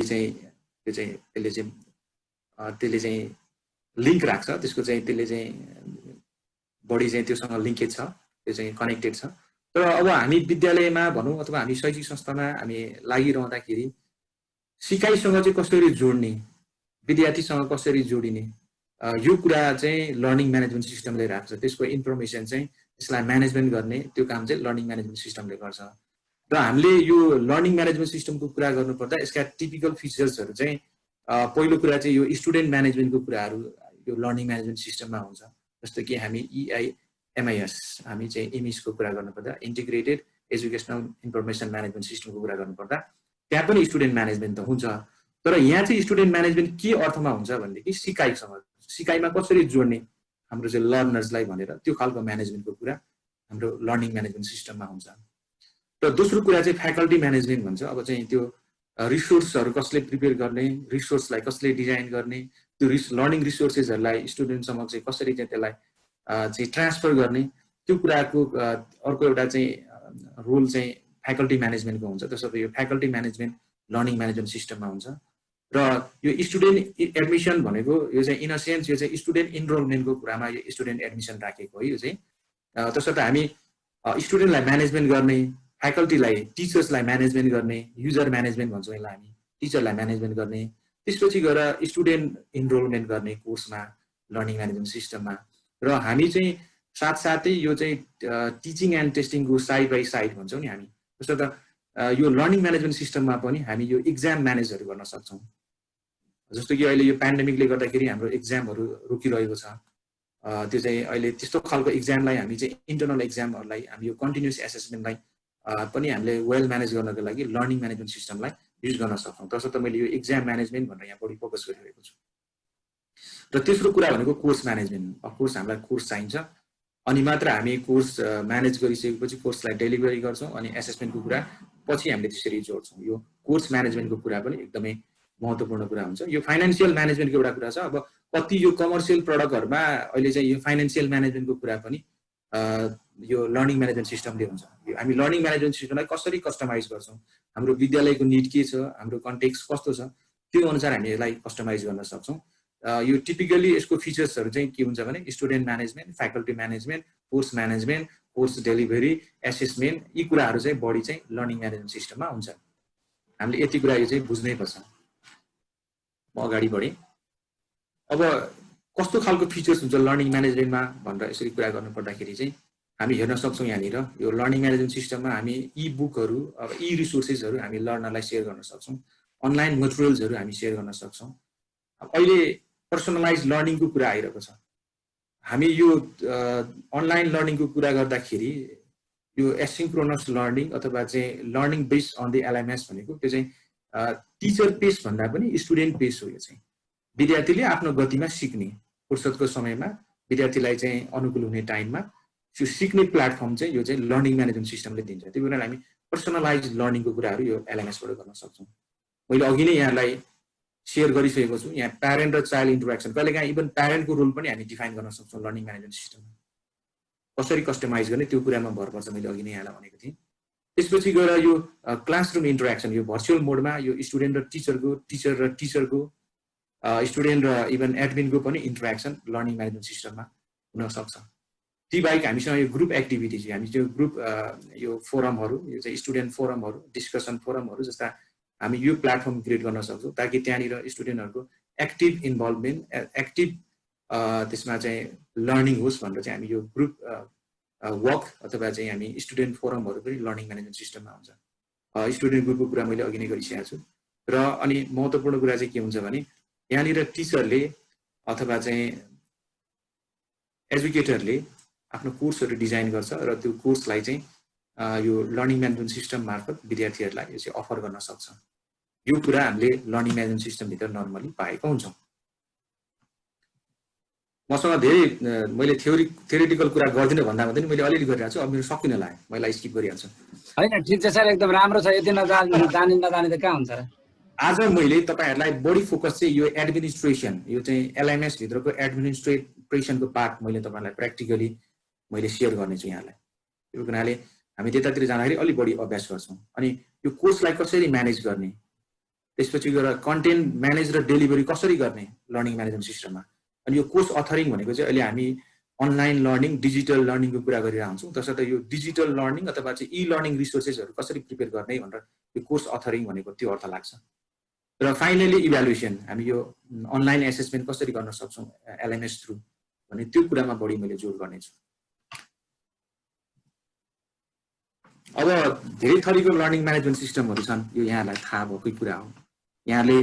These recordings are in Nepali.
चाहिँ त्यसले चाहिँ लिंक राख्छ, त्यसको चाहिँ त्यसले चाहिँ बढी चाहिँ त्योसँग लिंकेज छ, त्यो चाहिँ कनेक्टेड छ। तर अब हामी विद्यालयमा भनौं अथवा हामी शैक्षिक संस्थामा हामी लागिरहँदाखेरि सिकाइसँग चाहिँ कसरी जोड्ने, विद्यार्थीसँग कसरी जोडिने, यो कुरा चाहिँ लर्निङ म्यानेजमेन्ट सिस्टमले राख्छ। त्यसको इन्फर्मेसन चाहिँ त्यसलाई म्यानेजमेन्ट गर्ने त्यो काम चाहिँ लर्निङ म्यानेजमेन्ट सिस्टमले गर्छ। र हामीले यो लर्निङ म्यानेजमेन्ट सिस्टमको कुरा गर्नुपर्दा यसका टिपिकल फिचर्सहरू चाहिँ पहिलो कुरा चाहिँ यो स्टुडेन्ट म्यानेजमेन्टको कुराहरू यो लर्निङ म्यानेजमेन्ट सिस्टममा हुन्छ। जस्तो कि हामी EIMIS हामी चाहिँ इमिसको कुरा गर्नुपर्दा इन्टिग्रेटेड एजुकेसनल इन्फर्मेसन म्यानेजमेन्ट सिस्टमको कुरा गर्नुपर्दा त्यहाँ पनि स्टुडेन्ट म्यानेजमेन्ट त हुन्छ। तर यहाँ चाहिँ स्टुडेन्ट म्यानेजमेन्ट के अर्थमा हुन्छ भनेदेखि सिकाइमा कसरी जोड्ने हाम्रो चाहिँ लर्नर्सलाई भनेर त्यो खालको म्यानेजमेन्टको कुरा हाम्रो लर्निङ म्यानेजमेन्ट सिस्टममा हुन्छ। र दोस्रो कुरा चाहिँ फ्याकल्टी म्यानेजमेन्ट भन्छ। अब चाहिँ त्यो रिसोर्सहरू कसले प्रिपेयर गर्ने, रिसोर्सलाई कसले डिजाइन गर्ने, त्यो लर्निङ रिसोर्सेसहरूलाई स्टुडेन्ट समक्ष चाहिँ कसरी चाहिँ त्यसलाई चाहिँ ट्रान्सफर गर्ने, त्यो कुराको अर्को एउटा चाहिँ रोल चाहिँ फ्याकल्टी म्यानेजमेन्टको हुन्छ। त्यसर्थ यो फ्याकल्टी म्यानेजमेन्ट लर्निङ म्यानेजमेन्ट सिस्टममा हुन्छ। र यो स्टुडेन्ट एडमिसन भनेको यो चाहिँ इन अ सेन्स यो चाहिँ स्टुडेन्ट इनरोलमेन्टको कुरामा यो स्टुडेन्ट एडमिसन राखेको हो। यो चाहिँ त्यसर्थ हामी स्टुडेन्टलाई म्यानेजमेन्ट गर्ने, फ्याकल्टीलाई टिचर्सलाई म्यानेजमेन्ट गर्ने, युजर म्यानेजमेन्ट भन्छौँ यसलाई हामी, टिचरलाई म्यानेजमेन्ट गर्ने, त्यसपछि गएर स्टुडेन्ट इनरोलमेन्ट गर्ने कोर्समा लर्निङ म्यानेजमेन्ट सिस्टममा। र हामी चाहिँ साथसाथै यो चाहिँ टिचिङ एन्ड टेस्टिङको साइड बाई साइड भन्छौँ नि हामी। त्यसर्थ यो लर्निङ म्यानेजमेन्ट सिस्टममा पनि हामी यो इक्जाम म्यानेजहरू गर्न सक्छौँ। जस्तो कि अहिले यो पेन्डेमिकले गर्दाखेरि हाम्रो इक्जामहरू रोकिरहेको छ, त्यो चाहिँ अहिले त्यस्तो खालको इक्जामलाई हामी चाहिँ इन्टरनल इक्जामहरूलाई हामी यो कन्टिन्युस एसेसमेन्टलाई पनि हामीले वेल म्यानेज गर्नको लागि लर्निङ म्यानेजमेन्ट सिस्टमलाई युज गर्न सक्छौँ। तसर्थ मैले यो इक्जाम म्यानेजमेन्ट भनेर यहाँ बढी फोकस गरिरहेको छु। र तेस्रो कुरा भनेको कोर्स म्यानेजमेन्ट। अफकोर्स हामीलाई कोर्स चाहिन्छ, अनि मात्र हामी कोर्स म्यानेज गरिसकेपछि कोर्सलाई डेलिभरी गर्छौँ, अनि एसेसमेन्टको कुरा पछि हामीले त्यसरी जोड्छौँ। यो कोर्स म्यानेजमेन्टको कुरा पनि एकदमै महत्त्वपूर्ण कुरा हुन्छ। यो फाइनेन्सियल म्यानेजमेन्टको एउटा कुरा छ। अब कति यो कमर्सियल प्रडक्टहरूमा अहिले चाहिँ यो फाइनेन्सियल म्यानेजमेन्टको कुरा पनि यो लर्निङ म्यानेजमेन्ट सिस्टमले हुन्छ। यो हामी लर्निङ म्यानेजमेन्ट सिस्टमलाई कसरी कस्टमाइज गर्छौँ, हाम्रो विद्यालयको निड के छ, हाम्रो कन्टेक्स्ट कस्तो छ, त्यो अनुसार हामी यसलाई कस्टमाइज गर्न सक्छौँ। यो टिपिकली यसको फिचर्सहरू चाहिँ के हुन्छ भने student management, faculty management, course management, course delivery, assessment, यी कुराहरू चाहिँ बढी चाहिँ लर्निङ म्यानेजमेन्ट सिस्टममा हुन्छ। हामीले यति कुरा यो चाहिँ बुझ्नै पर्छ। म अगाडि बढेँ। अब कस्तो खालको फिचर्स हुन्छ लर्निङ म्यानेजमेन्टमा भनेर यसरी कुरा गर्नु पर्दाखेरि चाहिँ हामी हेर्न सक्छौँ यहाँनिर यो लर्निङ म्यानेजमेन्ट सिस्टममा हामी ई बुकहरू, अब ई रिसोर्सेसहरू हामी लर्नरलाई सेयर गर्न सक्छौँ, अनलाइन मटेरियल्सहरू हामी सेयर गर्न सक्छौँ। अहिले पर्सनलाइज लर्निङको कुरा आइरहेको छ। हामी यो अनलाइन लर्निङको कुरा गर्दाखेरि यो एसिन्क्रोनस लर्निङ अथवा चाहिँ learning based on the LMS भनेको त्यो चाहिँ टिचर पेस भन्दा पनि स्टुडेन्ट पेस हो। यो चाहिँ विद्यार्थीले आफ्नो गतिमा सिक्ने, फुर्सदको समयमा विद्यार्थीलाई चाहिँ अनुकूल हुने टाइममा यो सिक्ने प्लेटफर्म चाहिँ यो चाहिँ लर्निङ म्यानेजमेन्ट सिस्टमले दिन्छ। त्यही भएर हामी पर्सनलाइज लर्निङको कुराहरू यो LMSबाट गर्न सक्छौँ। मैले अघि नै यहाँलाई सेयर गरिसकेको छु। यहाँ प्यारेन्ट र चाइल्ड इन्टरेक्सन, कहिलेकाहीँ इभन प्यारेन्टको रोल पनि हामी डिफाइन गर्न सक्छौँ लर्निङ म्यानेजमेन्ट सिस्टममा। कसरी कस्टमाइज गर्ने त्यो कुरामा भर पर्छ, मैले अघि नै यहाँलाई भनेको थिएँ। त्यसपछि गएर यो क्लासरुम इन्टरेक्सन, यो भर्चुअल मोडमा यो स्टुडेन्ट र टिचरको, टिचर र टिचरको, स्टुडेन्ट र इभन एडमिनको पनि इन्टरेक्सन लर्निङ म्यानेजमेन्ट सिस्टममा हुनसक्छ। ती बाहेक हामीसँग यो ग्रुप एक्टिभिटिज, हामी त्यो ग्रुप यो फोरमहरू, यो चाहिँ स्टुडेन्ट फोरमहरू, डिस्कसन फोरमहरू जस्ता हामी यो प्लेटफर्म क्रिएट गर्न सक्छौँ ताकि त्यहाँनिर स्टुडेन्टहरूको एक्टिभ इन्भल्भमेन्ट, एक्टिभ त्यसमा चाहिँ लर्निङ होस् भनेर चाहिँ हामी यो ग्रुप वर्क अथवा चाहिँ हामी स्टुडेन्ट फोरमहरू पनि लर्निङ म्यानेजमेन्ट सिस्टममा हुन्छ। स्टुडेन्ट ग्रुपको कुरा मैले अघि नै गरिसकेको छु। र अनि महत्त्वपूर्ण कुरा चाहिँ के हुन्छ भने यहाँनिर टिचरले अथवा चाहिँ एजुकेटरले आफ्नो कोर्सहरू डिजाइन गर्छ र त्यो कोर्सलाई चाहिँ यो लर्निङ म्यानेजमेन्ट सिस्टम मार्फत विद्यार्थीहरूलाई यो चाहिँ अफर गर्न सक्छ। यो कुरा हामीले लर्निङ म्यानेजमेन्ट सिस्टमभित्र नर्मली पाएको हुन्छौँ। मसँग धेरै मैले थ्योरिटिकल कुरा गर्दिनँ भन्दा पनि मैले अलिअलि गरिरहेको छु। अब मेरो सकिन लाग्यो, मैले स्किप गरिहाल्छु। होइन, ठिक छ सर, एकदम राम्रो छ। यति जाने नजाने त कहाँ हुन्छ र। आज मैले तपाईँहरूलाई बढी फोकस चाहिँ यो एडमिनिस्ट्रेसन, यो चाहिँ LMS भित्रको एडमिनिस्ट्रेसनको पार्ट मैले तपाईँहरूलाई प्र्याक्टिकली मैले सेयर गर्नेछु यहाँलाई। त्यो हुनाले हामी त्यतातिर जाँदाखेरि अलिक बढी अभ्यास गर्छौँ। अनि यो कोर्सलाई कसरी म्यानेज गर्ने, त्यसपछि गएर कन्टेन्ट म्यानेज र डेलिभरी कसरी गर्ने लर्निङ म्यानेजमेन्ट सिस्टममा। अनि यो कोर्स अथरिङ भनेको चाहिँ अहिले हामी अनलाइन लर्निङ डिजिटल लर्निङको कुरा गरिरहेको हुन्छौँ। तसर्थ यो डिजिटल लर्निङ अथवा चाहिँ ई लर्निङ रिसोर्सेसहरू कसरी प्रिपेयर गर्ने भनेर यो कोर्स अथरिङ भनेको त्यो अर्थ लाग्छ। र फाइनली इभ्यालुएसन, हामी यो अनलाइन एसेसमेन्ट कसरी गर्न सक्छौँ एलएमएस थ्रु भने त्यो कुरामा बढी मैले जोड गर्नेछु। अब धेरै थरीको लर्निङ म्यानेजमेन्ट सिस्टमहरू छन्, यो यहाँलाई थाहा भएकै कुरा हो। यहाँले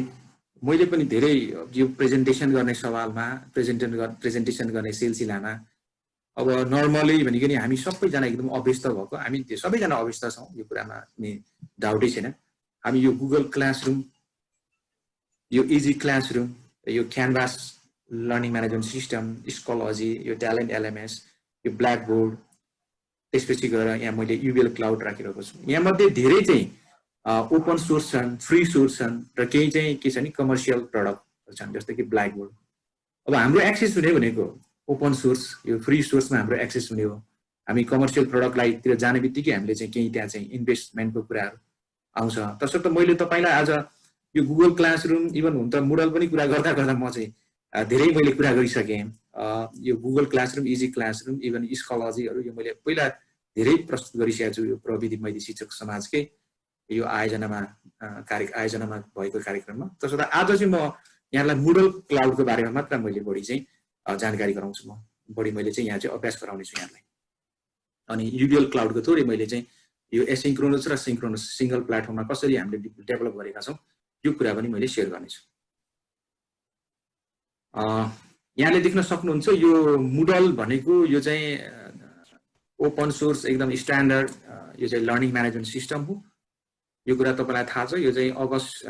मैले पनि धेरै यो प्रेजेन्टेसन गर्ने सवालमा प्रेजेन्टेसन गर्ने सिलसिलामा अब नर्मली भनेको नि हामी सबैजना एकदम अभ्यस्त भएको, हामी सबैजना अभ्यस्त छौँ, यो कुरामा नि डाउटै छैन। हामी यो गुगल क्लासरुम, यो इजी क्लासरुम, यो क्यानभास लर्निङ म्यानेजमेन्ट सिस्टम, स्कलजी, यो ट्यालेन्ट एलएमएस, यो ब्ल्याक बोर्ड, त्यसपछि गएर यहाँ मैले युबिएल क्लाउड राखिरहेको छु। यहाँमध्ये धेरै चाहिँ ओपन सोर्स छन्, फ्री सोर्स छन् र केही चाहिँ के छ नि कमर्सियल प्रडक्टहरू छन्, जस्तै कि ब्ल्याक बोर्ड। अब हाम्रो एक्सेस हुने भनेको ओपन सोर्स, यो फ्री सोर्समा हाम्रो एक्सेस हुने हो। हामी कमर्सियल प्रडक्टलाई तिर जाने बित्तिकै हामीले चाहिँ केही त्यहाँ चाहिँ इन्भेस्टमेन्टको कुराहरू आउँछ। तसर्थ मैले तपाईँलाई आज यो गुगल क्लासरुम इभन हुन त मुडल पनि कुरा गर्दा गर्दा म चाहिँ धेरै मैले कुरा गरिसकेँ। यो Google classroom, easy classroom, even स्कलजीहरू यो मैले पहिला धेरै प्रस्तुत गरिसकेको छु यो प्रविधि मैत्री शिक्षक समाजकै यो आयोजनामा भएको कार्यक्रममा। तसर्थ आज चाहिँ म यहाँलाई मुडल क्लाउडको बारेमा मात्र मैले बढी चाहिँ जानकारी गराउँछु। म बढी मैले चाहिँ यहाँ चाहिँ अभ्यास गराउने छु यहाँलाई। अनि युबिएल क्लाउडको थोरै मैले चाहिँ यो एसिन्क्रोनस र सिन्क्रोनस सिंगल प्लेटफर्ममा कसरी हामीले डेभलप गरेका छौँ यो कुरा पनि मैले सेयर गर्नेछु। यहाँले देख्न सक्नुहुन्छ यो मुडल भनेको यो चाहिँ ओपन सोर्स एकदम स्ट्यान्डर्ड यो चाहिँ लर्निङ म्यानेजमेन्ट सिस्टम हो। यो कुरा तपाईँलाई थाहा छ, यो चाहिँ अगस्त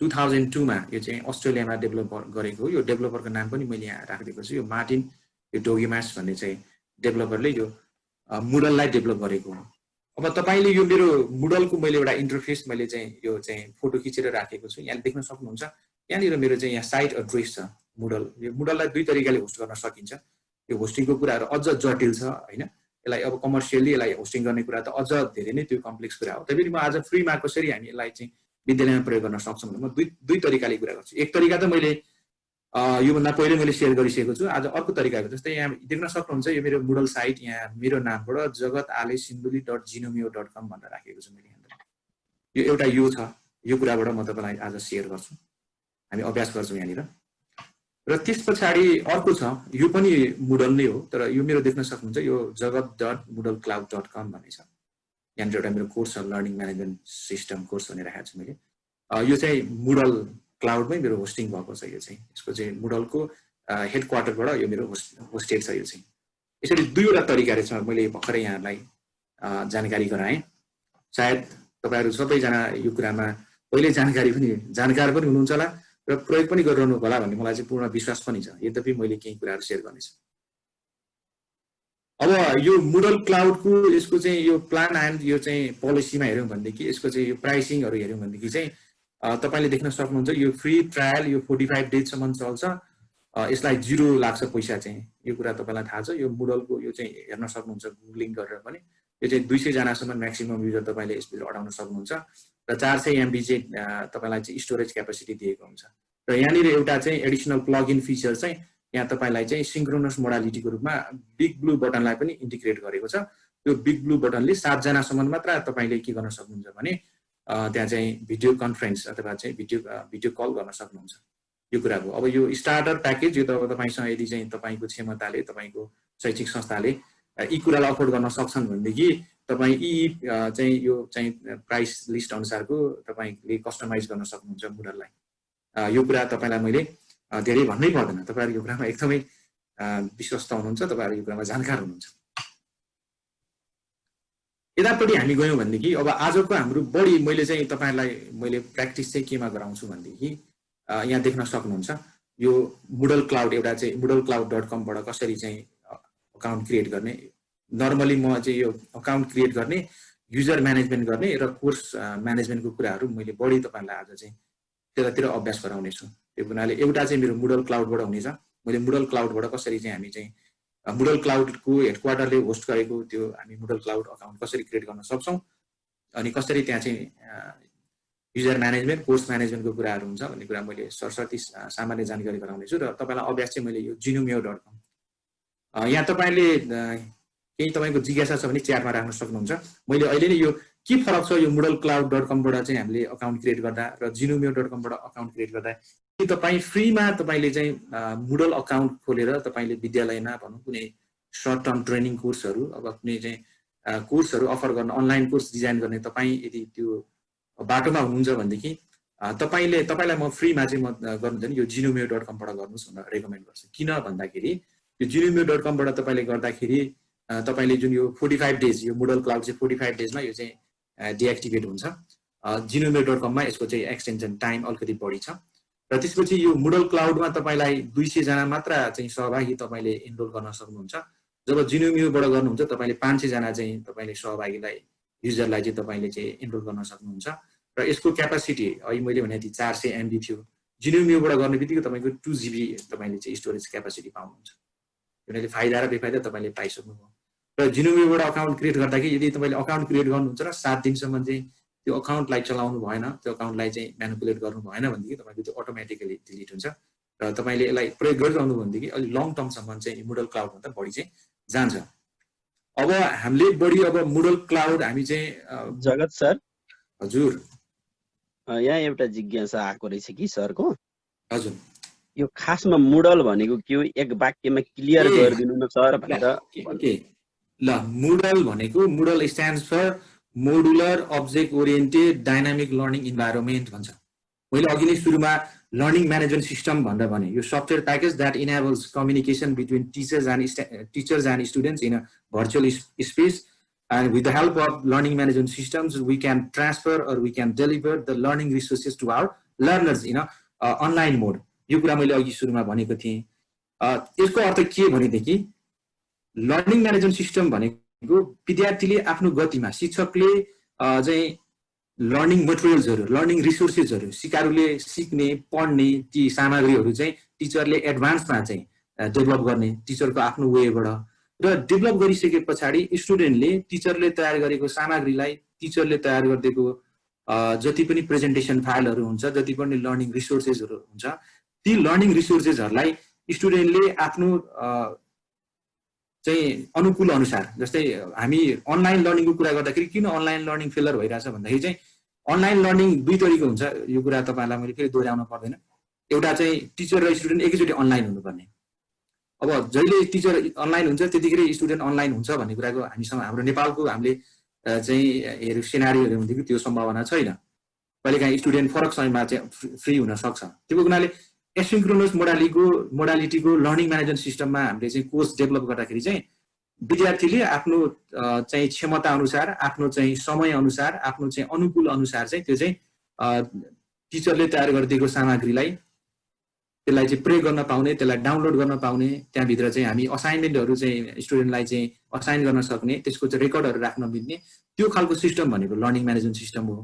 2002 मा यो चाहिँ अस्ट्रेलियामा डेभलप गरेको हो। यो डेभलपरको नाम पनि मैले यहाँ राखिदिएको छु, यो मार्टिन डोगेमास भन्ने चाहिँ डेभलपरले यो मुडललाई डेभलप गरेको हो। अब तपाईँले यो मेरो मुडलको मैले एउटा इन्टरफेस मैले चाहिँ यो चाहिँ फोटो खिचेर राखेको छु, यहाँ देख्न सक्नुहुन्छ। यहाँनिर मेरो चाहिँ यहाँ साइट एड्रेस छ मुडल। यो मुडललाई दुई तरिकाले होस्ट गर्न सकिन्छ। यो होस्टिङको कुराहरू अझ जटिल छ होइन, यसलाई अब कमर्सियली यसलाई होस्टिङ गर्ने कुरा त अझ धेरै नै त्यो कम्प्लेक्स कुरा हो। तैपनि म आज फ्रीमा कसरी हामी यसलाई चाहिँ विद्यालयमा प्रयोग गर्न सक्छौँ भने म दुई तरिकाले कुरा गर्छु। एक तरिका त मैले योभन्दा पहिले मैले सेयर गरिसकेको छु। आज अर्को तरिकाको जस्तै यहाँ देख्न सक्नुहुन्छ यो मेरो मुडल साइट यहाँ मेरो नामबाट jagatalesinduli.gnomio.com भनेर राखेको छु मैले। यो एउटा यो छ, यो कुराबाट म तपाईँलाई आज सेयर गर्छु, हामी अभ्यास गर्छौँ यहाँनिर। र त्यस पछाडि अर्को छ, यो पनि मुडल नै हो, तर यो मेरो देख्न सक्नुहुन्छ यो jagat.moodlecloud.com भन्ने छ। यहाँनिर एउटा मेरो कोर्स छ लर्निङ म्यानेजमेन्ट सिस्टम कोर्स भनेर राखेको छु मैले। यो चाहिँ मुडल क्लाउडमै मेरो होस्टिङ भएको छ। यो चाहिँ यसको चाहिँ मुडलको हेड क्वार्टरबाट यो मेरो होस्टेड छ। यो चाहिँ यसरी दुईवटा तरिकाले छ, मैले भर्खरै यहाँलाई जानकारी गराएँ। सायद तपाईँहरू सबैजना यो कुरामा पहिले जानकार पनि हुनुहुन्छ होला र प्रयोग पनि गरिरहनु होला भन्ने मलाई चाहिँ पूर्ण विश्वास पनि छ। यद्यपि मैले केही कुराहरू सेयर गर्नेछु। अब यो मुडल क्लाउडको यसको चाहिँ यो प्लान एन्ड यो चाहिँ पोलिसीमा हेऱ्यौँ भनेदेखि यसको चाहिँ यो प्राइसिङहरू हेऱ्यौँ भनेदेखि चाहिँ तपाईँले देख्न सक्नुहुन्छ यो फ्री ट्रायल यो 45 डेजसम्म चल्छ। यसलाई 0 लाग्छ पैसा चाहिँ, यो कुरा तपाईँलाई थाहा छ। यो मुडलको यो चाहिँ हेर्न सक्नुहुन्छ गुगलिङ गरेर पनि। यो चाहिँ 200 जनासम्म म्याक्सिमम युजर तपाईँले यसभित्र अटाउन सक्नुहुन्छ र 400 MB चाहिँ तपाईँलाई चाहिँ स्टोरेज क्यापेसिटी दिएको हुन्छ। र यहाँनिर एउटा चाहिँ एडिसनल प्लगइन फिचर चाहिँ यहाँ तपाईँलाई चाहिँ सिङ्क्रोनस मोडालिटीको रूपमा बिग ब्लू बटनलाई पनि इन्टिग्रेट गरेको छ। त्यो बिग ब्लू बटनले 7 जनासम्म मात्र तपाईँले के गर्न सक्नुहुन्छ भने त्यहाँ चाहिँ भिडियो कन्फरेन्स अथवा चाहिँ भिडियो कल गर्न सक्नुहुन्छ। यो कुरा हो। अब यो स्टार्टर प्याकेज यो त तपाईँसँग यदि चाहिँ तपाईँको क्षमताले तपाईँको शैक्षिक संस्थाले यी कुरालाई अफोर्ड गर्न सक्छन् भनेदेखि तपाईँ यी चाहिँ यो चाहिँ प्राइस लिस्ट अनुसारको तपाईँले कस्टमाइज गर्न सक्नुहुन्छ मुडललाई। यो कुरा तपाईँलाई मैले धेरै भन्नै पर्दैन, तपाईँहरू यो कुरामा एकदमै विश्वस्त हुनुहुन्छ, तपाईँहरू यो कुरामा जानकार हुनुहुन्छ। यतापट्टि हामी गयौँ भनेदेखि अब आजको हाम्रो बढी मैले चाहिँ तपाईँहरूलाई मैले प्र्याक्टिस चाहिँ केमा गराउँछु भनेदेखि यहाँ देख्न सक्नुहुन्छ यो मुडल क्लाउड एउटा चाहिँ moodlecloud.com बाट कसरी चाहिँ अकाउन्ट क्रिएट गर्ने। नर्मली म चाहिँ यो अकाउन्ट क्रिएट गर्ने, युजर म्यानेजमेन्ट गर्ने र कोर्स म्यानेजमेन्टको कुराहरू मैले बढी तपाईँहरूलाई आज चाहिँ त्यतातिर अभ्यास गराउने छु। त्यो हुनाले एउटा चाहिँ मेरो मुडल क्लाउडबाट हुनेछ। मैले मुडल क्लाउडबाट कसरी चाहिँ हामी चाहिँ मुडल क्लाउडको हेडक्वार्टरले होस्ट गरेको त्यो हामी मुडल क्लाउड अकाउन्ट कसरी क्रिएट गर्न सक्छौँ अनि कसरी त्यहाँ चाहिँ युजर म्यानेजमेन्ट कोर्स म्यानेजमेन्टको कुराहरू हुन्छ भन्ने कुरा मैले सरस्वती सामान्य जानकारी गराउनेछु। र तपाईँलाई अभ्यास चाहिँ मैले यो जिनोमियो.com यहाँ तपाईँले केही तपाईँको जिज्ञासा छ भने च्याटमा राख्न सक्नुहुन्छ। मैले अहिले नै यो के फरक छ यो मुडल क्लाउड.com बाट चाहिँ हामीले अकाउन्ट क्रिएट गर्दा र जिनोमियो.com बाट अकाउन्ट क्रिएट गर्दा कि तपाईँ फ्रीमा तपाईँले चाहिँ मुडल अकाउन्ट खोलेर तपाईँले विद्यालयमा भनौँ कुनै सर्ट टर्म ट्रेनिङ कोर्सहरू अब कुनै चाहिँ कोर्सहरू अफर गर्न अनलाइन कोर्स डिजाइन गर्ने तपाईँ यदि त्यो बाटोमा हुनुहुन्छ भनेदेखि तपाईँलाई म फ्रीमा चाहिँ म गर्नुहुन्छ भने यो जिनोमियो.com बाट गर्नुहोस् भनेर रेकमेन्ड गर्छु। किन भन्दाखेरि यो जिनोमियो.com बाट तपाईँले गर्दाखेरि तपाईँले जुन यो 45 डेज यो मुडल क्लाउड चाहिँ 45 डेजमा यो चाहिँ डिएक्टिभेट हुन्छ। जिनोमियो.com मा यसको चाहिँ एक्सटेन्सन टाइम अलिकति बढी छ र त्यसपछि यो मुडल क्लाउडमा तपाईँलाई 200 जना मात्र चाहिँ सहभागी तपाईँले इनरोल गर्न सक्नुहुन्छ। जब जिनोमियोबाट गर्नुहुन्छ तपाईँले 500 जना चाहिँ तपाईँले सहभागीलाई युजरलाई चाहिँ तपाईँले चाहिँ इनरोल गर्न सक्नुहुन्छ। र यसको क्यापासिटी अहिले मैले भने जति 400 MB थियो। जिनोमियोबाट गर्ने बित्तिकै तपाईँको 2 GB तपाईँले चाहिँ स्टोरेज क्यापासिटी पाउनुहुन्छ। किनभने फाइदा र बेफाइदा तपाईँले पाइसक्नुभयो। र जिनोमियोबाट अकाउन्ट क्रिएट गर्दाखेरि यदि तपाईँले अकाउन्ट क्रिएट गर्नुहुन्छ र 7 दिनसम्म चाहिँ त्यो अकाउन्टलाई चलाउनु भएन, त्यो अकाउन्टलाई चाहिँ म्यानिपुलेट गर्नु भएन भनेदेखि तपाईँको त्यो अटोमेटिकली डिलिट हुन्छ। र तपाईँले यसलाई प्रयोग गरिरहनु भनेदेखि अलिक लङ टर्मसम्म चाहिँ मुडल क्लाउडभन्दा बढी चाहिँ जान्छ। अब हामीले बढी अब मुडल क्लाउड हामी चाहिँ जगत सर हजुर यहाँ एउटा जिज्ञासा आएको रहेछ कि सरको। हजुर यो खासमा मुडल भनेको के हो, एक वाक्यमा क्लियर गरिदिनु न सर भनेर। ल मुडल भनेको Moodle stands for modular object oriented dynamic learning environment भन्छ। मैले अघि नै सुरुमा लर्निङ म्यानेजमेन्ट सिस्टम भनेर भने यो software package that enables communication between teachers and students in a virtual space and with the help of learning management systems we can transfer or we can deliver the learning resources to our learners in a online mode। यो कुरा मैले अघि सुरुमा भनेको थिएँ। यसको अर्थ के भनेदेखि लर्निङ म्यानेजमेन्ट सिस्टम भनेको विद्यार्थीले आफ्नो गतिमा शिक्षकले चाहिँ लर्निङ मटेरियल्सहरू लर्निङ रिसोर्सेसहरू सिकारुले सिक्ने पढ्ने ती सामग्रीहरू चाहिँ टिचरले एडभान्समा चाहिँ डेभलप गर्ने टिचरको आफ्नो वेबाट र डेभलप गरिसके पछाडि स्टुडेन्टले टिचरले तयार गरेको सामग्रीलाई टिचरले तयार गरिदिएको जति पनि प्रेजेन्टेसन फाइलहरू हुन्छ जति पनि लर्निङ रिसोर्सेसहरू हुन्छ ती लर्निङ रिसोर्सेसहरूलाई स्टुडेन्टले आफ्नो चाहिँ अनुकूल अनुसार जस्तै हामी अनलाइन लर्निङको कुरा गर्दाखेरि किन अनलाइन लर्निङ फेलर भइरहेछ भन्दाखेरि चाहिँ अनलाइन लर्निङ दुई तरिको हुन्छ। यो कुरा तपाईँलाई मैले फेरि दोहोऱ्याउन पर्दैन। एउटा चाहिँ टिचर र स्टुडेन्ट एकैचोटि अनलाइन हुनुपर्ने। अब जहिले टिचर अनलाइन हुन्छ त्यतिखेर स्टुडेन्ट अनलाइन हुन्छ भन्ने कुराको हामीसँग हाम्रो नेपालको हामीले चाहिँ हेर्नु सिनारीहरू हुँदेखि त्यो सम्भावना छैन। कहिलेकाहीँ स्टुडेन्ट फरक समयमा चाहिँ फ्री हुन सक्छ। त्यो हुनाले एसिन्क्रोनस मोडालिटीको लर्निङ म्यानेजमेन्ट सिस्टममा हामीले चाहिँ कोर्स डेभलप गर्दाखेरि चाहिँ विद्यार्थीले आफ्नो चाहिँ क्षमता अनुसार आफ्नो चाहिँ समय अनुसार आफ्नो चाहिँ अनुकूल अनुसार चाहिँ त्यो चाहिँ टिचरले तयार गरिदिएको सामग्रीलाई त्यसलाई चाहिँ प्रयोग गर्न पाउने त्यसलाई डाउनलोड गर्न पाउने त्यहाँभित्र चाहिँ हामी असाइनमेन्टहरू चाहिँ स्टुडेन्टलाई चाहिँ असाइन गर्न सक्ने त्यसको चाहिँ रेकर्डहरू राख्न मिल्ने त्यो खालको सिस्टम भनेको लर्निङ म्यानेजमेन्ट सिस्टम हो।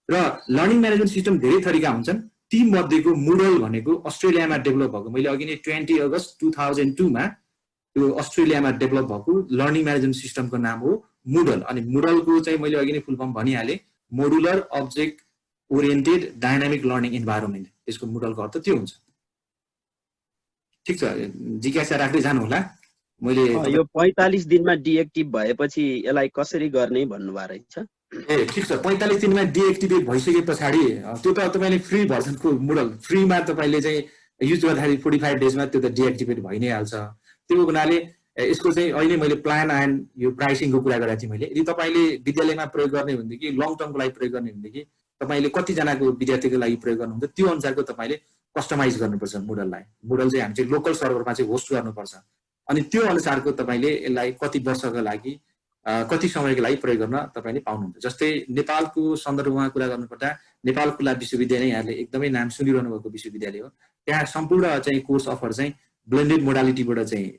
र लर्निङ म्यानेजमेन्ट सिस्टम धेरै थरीका हुन्छन्। ती मध्येको मुडल भनेको अस्ट्रेलियामा डेभलप भएको मैले अघि नै 20 अगस्त 2002 मा त्यो अस्ट्रेलियामा डेभलप भएको लर्निङ म्यानेजमेन्ट सिस्टमको नाम हो मुडल। अनि मुडलको चाहिँ मैले अघि नै फुल फर्म भनिहालेँ modular object oriented dynamic learning environment. त्यसको मुडलको अर्थ त्यो हुन्छ। ठिक छ, जिज्ञासा राख्दै जानु होला। मैले यो 45 दिनमा डिएक्टिभ भएपछि यसलाई कसरी गर्ने भन्नुभएको रहेछ। ए ठिक छ, 45 दिनमा डिएक्टिभेट भइसके पछाडि त्यो त तपाईँले फ्री भर्जनको मुडल फ्रीमा तपाईँले चाहिँ युज गर्दाखेरि 45 डेजमा त्यो त डिएक्टिभेट भइ नै हाल्छ। त्यो हुनाले यसको चाहिँ अहिले मैले प्लान एन्ड यो प्राइसिङको कुरा गरेको थिएँ मैले। यदि तपाईँले विद्यालयमा प्रयोग गर्ने भनेदेखि लङ टर्मको लागि प्रयोग गर्ने भनेदेखि तपाईँले कतिजनाको विद्यार्थीको लागि प्रयोग गर्नुहुन्छ त्यो अनुसारको तपाईँले कस्टमाइज गर्नुपर्छ मुडललाई। मुडल चाहिँ हामी चाहिँ लोकल सर्भरमा चाहिँ होस्ट गर्नुपर्छ। अनि त्यो अनुसारको तपाईँले यसलाई कति वर्षको लागि कति समयको लागि प्रयोग गर्न तपाईँले पाउनुहुन्छ। जस्तै नेपालको सन्दर्भमा कुरा गर्नुपर्दा नेपाल खुल्ला विश्वविद्यालय यहाँले एकदमै नाम सुनिरहनु भएको विश्वविद्यालय हो। त्यहाँ सम्पूर्ण चाहिँ कोर्स अफर चाहिँ ब्लेन्डेड मोडालिटीबाट चाहिँ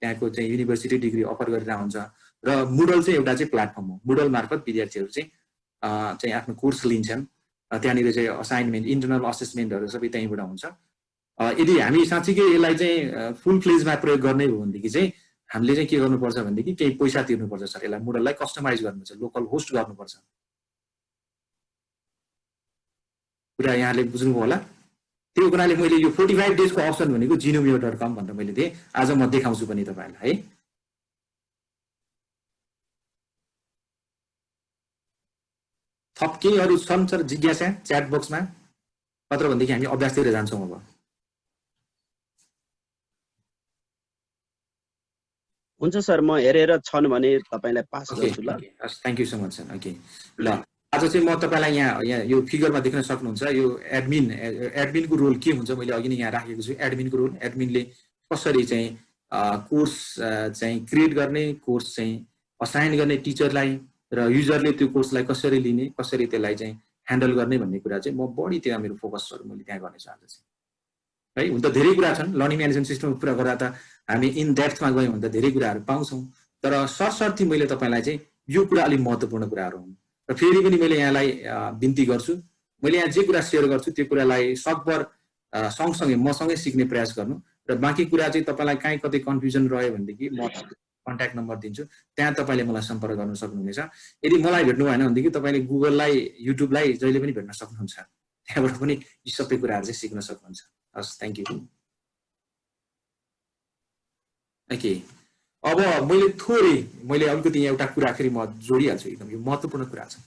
त्यहाँको चाहिँ युनिभर्सिटी डिग्री अफर गरिरहेको हुन्छ। र मुडल चाहिँ एउटा चाहिँ प्लेटफर्म हो। मुडल मार्फत विद्यार्थीहरू चाहिँ आफ्नो कोर्स लिन्छन्। त्यहाँनिर चाहिँ असाइनमेन्ट इन्टरनल असेसमेन्टहरू सबै त्यहीँबाट हुन्छ। यदि हामी साँच्चीकै यसलाई चाहिँ फुल फ्लेजमा प्रयोग गर्ने हो भनेदेखि चाहिँ हामीले चाहिँ के गर्नुपर्छ भनेदेखि केही पैसा तिर्नुपर्छ सर। यसलाई मुडललाई कस्टमाइज गर्नुपर्छ, लोकल होस्ट गर्नुपर्छ। कुरा यहाँले बुझ्नुभयो होला। त्यो कुराले मैले यो 45 डेजको अप्सन भनेको Genomio.com भनेर मैले दिएँ। आज म देखाउँछु पनि तपाईहरुलाई है। थप केही अरु छन् सर जिज्ञासा च्याट बक्समा? पत्र भनेदेखि हामी अभ्यासतिर जान्छौँ अब। हुन्छ सर, म हेरेर छन् भने तपाईलाई पास गर्छु ल। Thank you so much sir. Okay ल, आज चाहिँ म तपाईलाई यहाँ यो फिगरमा देख्न सक्नुहुन्छ यो एडमिनको रोल के हुन्छ मैले अघि नै यहाँ राखेको छु। एडमिनको रोल, एडमिनले कसरी चाहिँ कोर्स चाहिँ क्रिएट गर्ने, कोर्स चाहिँ असाइन गर्ने टिचरलाई र युजरले त्यो कोर्सलाई कसरी लिने, कसरी त्यसलाई चाहिँ ह्यान्डल गर्ने भन्ने कुरा चाहिँ म बढी त्यहाँ मेरो फोकसहरु मैले त्यहाँ गर्नेछु आज चाहिँ है। हुन त धेरै कुरा छन् लर्निङ म्यानेजमेन्ट सिस्टमको कुरा गर्दा त हामी इन डेप्थमा गयौँ भने त धेरै कुराहरू पाउँछौँ, तर सरसर्ती मैले तपाईलाई चाहिँ यो कुरा अलि महत्त्वपूर्ण कुराहरू हुन्। र फेरि पनि मैले यहाँलाई बिन्ती गर्छु, मैले यहाँ जे कुरा शेयर गर्छु त्यो कुरालाई सकभर सँगसँगै मसँगै सिक्ने प्रयास गर्नु र बाँकी कुरा चाहिँ तपाईलाई कहीँ कतै कन्फ्युजन रह्यो भनेदेखि म कन्ट्याक्ट नम्बर दिन्छु, त्यहाँ तपाईले मलाई सम्पर्क गर्न सक्नुहुनेछ। यदि मलाई भेट्नु भएन भनेदेखि तपाईले गुगललाई, युट्युबलाई जहिले पनि भेट्न सक्नुहुन्छ, त्यहाँबाट पनि यी सबै कुराहरू चाहिँ सिक्न सक्नुहुन्छ। हस्, थ्यांक यू। ओके, अब मैले अलिकति यहाँ एउटा कुरा फेरि म जोडिहाल्छु, एकदम यो महत्त्वपूर्ण कुरा छ।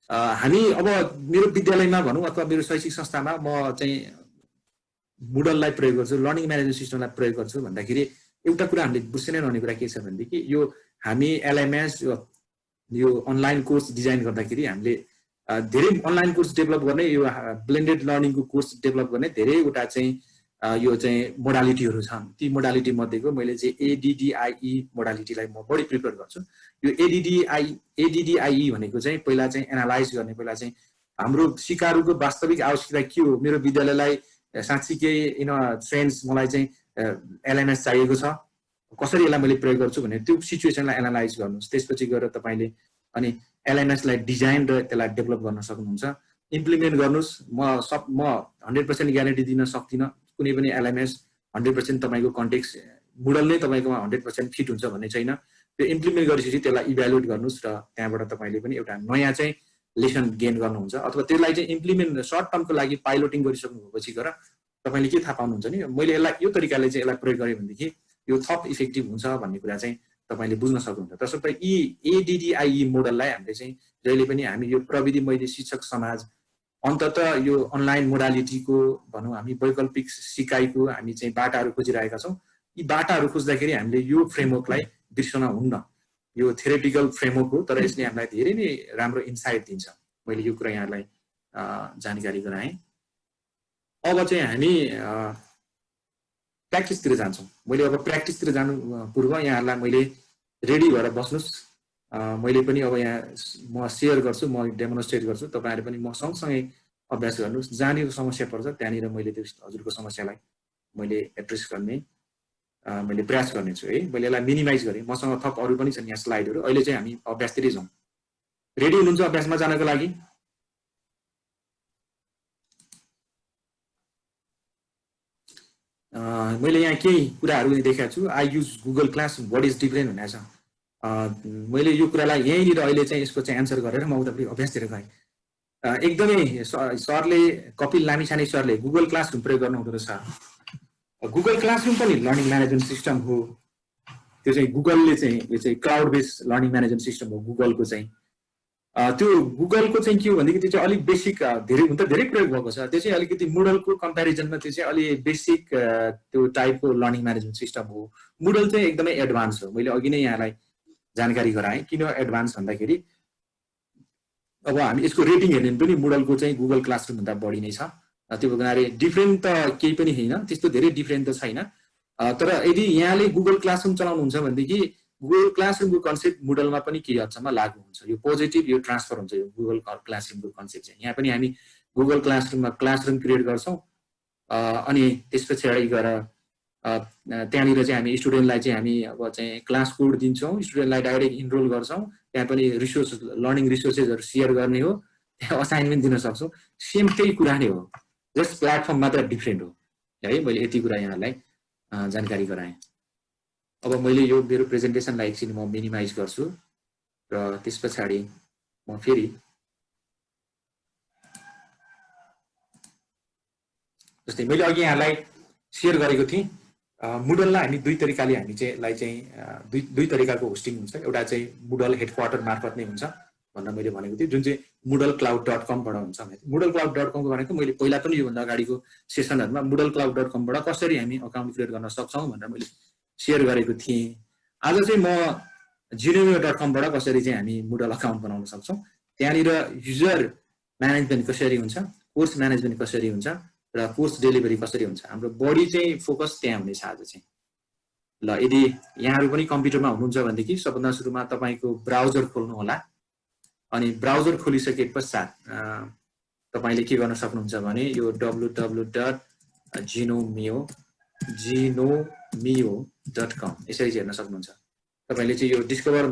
हामी अब मेरो विद्यालयमा भनौँ अथवा मेरो शैक्षिक संस्थामा म चाहिँ मुडललाई प्रयोग गर्छु, लर्निङ म्यानेजमेन्ट सिस्टमलाई प्रयोग गर्छु भन्दाखेरि एउटा कुरा हामीले बुझ्नै नहुने कुरा के छ भनेदेखि यो हामी एलएमएस यो अनलाइन कोर्स डिजाइन गर्दाखेरि हामीले धेरै अनलाइन कोर्स डेभलप गर्ने, यो ब्लेन्डेड लर्निङको कोर्स डेभलप गर्ने धेरैवटा चाहिँ यो चाहिँ मोडालिटीहरू छन्। ती मोडालिटी मध्येको मैले चाहिँ ADDIE मोडालिटीलाई म बढी प्रिफर गर्छु। यो ADDIE भनेको चाहिँ पहिला चाहिँ एनालाइज गर्ने, पहिला चाहिँ हाम्रो सिकारुको वास्तविक आवश्यकता के हो, मेरो विद्यालयलाई साँच्चीकै इन सेन्स मलाई चाहिँ एलएमएस चाहिएको छ, कसरी यसलाई मैले प्रयोग गर्छु भने त्यो सिचुएसनलाई एनालाइज गर्नुस्। त्यसपछि गएर तपाईले अनि एलएमएसलाई डिजाइन र त्यसलाई डेभलप गर्न सक्नुहुन्छ, इम्प्लिमेन्ट गर्नुस्। म 100% ग्यारेन्टी दिन सक्दिनँ कुनै पनि एलएमएस 100% तपाईको कन्टेक्स्ट मुडल नै तपाईकोमा 100% फिट हुन्छ भन्ने छैन। त्यो इम्प्लिमेन्ट गरेपछि त्यसलाई इभ्यालुएट गर्नुस् र त्यहाँबाट तपाईले पनि एउटा नयाँ चाहिँ लेसन गेन गर्नुहुन्छ, अथवा त्यसलाई चाहिँ इम्प्लिमेन्ट सर्ट टर्मको लागि पाइलोटिङ गरिसक्नु भएपछि गएर तपाईले के थाहा पाउनुहुन्छ नि मैले यसलाई यो तरिकाले चाहिँ यसलाई प्रयोग गरेँ भनेदेखि यो थप इफेक्टिभ हुन्छ भन्ने कुरा चाहिँ तपाईले बुझ्न सक्नुहुन्छ। त्यसर्थ यी ADDIE मोडललाई हामीले चाहिँ जहिले पनि हामी यो प्रविधि मैले शिक्षक समाज अन्ततः यो अनलाइन मोडालिटीको भनौँ हामी वैकल्पिक सिकाइको हामी चाहिँ बाटाहरू खोजिरहेका छौँ। यी बाटाहरू खोज्दाखेरि हामीले यो फ्रेमवर्कलाई बिर्सन हुन्न। यो थ्योरेटिकल फ्रेमवर्क हो, तर यसले हामीलाई धेरै नै राम्रो इन्साइट दिन्छ। मैले यो कुरा यहाँलाई जानकारी गराएँ। अब चाहिँ हामी प्र्याक्टिसतिर जान्छौँ। मैले अब प्र्याक्टिसतिर जानु पूर्व यहाँहरूलाई मैले रेडी भएर बस्नुस्। मैले पनि अब यहाँ म सेयर गर्छु, म डेमोन्स्ट्रेट गर्छु, तपाईहरु पनि म सँगसँगै अभ्यास गर्नुस्। जहाँनिर समस्या पर्छ त्यहाँनिर मैले त्यो हजुरको समस्यालाई मैले एड्रेस गर्ने मैले प्रयास गर्नेछु है। मैले यसलाई मिनिमाइज गरेँ, मसँग थप अरू पनि छन् यहाँ स्लाइडहरू। अहिले चाहिँ हामी अभ्यासतिरै जाउँ। रेडी हुनुहुन्छ अभ्यासमा जानको लागि? मैले यहाँ केही कुराहरू देखाएको छु। I use Google class, what is different भनेको छ। मैले यो कुरालाई यहीँनिर अहिले चाहिँ यसको चाहिँ एन्सर गरेर म उता अभ्यासतिर गएँ। एकदमै सरले, कपिल लामिछाने सरले गुगल क्लासरुम प्रयोग गर्नुहुँदो रहेछ। गुगल क्लासरुम पनि लर्निङ म्यानेजमेन्ट सिस्टम हो। त्यो चाहिँ गुगलले चाहिँ यो चाहिँ cloud based learning management system हो गुगलको चाहिँ। त्यो गुगलको चाहिँ के हो भनेदेखि त्यो चाहिँ अलिक बेसिक, धेरै हुन त धेरै प्रयोग भएको छ। त्यो चाहिँ अलिकति मुडलको कम्पेरिजनमा त्यो चाहिँ अलि बेसिक त्यो टाइपको लर्निङ म्यानेजमेन्ट सिस्टम हो। मुडल चाहिँ एकदमै एडभान्स हो। मैले अघि नै यहाँलाई जानकारी गराएँ किन एडभान्स भन्दाखेरि अब हामी यसको रेटिङ हेर्ने पनि मुडलको चाहिँ गुगल क्लासरुम भन्दा बढी नै छ। त्यो हुनाले डिफरेन्ट त केही पनि होइन, त्यस्तो धेरै डिफरेन्ट त छैन। तर यदि यहाँले गुगल क्लासरुम चलाउनुहुन्छ भनेदेखि गुगल क्लासरुमको कन्सेप्ट मुडलमा पनि केही हदसम्म लागू हुन्छ। यो पोजिटिभ यो ट्रान्सफर हुन्छ। यो गुगल क्लासरुमको कन्सेप्ट चाहिँ यहाँ पनि हामी गुगल क्लासरुममा क्लासरुम क्रिएट गर्छौँ अनि त्यस पछाडि गएर त्यहाँनिर चाहिँ हामी स्टुडेन्टलाई चाहिँ हामी अब चाहिँ क्लास कोड दिन्छौँ, स्टुडेन्टलाई डाइरेक्ट इनरोल गर्छौँ। त्यहाँ पनि रिसोर्स लर्निङ रिसोर्सेसहरू सेयर गर्ने हो, त्यहाँ असाइनमेन्ट दिन सक्छौँ। सेम त्यही कुरा नै हो, जस्ट प्लेटफर्म मात्र डिफरेन्ट हो है। मैले यति कुरा यहाँलाई जानकारी गराएँ। अब मैले यो मेरो प्रेजेन्टेसनलाई एकछिन म मिनिमाइज गर्छु र त्यस पछाडि म फेरि जस्तै मैले अघि यहाँलाई सेयर गरेको थिएँ मुडललाई हामी दुई तरिकाले हामी चाहिँ यसलाई चाहिँ दुई तरिकाको होस्टिङ हुन्छ। एउटा चाहिँ मुडल हेडक्वार्टर मार्फत नै हुन्छ भनेर मैले भनेको थिएँ, जुन चाहिँ moodlecloud.com बाट हुन्छ। moodlecloud.com को भनेको मैले पहिला पनि योभन्दा अगाडिको सेसनहरूमा moodlecloud.com बाट कसरी हामी अकाउन्ट क्रिएट गर्न सक्छौँ भनेर मैले सेयर गरेको थिएँ। आज चाहिँ म Genomio.com बाट कसरी चाहिँ हामी मुडल अकाउन्ट बनाउन सक्छौँ, त्यहाँनिर युजर म्यानेजमेन्ट कसरी हुन्छ, कोर्स म्यानेजमेन्ट कसरी हुन्छ र कोर्स डेलिभरी कसरी हुन्छ, हाम्रो बढी चाहिँ फोकस त्यहाँ हुनेछ आज चाहिँ। ल यदि यहाँहरू पनि कम्प्युटरमा हुनुहुन्छ भनेदेखि सबभन्दा सुरुमा तपाईँको ब्राउजर खोल्नु होला। अनि ब्राउजर खोलिसके पश्चात तपाईँले के गर्न सक्नुहुन्छ भने यो www.genomio.com यसरी हेर्न सक्नुहुन्छ। तपाईँले चाहिँ यो discover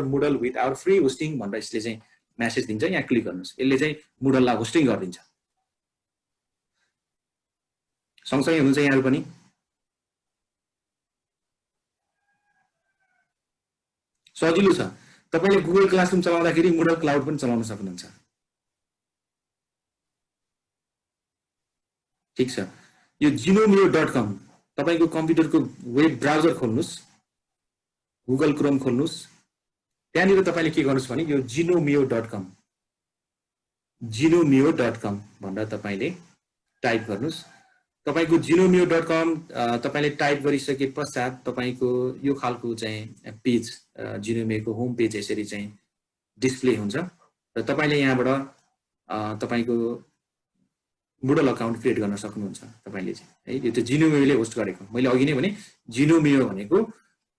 Moodle with our free hosting भनेर यसले चाहिँ मेसेज दिन्छ। यहाँ क्लिक गर्नुहोस्, यसले चाहिँ मुडललाई होस्टिङ गरिदिन्छ। सँगसँगै हुनुहुन्छ यहाँहरू पनि? सजिलो छ। तपाईँले गुगल क्लासरुम चलाउँदाखेरि मुडल क्लाउड पनि चलाउन सक्नुहुन्छ। ठिक छ। यो Genomio.com तपाईँको कम्प्युटरको वेब ब्राउजर खोल्नुहोस्, गुगल क्रोम खोल्नुहोस्, त्यहाँनिर तपाईँले के गर्नुहोस् भने यो Genomio.com भनेर तपाईँले टाइप गर्नुहोस्। तपाईँको Genomio.com तपाईँले टाइप गरिसके पश्चात तपाईँको यो खालको चाहिँ पेज Genomio होम पेज यसरी चाहिँ डिस्प्ले हुन्छ र तपाईँले यहाँबाट तपाईँको मुडल अकाउन्ट क्रिएट गर्न सक्नुहुन्छ। तपाईँले चाहिँ है यो चाहिँ Genomioले होस्ट गरेको, मैले अघि नै भने Genomio भनेको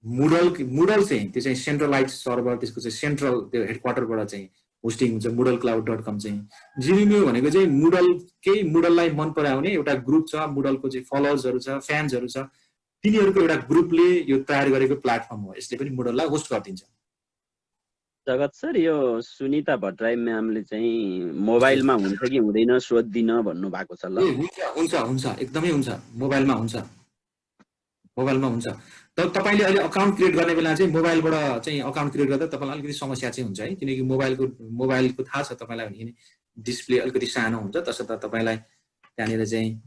मुडल चाहिँ त्यो चाहिँ सेन्ट्रलाइज सर्भर, त्यसको चाहिँ सेन्ट्रल त्यो हेडक्वार्टरबाट चाहिँ होस्टिङ हुन्छ। moodlecloud.com चाहिँ Genomio भनेको चाहिँ मुडललाई मन पराउने एउटा ग्रुप छ, मुडलको चाहिँ फलोअर्सहरू छ, फ्यान्सहरू छ, तिनीहरूको एउटा ग्रुपले यो तयार गरेको प्लेटफर्म हो। यसले पनि मुडललाई होस्ट गरिदिन्छ। जगत सर, यो सुनिता भट्टराई म्यामले चाहिँ मोबाइलमा हुन्छ कि हुँदैन सोध्दिन भन्नु भएको छ ल। हुन्छ एकदमै हुन्छ, मोबाइलमा हुन्छ। तपाईँले अहिले अकाउन्ट क्रिएट गर्ने बेला चाहिँ मोबाइलबाट चाहिँ अकाउन्ट क्रिएट गर्दा तपाईँलाई अलिकति समस्या चाहिँ हुन्छ है, किनकि मोबाइलको थाहा छ तपाईँलाई भने डिस्प्ले अलिकति सानो हुन्छ। तसर्थ तपाईँलाई त्यहाँनिर चाहिँ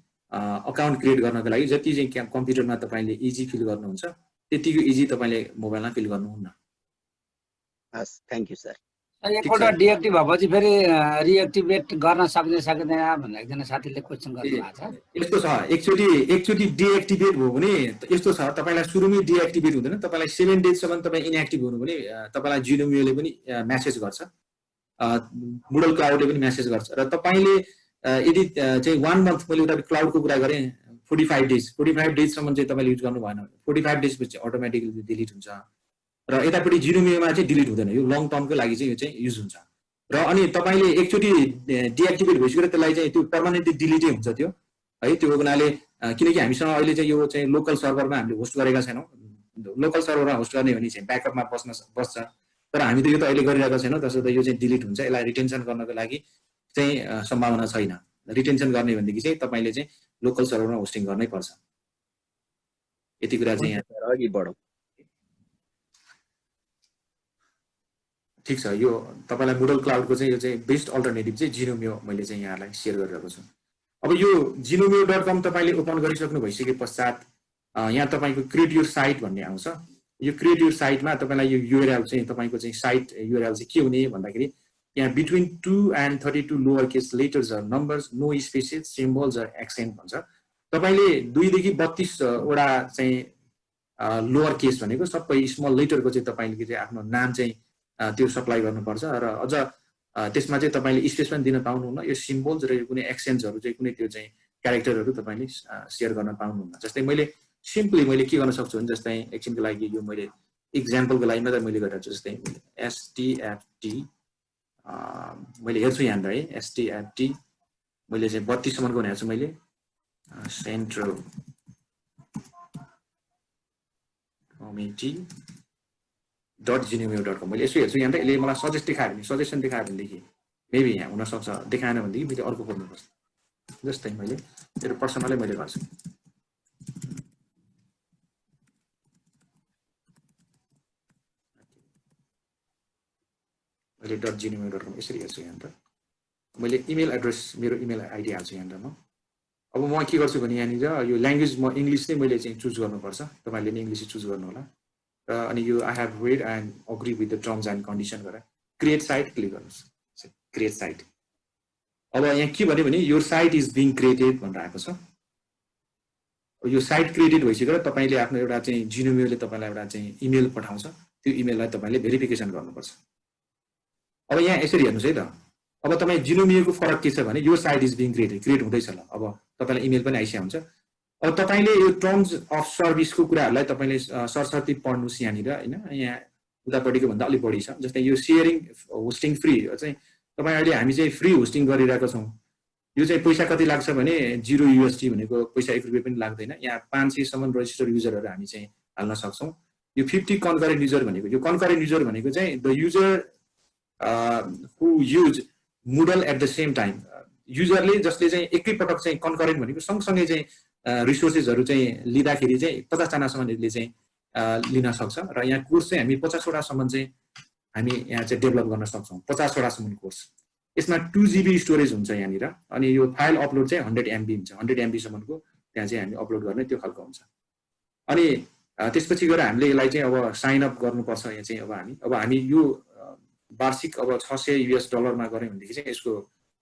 अकाउन्ट क्रिएट गर्नको लागि जति चाहिँ कम्प्युटरमा तपाईँले इजी फिल गर्नुहुन्छ त्यतिको इजी तपाईँले मोबाइलमा फिल गर्नुहुन्न। हस्, थ्याङ्क यू सर। एकपल्ट डिएक्टिभ भएपछि फेरि रिएक्टिभेट गर्न सक्दैन भनेर एकजना साथीले क्वेसन गर्नुभएको छ। यस्तो छ, एकचोटि डिएक्टिभेट भयो भने यस्तो छ, तपाईँलाई सुरुमै डिएक्टिभेट हुँदैन, तपाईँलाई 7 डेजसम्म तपाईँ इनएक्टिभ हुनु भने तपाईँलाई Genomioले पनि मेसेज गर्छ, मुडल क्लाउडले पनि मेसेज गर्छ। र तपाईँले यदि चाहिँ 1 मन्थ, मैले उता क्लाउडको कुरा गरेँ, 45 डेजसम्म चाहिँ तपाईँले युज गर्नु भएन भने 45 डेजपछि अटोमेटिकली डिलिट हुन्छ। र यतापट्टि Genomioमा चाहिँ डिलिट हुँदैन, यो लङ टर्मको लागि चाहिँ यो चाहिँ युज हुन्छ। र अनि तपाईँले एकचोटि डिएक्टिभेट भइसकेर त्यसलाई चाहिँ त्यो पर्मानेन्टली डिलिटै हुन्छ त्यो है। त्यो हुनाले किनकि हामीसँग अहिले चाहिँ यो चाहिँ लोकल सर्भरमा हामीले होस्ट गरेका छैनौँ। लोकल सर्भरमा होस्ट गर्ने भने चाहिँ ब्याकअपमा बस्छ, तर हामी त यो त अहिले गरिरहेको छैनौँ। तसर्थ यो चाहिँ डिलिट हुन्छ। यसलाई रिटेन्सन गर्नको लागि चाहिँ सम्भावना छैन। रिटेन्सन गर्ने भनेदेखि चाहिँ तपाईँले चाहिँ लोकल सर्भरमा होस्टिङ गर्नै पर्छ। यति कुरा चाहिँ यहाँ अघि बढौँ। ठिक छ। यो तपाईँलाई मुडल क्लाउडको चाहिँ यो चाहिँ बेस्ट अल्टरनेटिभ चाहिँ Genomio मैले चाहिँ यहाँलाई सेयर गरिरहेको छु। अब यो Genomio.com तपाईँले ओपन गरिसक्नु भइसके पश्चात यहाँ तपाईँको क्रिएट योर साइट भन्ने आउँछ। यो क्रिएट योर साइटमा तपाईँलाई यो युआरएल चाहिँ तपाईँको चाहिँ साइट युआरएल चाहिँ के हुने भन्दाखेरि यहाँ between 2 and 32 lower case letters or numbers, no spaces, symbols or accent भन्छ। तपाईँले 2 देखि 32 वटा चाहिँ लोअर केस भनेको सबै स्मल लेटरको चाहिँ तपाईँले चाहिँ आफ्नो नाम चाहिँ त्यो सप्लाई गर्नुपर्छ। र अझ त्यसमा चाहिँ तपाईँले स्पेस पनि दिन पाउनुहुन्न। यो सिम्बल्स र कुनै एक्सेन्ट्सहरू चाहिँ कुनै त्यो चाहिँ क्यारेक्टरहरू तपाईँले सेयर गर्न पाउनुहुन्न। जस्तै मैले सिम्पली मैले के गर्न सक्छु भने जस्तै एकछिनको लागि यो मैले इक्जाम्पलको लागि मात्रै मैले गरेको छु। जस्तै STFT मैले हेर्छु यहाँनिर है, STFT मैले चाहिँ 32 सम्मको भनेको छु मैले, सेन्ट्रल कमिटी .genomio.com मैले यसो हेर्छु यहाँनिर। यसले मलाई सजेसन देखायो भनेदेखि मेबी यहाँ हुनसक्छ, देखाएन भनेदेखि मैले अर्को खोज्नुपर्छ। जस्तै मैले मेरो पर्सनलै मैले गर्छु, मैले .genomio.com यसरी हेर्छु यहाँनिर। मैले इमेल एड्रेस मेरो इमेल आइडी हाल्छु यहाँनिर म। अब म के गर्छु भने यहाँनिर यो ल्याङ्ग्वेज म इङ्ग्लिस नै मैले चाहिँ चुज गर्नुपर्छ, तपाईँले नि इङ्ग्लिस चुज गर्नु होला। र अनि यो I have red and agree with the terms and condition गरेर क्रिएट साइट क्लिक गर्नुहोस्। Create site. अब यहाँ के भन्यो भने your site is being created भनेर आएको छ। यो साइट क्रिएटेड भइसकेर तपाईँले आफ्नो एउटा चाहिँ जिनोमियोले तपाईँलाई एउटा चाहिँ इमेल पठाउँछ, त्यो इमेललाई तपाईँले भेरिफिकेसन गर्नुपर्छ। अब यहाँ यसरी हेर्नुहोस् है त, अब तपाईँ जिनोमियोको फरक के छ भने यो साइट इज बिङ क्रिएट हुँदैछ ल, अब तपाईँलाई इमेल पनि आइसकेको हुन्छ। अब तपाईँले यो टर्म्स अफ सर्भिसको कुराहरूलाई तपाईँले सरसर्ती पढ्नुहोस् यहाँनिर होइन। यहाँ उतापट्टिको भन्दा अलिक बढी छ। जस्तै यो सेयरिङ होस्टिङ फ्री चाहिँ तपाईँ अहिले हामी चाहिँ फ्री होस्टिङ गरिरहेको छौँ। यो चाहिँ पैसा कति लाग्छ भने 0 USD भनेको पैसा 1 रुपियाँ पनि लाग्दैन। यहाँ 500 सम्म रजिस्टर्ड युजरहरू हामी चाहिँ हाल्न सक्छौँ। यो 50 कन्करेन्ट युजर भनेको, यो कन्करेन्ट युजर भनेको चाहिँ the user who use Moodle at the same time, युजरले जसले चाहिँ एकैपटक चाहिँ कन्करेन्ट भनेको सँगसँगै चाहिँ रिसोर्सेसहरू चाहिँ लिँदाखेरि चाहिँ 50 जनासम्मले चाहिँ लिन सक्छ। र यहाँ कोर्स चाहिँ हामी 50 वटासम्म चाहिँ हामी यहाँ चाहिँ डेभलप गर्न सक्छौँ, 50 वटासम्म कोर्स। यसमा 2 GB स्टोरेज हुन्छ यहाँनिर। अनि यो फाइल अपलोड चाहिँ 100 MB हुन्छ, 100 MB सम्मको त्यहाँ चाहिँ हामी अपलोड गर्ने त्यो खालको हुन्छ। अनि त्यसपछि गएर हामीले यसलाई चाहिँ अब साइन अप गर्नुपर्छ। यहाँ चाहिँ अब हामी यो वार्षिक अब $600 मा गऱ्यौँ भनेदेखि चाहिँ यसको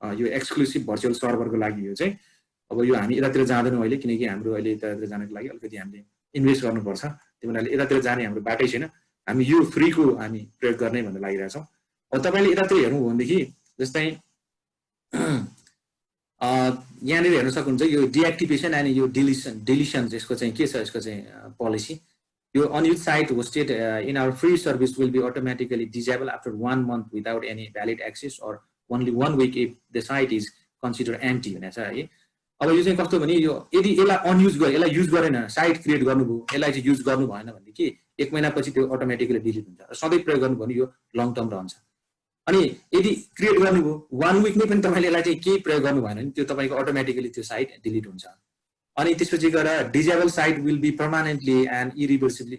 यो एक्सक्लुसिभ भर्चुअल सर्भरको लागि यो चाहिँ अब यो हामी यतातिर जाँदैनौँ अहिले, किनकि हाम्रो अहिले यतातिर जानको लागि अलिकति हामीले इन्भेस्ट गर्नुपर्छ। त्यो हुनाले यतातिर जाने हाम्रो बाटै छैन, हामी यो फ्रीको हामी प्रयोग गर्ने भनेर लागिरहेछौँ। अब तपाईँले यतातिर हेर्नु हो भनेदेखि जस्तै यहाँनिर हेर्न सक्नुहुन्छ यो डिएक्टिभेसन एन्ड यो डिलिसन यसको चाहिँ के छ, यसको चाहिँ पोलिसी। यो unused site hosted in our free service will be automatically disabled after 1 month without any valid access or only 1 week if the site is consider empty भनेको छ है। अब यो चाहिँ कस्तो भने यो यदि यसलाई अनयुज गर्यो, यसलाई युज गरेन, साइट क्रिएट गर्नुभयो, यसलाई चाहिँ युज गर्नु भएन भनेदेखि 1 महिनापछि त्यो अटोमेटिकली डिलिट हुन्छ। र सधैँ प्रयोग गर्नु भने यो लङ टर्म रहन्छ। अनि यदि क्रिएट गर्नुभयो 1 week नै पनि तपाईँले यसलाई चाहिँ केही प्रयोग गर्नु भएन भने त्यो तपाईँको अटोमेटिकली त्यो साइट डिलिट हुन्छ। अनि त्यसपछि गएर disable site will be permanently and irreversibly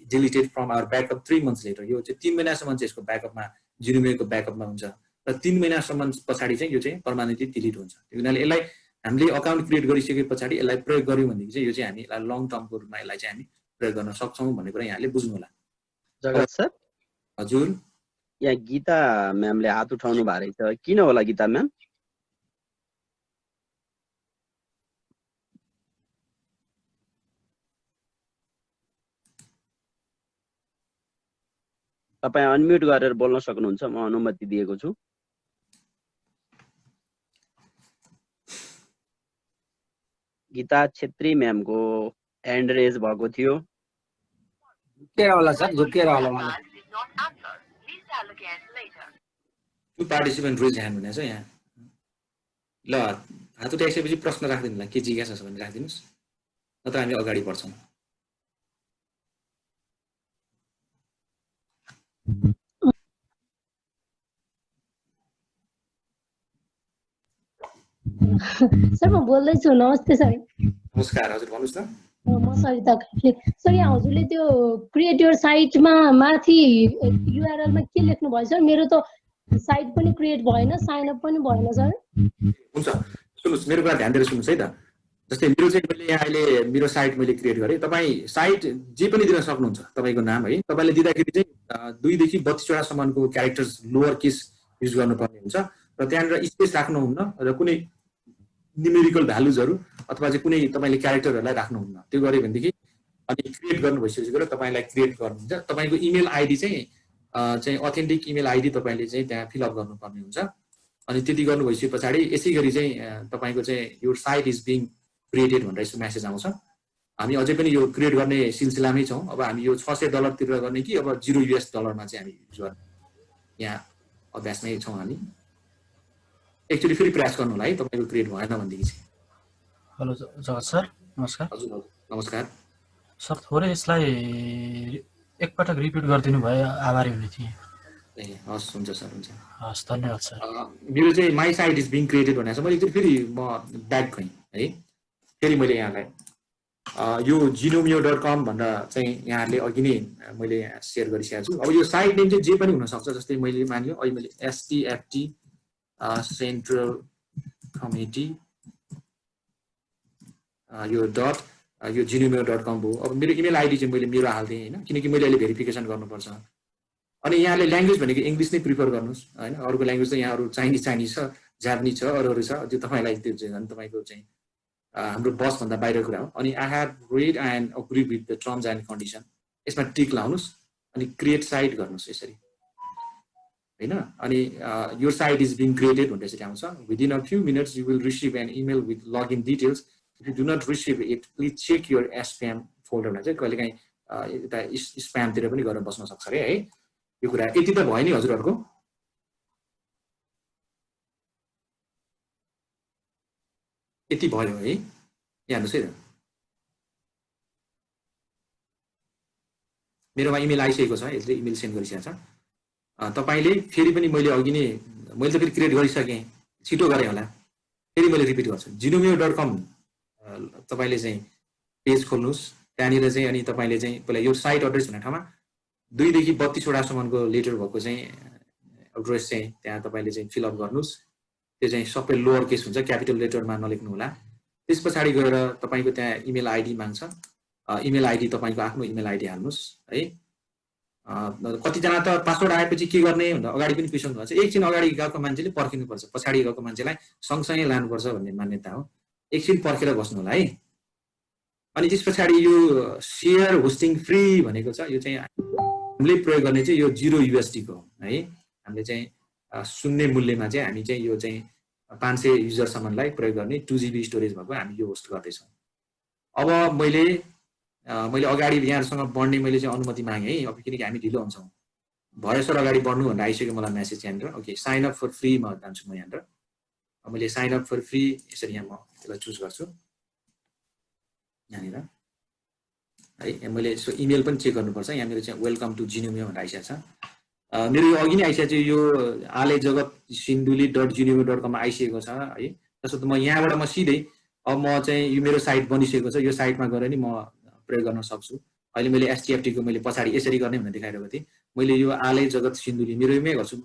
deleted from our backup 3 months later. यो चाहिँ 3 महिनासम्म चाहिँ यसको ब्याकअपमा जिनोमियोको ब्याकअपमा हुन्छ र 3 महिनासम्म पछाडि चाहिँ यो चाहिँ पर्मानेन्टली डिलिट हुन्छ। त्यो हुनाले यसलाई हामीले अकाउन्ट क्रिएट गरिसके पछाडि यसलाई प्रयोग गर्यौँ भनेदेखि चाहिँ यो चाहिँ हामी लङ टर्मको रूपमा यसलाई चाहिँ हामी प्रयोग गर्न सक्छौँ भन्ने कुरा यहाँले बुझ्नु होला। जगत सर, हजुर यहाँ गीता म्यामले हात उठाउनु भएको रहेछ, किन होला गीता म्याम? तपाईँ अनम्युट गरेर बोल्न सक्नुहुन्छ, म अनुमति दिएको छु। गीता छेत्री म्यामको ह्यान्ड रेज भएको थियो। झुकेर होला सर, झुकेर होला मलाई। टु पार्टिसिपेन्ट रेज ह्यान्ड भनेको छ यहाँ। ल हात उठाइसकेपछि प्रश्न राखिदिनु होला, के जिज्ञासा छ भने राखिदिनुहोस्, नत्र हामी अगाडि बढ्छौँ। सर म बोल्दैछु। नमस्ते सर। नमस्कार, हजुर भन्नुहोस् न। म सरिता काफ्ले। सर यहाँ हजुरले त्यो क्रिएट योर साइटमा माथि URL मा के लेख्नु भयो सर? मेरो त साइट पनि क्रिएट भएन, साइन अप पनि भएन सर। हुन्छ सुन्नुहोस्, मेरो कुरा ध्यान दिएर सुन्नुहोस् है त। जस्तै मेरो चाहिँ मैले यहाँ अहिले मेरो साइट मैले क्रिएट गरेँ। तपाईँ साइट जे पनि दिन सक्नुहुन्छ, तपाईँको नाम है। तपाईँले दिँदाखेरि चाहिँ 2 देखि 32 वटासम्मको क्यारेक्टर्स लोअर केस युज गर्नुपर्ने हुन्छ र त्यहाँनिर स्पेस राख्नुहुन्न र कुनै न्युमेरिकल भ्यालुजहरू अथवा चाहिँ कुनै तपाईँले क्यारेक्टरहरूलाई राख्नुहुन्न। त्यो गऱ्यो भनेदेखि अनि क्रिएट गर्नु भइसकेपछि गएर तपाईँलाई क्रिएट गर्नुहुन्छ। तपाईँको इमेल आइडी चाहिँ अथेन्टिक इमेल आइडी तपाईँले चाहिँ त्यहाँ फिलअप गर्नुपर्ने हुन्छ। अनि त्यति गर्नु भइसके पछाडि यसै गरी चाहिँ तपाईँको चाहिँ यो साइट इज बिङ क्रिएटेड भनेर यसो मेसेज आउँछ। हामी अझै पनि यो क्रिएट गर्ने सिलसिलामै छौँ। अब हामी यो $600 तिरेर गर्ने कि अब $0 मा चाहिँ हामी युज गर्ने यहाँ अभ्यासमै छौँ हामी। एक्चुअली फेरि प्रयास गर्नु होला है, तपाईँको क्रिएट भएन भनेदेखि चाहिँ। हेलो जगत सर, नमस्कार। हजुर नमस्कार सर, थोरै यसलाई एकपटक रिपिट गरिदिनु भए आभारी हुने थिएँ। ए हस्, हुन्छ सर, हुन्छ। हस्, धन्यवाद सर। मेरो चाहिँ my site is being created भनेको छ। मैले एकचोटि फेरि म ब्याक गएँ है, फेरि मैले यहाँलाई यो जिनोमियो.com भनेर चाहिँ यहाँहरूले अघि नै मैले सेयर गरिसकेको छु। अब यो साइट नेम चाहिँ जे पनि हुनसक्छ। जस्तै मैले मान्यो अहिले मैले STFT सेन्ट्रल कमिटी यो डट यो gmail.com भयो। अब मेरो इमेल आइडी चाहिँ मैले मेरो हाल्दिएँ होइन, किनकि मैले अहिले भेरिफिकेसन गर्नुपर्छ। अनि यहाँले ल्याङ्ग्वेज भनेको इङ्ग्लिस नै प्रिफर गर्नुहोस् होइन, अरूको ल्याङ्ग्वेज त यहाँ अरू चाइनिज छ, जापानिज छ, अरू छ, त्यो तपाईँलाई त्यो चाहिँ तपाईँको चाहिँ हाम्रो बसभन्दा बाहिरको कुरा हो। अनि I have read and agree with the terms and condition, यसमा टिक लाउनुहोस् अनि क्रिएट साइट गर्नुहोस् यसरी होइन। अनि your site is being created भनेर यसरी आउँछ। Within a few minutes you will receive an email with login details. If you do not receive it please check your spam फोल्डरमा चाहिँ कहिलेकाहीँ यता स्प्यामतिर पनि गरेर बस्न सक्छ अरे है। यो कुरा यति त भयो नि हजुरहरूको। यति भयो है, यहाँ हेर्नुहोस् है त मेरोमा इमेल आइसकेको छ, यसले इमेल सेन्ड गरिसकेको छ। तपाईँले फेरि पनि मैले अघि नै मैले त फेरि क्रिएट गरिसकेँ, छिटो गरेँ होला, फेरि मैले रिपिट गर्छु। gnomeo.com तपाईँले चाहिँ पेज खोल्नुहोस्, त्यहाँनिर चाहिँ अनि तपाईँले चाहिँ पहिला यो साइट एड्रेस भन्ने ठाउँमा 2 देखि 32 वटासम्मको लेटर भएको चाहिँ एड्रेस चाहिँ त्यहाँ तपाईँले चाहिँ फिलअप गर्नुहोस्। त्यो चाहिँ सबै लोवर केस हुन्छ, क्यापिटल लेटरमा नलेख्नु होला। त्यस पछाडि गएर तपाईँको त्यहाँ इमेल आइडी माग्छ, इमेल आइडी तपाईँको आफ्नो इमेल आइडी हाल्नुहोस् है। कतिजना त पासवर्ड आएपछि के गर्ने भनेर अगाडि पनि क्वेसन भन्छ। एकछिन अगाडि गएको मान्छेले पर्खिनुपर्छ, पछाडि गएको मान्छेलाई सँगसँगै लानुपर्छ भन्ने मान्यता हो। एकछिन पर्खेर बस्नु होला है। अनि त्यस पछाडि यो सेयर होस्टिङ फ्री भनेको छ, यो चाहिँ हामीले प्रयोग गर्ने चाहिँ यो 0 USD को है। हामीले चाहिँ शून्य मूल्यमा चाहिँ हामी चाहिँ यो चाहिँ 500 युजरसम्मलाई प्रयोग गर्ने 2 GB स्टोरेज भएको हामी यो होस्ट गर्दैछौँ। अब मैले अगाडि यहाँहरूसँग बढ्ने मैले चाहिँ अनुमति मागेँ है, अब किनकि हामी ढिलो हुन्छौँ। भयो सर अगाडि बढ्नु भनेर आइसक्यो मलाई मेसेज यहाँनिर। Okay, sign up for free म जान्छु म यहाँनिर। मैले साइन अप फर फ्री यसरी यहाँ म त्यसलाई चुज गर्छु यहाँनिर है। मैले यसो इमेल पनि चेक गर्नुपर्छ, यहाँ मेरो चाहिँ वेलकम टु gnomeo भनेर आइसकेको छ। मेरो यो अघि नै आइसकेको छ, यो alejagatsinduli.gnomeo.com आइसकेको छ है। त्यसो त म यहाँबाट म सिधै अब म चाहिँ यो मेरो साइट बनिसकेको छ, यो साइटमा गएर नि म प्रयोग गर्न सक्छु। अहिले मैले STFT को मैले पछाडि यसरी गर्ने भनेर देखाइरहेको थिएँ। मैले यो alejagatsinduli मेरोमै गर्छु।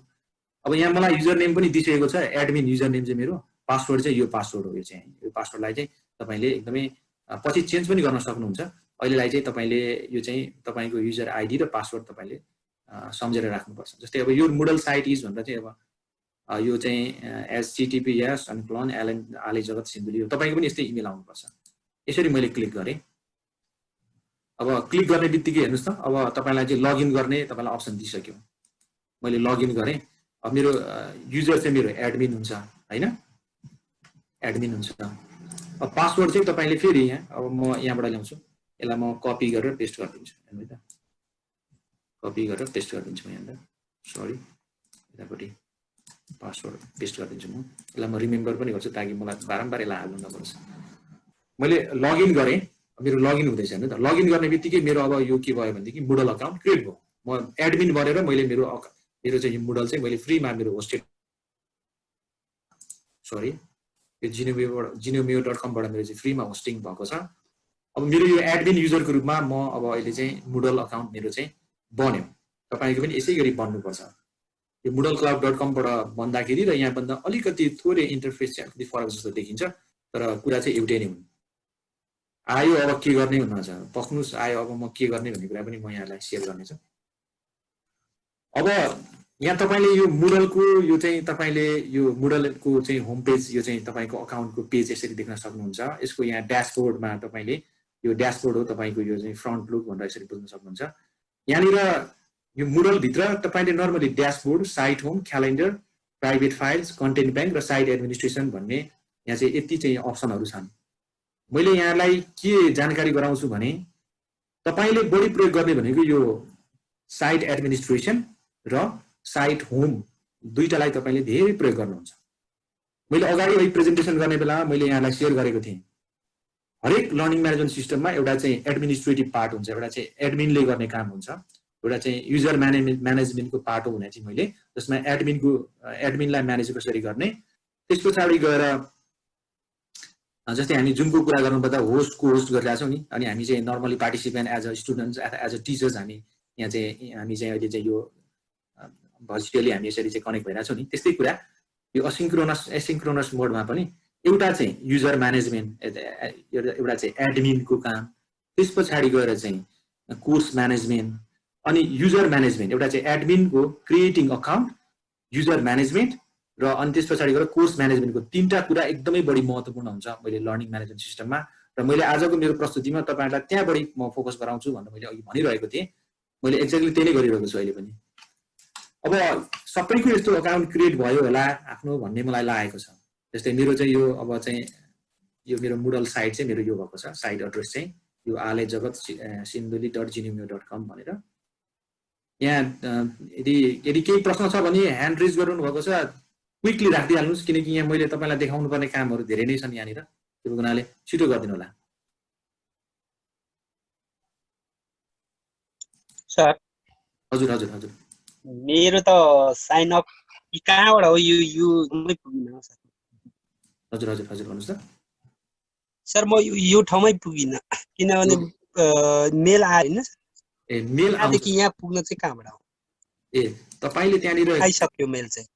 अब यहाँ मलाई युजर नेम पनि दिइसकेको छ, एडमिन युजर नेम चाहिँ मेरो, पासवर्ड चाहिँ यो पासवर्ड हो। यो चाहिँ यो पासवर्डलाई चाहिँ तपाईँले एकदमै पछि चेन्ज पनि गर्न सक्नुहुन्छ। अहिलेलाई चाहिँ तपाईँले यो चाहिँ तपाईँको युजर आइडी र पासवर्ड तपाईँले सम्झेर राख्नुपर्छ। जस्तै अब यो मुडल साइट इज भनेर चाहिँ अब यो चाहिँ https alejagatsinduli तपाईँको पनि यस्तै इमेल आउनुपर्छ। यसरी मैले क्लिक गरेँ। अब क्लिक गर्ने बित्तिकै हेर्नुहोस् त, अब तपाईँलाई चाहिँ लगइन गर्ने तपाईँलाई अप्सन दिइसक्यो। मैले लगइन गरेँ। अब मेरो युजर चाहिँ मेरो एडमिन हुन्छ होइन, एडमिन हुन्छ। अब पासवर्ड चाहिँ तपाईँले फेरि यहाँ अब म यहाँबाट ल्याउँछु, यसलाई म कपी गरेर पेस्ट गरिदिन्छु हेर्नु है त, कपी गरेर पेस्ट गरिदिन्छु म यहाँनिर। सरी, यतापट्टि पासवर्ड पेस्ट गरिदिन्छु म। यसलाई म रिमेम्बर पनि गर्छु ताकि मलाई बारम्बार यसलाई हाल्नु नपरोस्। मैले लगइन गरेँ, मेरो लगइन हुँदैछ हेर्नु त। लगइन गर्ने बित्तिकै मेरो अब यो के भयो भनेदेखि मुडल अकाउन्ट क्रिएट भयो। म एडमिन बनेर मैले मेरो चाहिँ यो मुडल चाहिँ मैले फ्रीमा मेरो होस्टेड, सरी यो gnomeo.com बाट मेरो चाहिँ फ्रीमा होस्टिङ भएको छ। अब मेरो यो एडमिन युजरको रूपमा म अब अहिले चाहिँ मुडल अकाउन्ट मेरो चाहिँ बन्यो। तपाईँको पनि यसै गरी बन्नुपर्छ। यो moodlecloud.com बाट बन्दाखेरि र यहाँ भन्दा अलिकति थोरै इन्टरफेस चाहिँ अलिकति फरक जस्तो देखिन्छ, तर कुरा चाहिँ एउटै नै हुन्। आयो अब के गर्ने भन्नुहुन्छ, पक्नुस् आयो अब म के गर्ने भन्ने कुरा पनि म यहाँलाई सेयर गर्नेछु। अब यहाँ तपाईँले यो मुडलको यो चाहिँ तपाईँले यो मुडलको चाहिँ होम पेज, यो चाहिँ तपाईँको अकाउन्टको पेज यसरी देख्न सक्नुहुन्छ। यसको यहाँ ड्यासबोर्डमा तपाईँले यो ड्यासबोर्ड हो तपाईँको, यो चाहिँ फ्रन्ट लुक भनेर यसरी बुझ्न सक्नुहुन्छ। यहाँनिर यो मुडलभित्र तपाईँले normally dashboard, site home, calendar, private files, content bank र साइट एडमिनिस्ट्रेसन भन्ने यहाँ चाहिँ यति चाहिँ अप्सनहरू छन्। मैले यहाँलाई के जानकारी गराउँछु भने तपाईँले बढी प्रयोग गर्ने भनेको यो साइट एडमिनिस्ट्रेसन र साइट होम दुईटालाई तपाईँले धेरै प्रयोग गर्नुहुन्छ। मैले अगाडि यो प्रेजेन्टेसन गर्ने बेला मैले यहाँलाई सेयर गरेको थिएँ, हरेक लर्निङ म्यानेजमेन्ट सिस्टममा एउटा चाहिँ एडमिनिस्ट्रेटिभ पार्ट हुन्छ, एउटा चाहिँ एडमिनले गर्ने काम हुन्छ, एउटा चाहिँ युजर म्यानेजमेन्टको पार्ट हो भने चाहिँ मैले जसमा एडमिनलाई म्यानेज कसरी गर्ने। त्यस पछाडि गएर जस्तै हामी जुमको कुरा गर्नुपर्दा होस्ट गरिरहेको छौँ नि, अनि हामी चाहिँ normally participant as a students as a teachers हामी यहाँ चाहिँ हामी चाहिँ अहिले चाहिँ यो भर्चुअली हामी यसरी चाहिँ कनेक्ट भइरहेको छौँ नि, त्यस्तै कुरा यो एसिन्क्रोनस मोडमा पनि एउटा चाहिँ युजर म्यानेजमेन्ट, एउटा चाहिँ एडमिनको काम, त्यस पछाडि गएर चाहिँ कोर्स म्यानेजमेन्ट, अनि युजर म्यानेजमेन्ट एउटा चाहिँ एडमिनको क्रिएटिङ अकाउन्ट, युजर म्यानेजमेन्ट र अनि त्यस पछाडि गएर कोर्स म्यानेजमेन्टको तीनटा कुरा एकदमै बढी महत्त्वपूर्ण हुन्छ मैले लर्निङ म्यानेजमेन्ट सिस्टममा। र मैले आजको मेरो प्रस्तुतिमा तपाईहरुलाई त्यहाँ बढी म फोकस गराउँछु भनेर मैले अघि भनिरहेको थिएँ। मैले एक्ज्याक्टली त्यही नै गरिरहेको छु अहिले पनि। अब सबैको यस्तो अकाउन्ट क्रिएट भयो होला आफ्नो भन्ने मलाई लागेको छ। जस्तै मेरो चाहिँ यो अब चाहिँ यो मेरो मुडल साइट चाहिँ मेरो यो भएको छ, साइट एड्रेस चाहिँ यो alejagatsinduli.gnumu.com भनेर। यहाँ यदि केही प्रश्न छ भने ह्यान्ड रेज गर्नु भएको छ, क्विकली राखिदिहाल्नुस्, किनकि यहाँ मैले तपाईलाई देखाउनु पर्ने कामहरू धेरै नै छन् यहाँनिर। त्यो हुनाले छिटो गरिदिनु होला। सर हजुर हजुर हजुर मेरो त साइन अप कहाँबाट हो यो मै पुगिन सर। हजुर हजुर हजुर भन्नुस् त। सर म यो ठाउँमै पुगिन किनभने मेल आयो हैन। ए मेल आउँछ कि यहाँ पुग्न चाहिँ कहाँबाट हो? ए तपाईले त्यहाँनिर आइसक्यो मेल चाहिँ।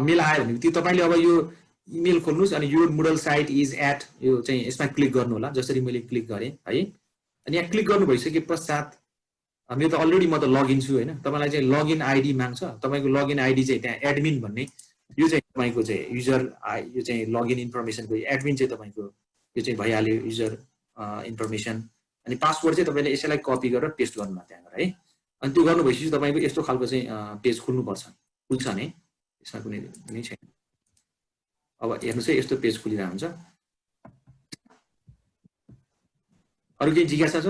मेल आयो भने त्यो तपाईले अब यो इमेल खोल्नुस् अनि यो मुडल साइट इज एट यो चाहिँ यसमा क्लिक गर्नु होला। जसरी मैले क्लिक गरेँ है, अनि यहाँ क्लिक गर्नु भइसके पश्चात मेरो त अलरेडी म त लगइन छु हैन। तपाईलाई चाहिँ लगइन आइडी माग्छ। तपाईको लगइन आइडी चाहिँ त्यहाँ एडमिन भन्ने यो चाहिँ तपाईको चाहिँ युजर यो चाहिँ लगइन इन्फर्मेसनको एडमिन चाहिँ तपाईको यो चाहिँ भइहाल्यो युजर इन्फर्मेसन। अनि पासवर्ड चाहिँ तपाईले यसैलाई कपी गरेर पेस्ट गर्नु त्यहाँबाट है। अनि त्यो गर्नु भइसकेपछि तपाईको यस्तो खालको चाहिँ पेज खुल्नुपर्छ। खुल्छ नि, यसमा कुनै छैन। अब हेर्नुस् है, यस्तो पेज खुलिरहेको हुन्छ। अरु केही जिज्ञासा छ?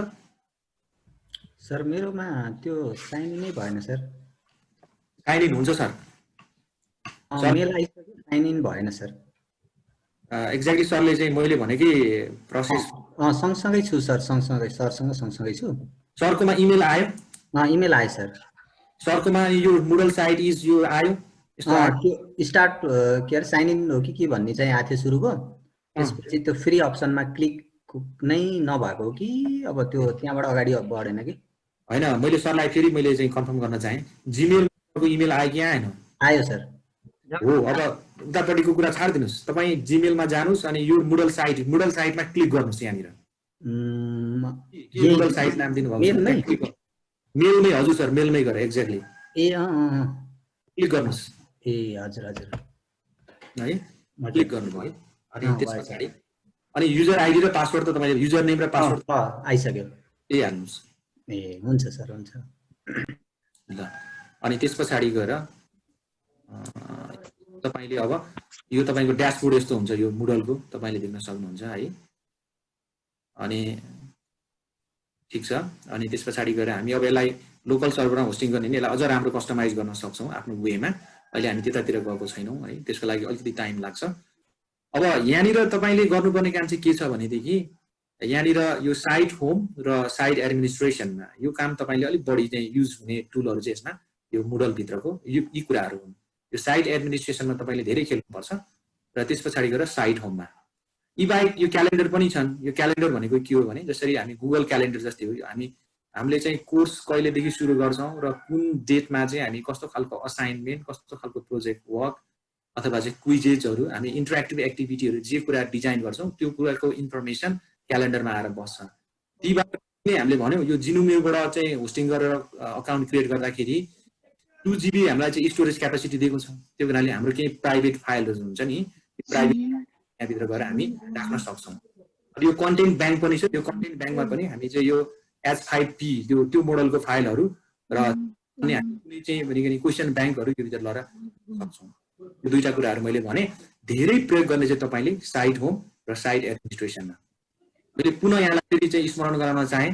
सर मेरोमा त्यो साइन इन भएन सर। साइन इन हुन्छ सर। मेल आइसक्यो, साइन इन भएन सर। एक्ज्याक्टली सरले चाहिँ मैले भनेकै प्रोसेस सँगसँगै छु सर, सँगसँगै छु। सरकोमा इमेल आयो? इमेल आयो सर। सरकोमा यो मुडल साइट इज यो आयो? त्यो स्टार्ट के अरे साइन इन हो कि भन्ने चाहिँ आएको थियो सुरुको। त्यसपछि त्यो फ्री अप्सनमा क्लिक नै नभएको हो कि अब त्यो त्यहाँबाट अगाडि बढेन कि? हैन, मैले सरलाई फेरि मैले चाहिँ कन्फर्म गर्न चाहे। जीमेलको इमेल आयो कि आएन? आयो सर। हो, अब उतापट्टिको कुरा छाड दिनुस्। तपाई जीमेलमा जानुस् अनि यो मुडल साइटमा क्लिक गर्नुस्। यहाँनिर मुडल साइट नाम दिनु भएको छ। मेल नै हजुर सर, मेलमै गरे एक्ज्याक्टली। ए क्लिक गर्नुस्। ए हजुर हजुर है, क्लिक गर्नुभयो। अनि त्यसपछि अनि युजर आइडी र पासवर्ड त तपाईले युजर नेम र पासवर्ड आइसक्यो। ए हाल्नुस्। ए हुन्छ सर, हुन्छ। ल अनि त्यसपछि गएर तपाईले अब यो तपाईको ड्याशबोर्ड यस्तो हुन्छ यो मुडलको, तपाईले देख्न सक्नुहुन्छ है। अनि ठीक छ। अनि त्यसपछि गएर हामी अब यसलाई लोकल सर्भरमा होस्टिङ गर्ने नि यसलाई अझ राम्रो कस्टमाइज गर्न सक्छौं आफ्नो वेमा। अहिले हामी त्यतातिर गएको छैनौं है, त्यसको लागि अलिकति टाइम लाग्छ। अब यहाँनिर तपाईले गर्नुपर्ने काम चाहिँ के छ भनेदेखि यहाँनिर यो साइट होम र साइट एडमिनिस्ट्रेसनमा यो काम तपाईले अलिक बढी चाहिँ युज हुने टुलहरु चाहिँ यसमा यो मुडल भित्रको यी कुराहरु हुन्। यो साइट एडमिनिस्ट्रेसनमा तपाईले धेरै खेल्नुपर्छ र त्यसपछि गएर साइट होममा यी बाहेक यो क्यालेन्डर पनि छन्। यो क्यालेन्डर भनेको के हो भने जसरी हामी गुगल क्यालेन्डर जस्तै हो। हामीले चाहिँ कोर्स कहिलेदेखि सुरु गर्छौं र कुन डेटमा चाहिँ हामी कस्तो खालको असाइनमेन्ट, कस्तो खालको प्रोजेक्ट वर्क अथवा चाहिँ क्विजेजहरु, हामी इन्टरेक्टिभ एक्टिभिटीहरु जे कुरा डिजाइन गर्छौं त्यो कुराको इन्फर्मेसन क्यालेन्डरमा आएर बस्छ। तीबाट नै हामीले भन्यौ यो जिनुमीबाट चाहिँ होस्टिङ गरेर अकाउन्ट क्रिएट गर्दाखेरि 2 GB हामीलाई चाहिँ स्टोरेज क्यापेसिटी दिएको छ। त्यो हुनाले हाम्रो केही प्राइभेट फाइलहरु हुन्छ नि, प्राइभेट यहाँभित्र गएर हामी राख्न सक्छौं। यो कन्टेन्ट ब्याङ्क पनि छ। यो कन्टेन्ट ब्याङ्कमा पनि हामी चाहिँ यो H5P त्यो मोडलको फाइलहरु र अनि हामी चाहिँ भनेको नि क्वेशन ब्याङ्कहरु यो भित्र लएर सक्छौं। यो दुईटा कुराहरु मैले भने धेरै प्रयोग गर्ने चाहिँ तपाईले साइट होम र साइट एडमिनिस्ट्रेसनमा। मैले पुनः यहाँलाई फेरि चाहिँ स्मरण गराउन चाहे,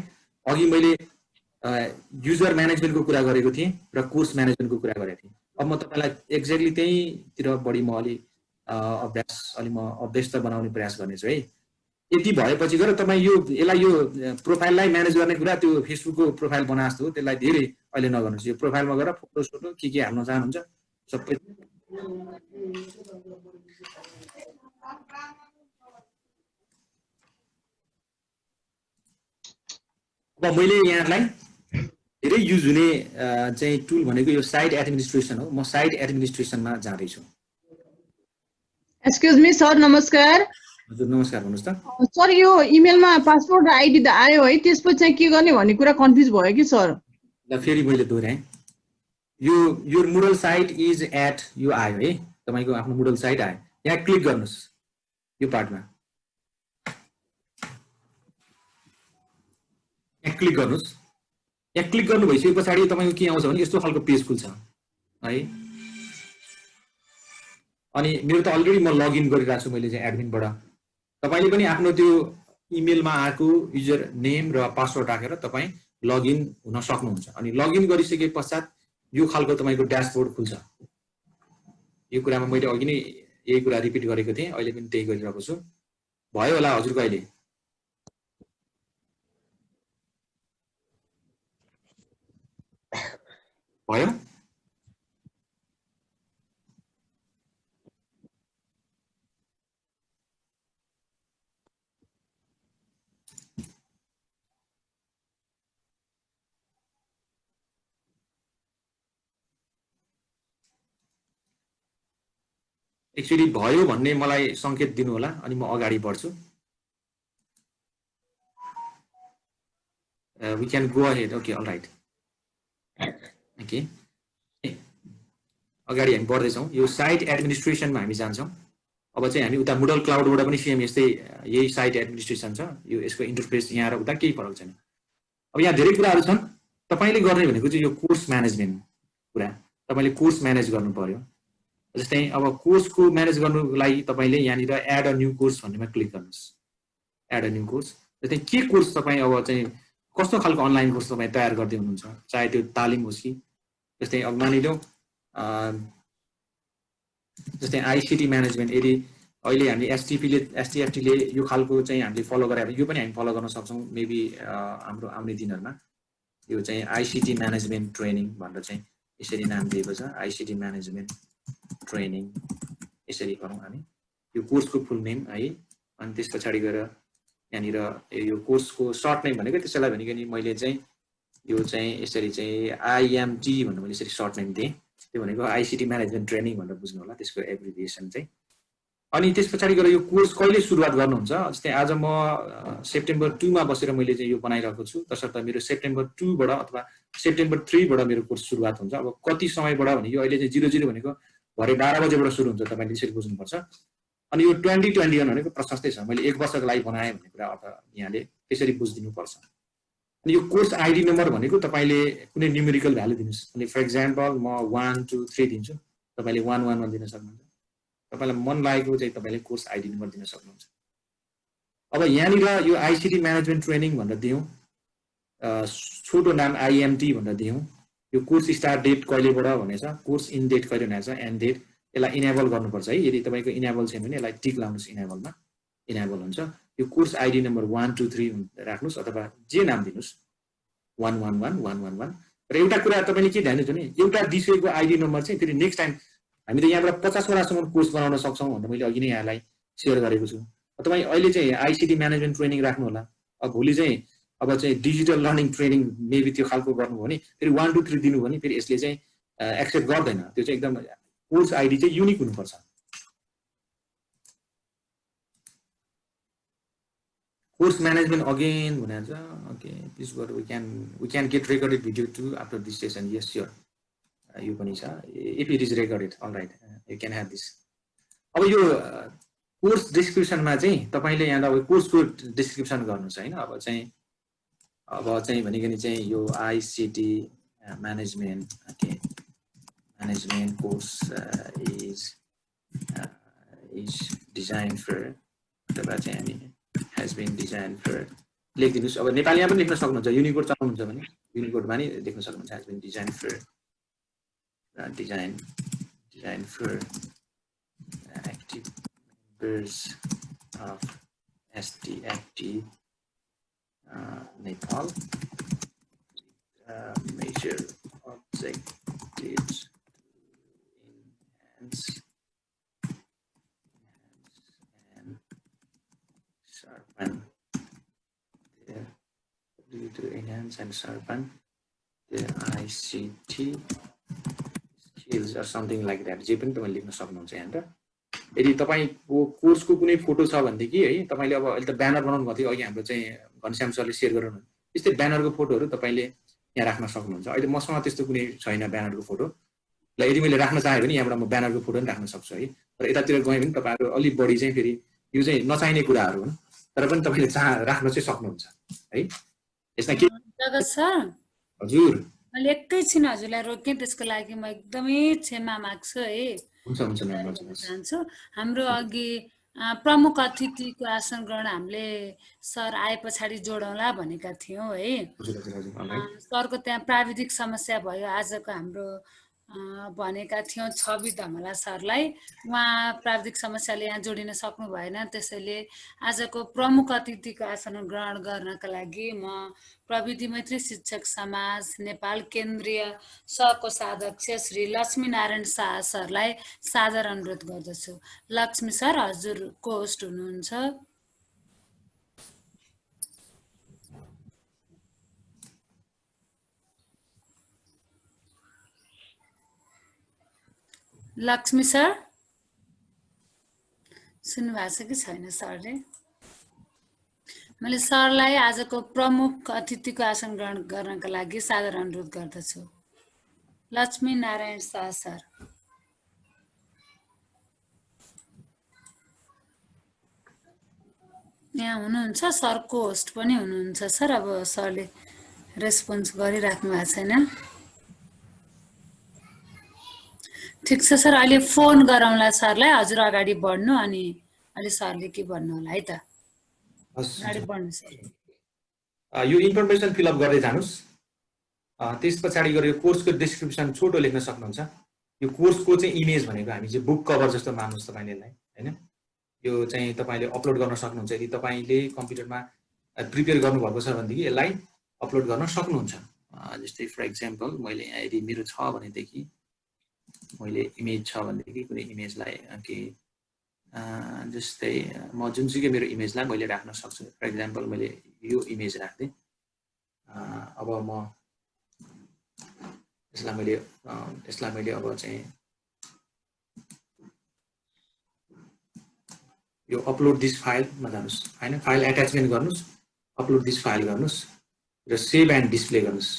अघि मैले युजर म्यानेजमेन्टको कुरा गरेको थिएँ र कोर्स म्यानेजमेन्टको कुरा गरेको थिएँ। अब म तपाईलाई एक्ज्याक्टली त्यहीतिर बढी म अलि म अभ्यस्त बनाउने प्रयास गर्नेछु है। यति भएपछि गएर तपाई यसलाई यो प्रोफाइललाई म्यानेज गर्ने कुरा त्यो फेसबुकको प्रोफाइल बना जस्तो हो, त्यसलाई धेरै अहिले नगर्नुस्। यो प्रोफाइलमा गएर फोटो सोटो के हाल्न चाहनुहुन्छ सबै अब मैले यहाँलाई धेरै युज हुने चाहिँ टुल भनेको यो साइट एडमिनिस्ट्रेसन हो। म साइट एडमिनिस्ट्रेसनमा जाँदैछु। एक्सक्युज मी सर, नमस्कार। हजुर नमस्कार, भन्नुहोस् त। सर यो इमेलमा पासपोर्ट आइडी त आयो है, त्यसपछि चाहिँ के गर्ने भन्ने कुरा कन्फ्युज भयो कि सर। ल फेरि मैले दोहोऱ्याएँ, यो मुडल साइट इज एट यो आयो है, तपाईँको आफ्नो मुडल साइट आयो, यहाँ क्लिक गर्नुहोस् यो पार्टमा, यहाँ क्लिक गर्नुहोस्। यहाँ क्लिक गर्नु भइसके पछाडि तपाईँको के आउँछ भने यस्तो खालको पेज खुल्छ है। अनि मेरो त अलरेडी म लगइन गरिरहेको छु मैले चाहिँ एडमिनबाट। तपाईँले पनि आफ्नो त्यो इमेलमा आएको युजर नेम र पासवर्ड राखेर तपाईँ लगइन हुन सक्नुहुन्छ। अनि लगइन गरिसके पश्चात यो खालको तपाईँको ड्यासबोर्ड खुल्छ। यो कुरामा मैले अघि नै यही कुरा रिपिट गरेको थिएँ, अहिले पनि त्यही गरिरहेको छु। भयो होला हजुरको अहिले? भयो? एक्चुअली भयो भन्ने मलाई संकेत दिनु होला, अनि म अगाडि बढ्छु। We can go ahead. Okay, all right. Okay. अगाडि हामी बढ्दैछौँ। यो साइट एडमिनिस्ट्रेसनमा हामी जान्छौँ। अब चाहिँ हामी उता मुडल क्लाउडबाट पनि सेम यस्तै यही साइट एडमिनिस्ट्रेसन छ। यो यसको इन्टरफेस यहाँ र उता केही फरक छैन। अब यहाँ धेरै कुराहरू छन्। तपाईँले गर्ने भनेको चाहिँ यो कोर्स म्यानेजमेन्ट कुरा। तपाईँले कोर्स म्यानेज गर्नु पर्यो। जस्तै अब कोर्सको म्यानेज गर्नुको लागि तपाईँले यहाँनिर एड अ न्यू कोर्स भन्नेमा क्लिक गर्नुहोस्। Add a new course. जस्तै के कोर्स तपाईँ अब चाहिँ कस्तो खालको अनलाइन कोर्स तपाईँ तयार गर्दै हुनुहुन्छ, चाहे त्यो तालिम होस् कि, जस्तै अब मानिलिउँ जस्तै आइसिटी म्यानेजमेन्ट, यदि अहिले हामी एसटिएफटीले यो खालको चाहिँ हामीले फलो गरेर यो पनि हामी फलो गर्न सक्छौँ मेबी हाम्रो आउने दिनहरूमा। यो चाहिँ आइसिटी म्यानेजमेन्ट ट्रेनिङ भनेर चाहिँ यसरी नाम दिएको छ, आइसिटी म्यानेजमेन्ट ट्रेनिङ। यसरी गरौँ हामी। यो कोर्सको फुल नेम है। अनि त्यस पछाडि गएर यहाँनिर यो कोर्सको सर्ट नेम भनेको त्यसैलाई भनेको नि मैले चाहिँ यो चाहिँ यसरी चाहिँ आइएमटी भनेर मैले यसरी सर्ट नेम दिएँ। त्यो भनेको आइसिटी म्यानेजमेन्ट ट्रेनिङ भनेर बुझ्नु होला त्यसको एब्रिभिएसन चाहिँ। अनि त्यस पछाडि गएर यो कोर्स कहिले सुरुवात गर्नुहुन्छ, जस्तै आज म सेप्टेम्बर 2 मा बसेर मैले चाहिँ यो बनाइरहेको छु, तसर्थ मेरो सेप्टेम्बर 2 बाट अथवा सेप्टेम्बर 3 बाट मेरो कोर्स सुरुवात हुन्छ। अब कति समयबाट भने यो अहिले चाहिँ 00 भनेको भरे 12 बजेबाट सुरु हुन्छ, तपाईँले यसरी बुझ्नुपर्छ। अनि यो 2021 भनेको प्रशस्तै छ, मैले 1 वर्षको लागि बनाएँ भन्ने कुरा अब यहाँले त्यसरी बुझिदिनुपर्छ। अनि यो कोर्स आइडी नम्बर भनेको तपाईँले कुनै न्युमेरिकल भ्यालु दिनुहोस्। अनि फर इक्जाम्पल म 1 2 3 दिन्छु, तपाईँले 1 1 1 दिन सक्नुहुन्छ। तपाईँलाई मन लागेको चाहिँ तपाईँले कोर्स आइडी नम्बर दिन सक्नुहुन्छ। अब यहाँनिर यो आइसिटी म्यानेजमेन्ट ट्रेनिङ भनेर दियौँ, छोटो नाम आइएमटी भनेर दियौँ। यो कोर्स स्टार्ट डेट कहिलेबाट भनेछ, कोर्स इन डेट कहिले हुनेछ, एन्ड डेट। यसलाई इनेबल गर्नुपर्छ है। यदि तपाईँको इनेबल छैन भने यसलाई टिक लाउनुहोस्, इनेबलमा इनेबल हुन्छ। यो कोर्स आइडी नम्बर 1 2 3 राख्नुहोस् अथवा जे नाम दिनुहोस्, 1 1 1 1 1 1। र एउटा कुरा तपाईँले के ध्यान दिनु भने एउटा दिएको आइडी नम्बर चाहिँ फेरि नेक्स्ट टाइम हामी त यहाँबाट 50 वटासम्म कोर्स बनाउन सक्छौँ भनेर मैले अघि नै यहाँलाई सेयर गरेको छु। तपाईँ अहिले चाहिँ आइसिटी म्यानेजमेन्ट ट्रेनिङ राख्नु होला। अब भोलि चाहिँ अब चाहिँ डिजिटल लर्निङ ट्रेनिङ मेबी त्यो खालको गर्नुभयो भने फेरि 1 2 3 दिनु भने फेरि यसले चाहिँ एक्सेप्ट गर्दैन। त्यो चाहिँ एकदम कोर्स आइडी चाहिँ युनिक हुनुपर्छ। कोर्स म्यानेजमेन्ट अगेन भनेर छ। Okay please go we can get recorded video to after this session. Yes sure, यो पनि छ। If it is recorded all right you can have this. अब यो कोर्स डिस्क्रिप्सनमा चाहिँ तपाईँले यहाँ अब कोर्सको डिस्क्रिप्सन गर्नुहोस् होइन। अब चाहिँ भनेको नि चाहिँ यो ICT management course is design for अथवा चाहिँ हामी has been designed for लेखिदिनुहोस्। अब नेपालीमा पनि लेख्न सक्नुहुन्छ, युनिकोड चलाउनुहुन्छ भने युनिकोडमा नि लेख्न सक्नुहुन्छ। has been designed for designed for active members of STFT Nepal. Major objectives enhance and sharpen the ICT skills or something like that. जे पनि तपाईले लेख्न सक्नुहुन्छ यहाँ त। यदि तपाईँको कोर्सको कुनै फोटो छ भनेदेखि है तपाईँले अब अहिले त ब्यानर बनाउनु भएको थियो अघि हाम्रो चाहिँ घनश्याम सरले सेयर गराउनु त्यस्तै ब्यानरको फोटोहरू तपाईँले यहाँ राख्न सक्नुहुन्छ। अहिले मसँग त्यस्तो कुनै छैन ब्यानरको फोटो ल यदि मैले राख्न चाहेँ भने यहाँबाट म ब्यानरको फोटो पनि राख्न सक्छु है। तर यतातिर गएँ भने तपाईँहरू अलिक बढी चाहिँ फेरि यो चाहिँ नचाहिने कुराहरू हुन् तर पनि तपाईँले राख्न चाहिँ सक्नुहुन्छ है। यसमा के जगत सर हजुर मैले एकैछिन हजुरलाई रोकेँ त्यसको लागि म एकदमै क्षमा माग्छु है। हुन्छ हुन्छ म्याम हुन्छ चाहन्छु हाम्रो अघि प्रमुख अतिथिको आसन ग्रहण हामीले सर आए पछाडि जोडौँला भनेका थियौँ है। हजुर हजुर हजुर सरको त्यहाँ प्राविधिक समस्या भयो आजको हाम्रो भनेका थियौँ छवि धमला सरलाई उहाँ प्राविधिक समस्याले यहाँ जोडिन सक्नु भएन त्यसैले आजको प्रमुख अतिथिको आसन ग्रहण गर्नका लागि म प्रविधि मैत्री शिक्षक समाज नेपाल केन्द्रीय सहकोषाध्यक्ष श्री लक्ष्मीनारायण शाह सरलाई सादर अनुरोध गर्दछु। लक्ष्मी सर हजुर को होस्ट हुनुहुन्छ। लक्ष्मी सर सुन्नुभएको छ कि छैन सरले? मैले सरलाई आजको प्रमुख अतिथिको आसन ग्रहण गर्नका लागि सादर अनुरोध गर्दछु। लक्ष्मी नारायण शाह सर यहाँ हुनुहुन्छ, सरको होस्ट पनि हुनुहुन्छ सर। अब सरले रेस्पोन्स गरिराख्नु भएको छैन। ठिक छ सर अहिले फोन गरौँला सरलाई। हजुर अगाडि बढ्नु अनि अहिले सरले के भन्नु होला है त। अगाडि बढ्नु सर। यो इन्फर्मेसन फिलअप गर्दै जानुस्। त्यस पछाडि गएर यो कोर्सको डिस्क्रिप्सन छोटो लेख्न सक्नुहुन्छ। यो कोर्सको चाहिँ इमेज भनेको हामी चाहिँ बुक कभर जस्तो मान्नुहोस् तपाईँले यसलाई हैन। यो चाहिँ तपाईँले अपलोड गर्न सक्नुहुन्छ। यदि तपाईँले कम्प्युटरमा प्रिपेयर गर्नुभएको छ भनेदेखि यसलाई अपलोड गर्न सक्नुहुन्छ। जस्तै फर एक्जाम्पल मैले यहाँ यदि मेरो छ भनेदेखि मैले इमेज छ भनेदेखि कुनै इमेजलाई के जस्तै म जुनसुकै मेरो इमेजलाई मैले राख्न सक्छु। फर एक्जाम्पल मैले यो इमेज राख्दै अब म यसलाई मैले अब चाहिँ यो अपलोड दिस फाइलमा जानुस् हैन। फाइल एट्याचमेन्ट गर्नुस्, अपलोड दिस फाइल गर्नुस् र सेभ एन्ड डिस्प्ले गर्नुस्।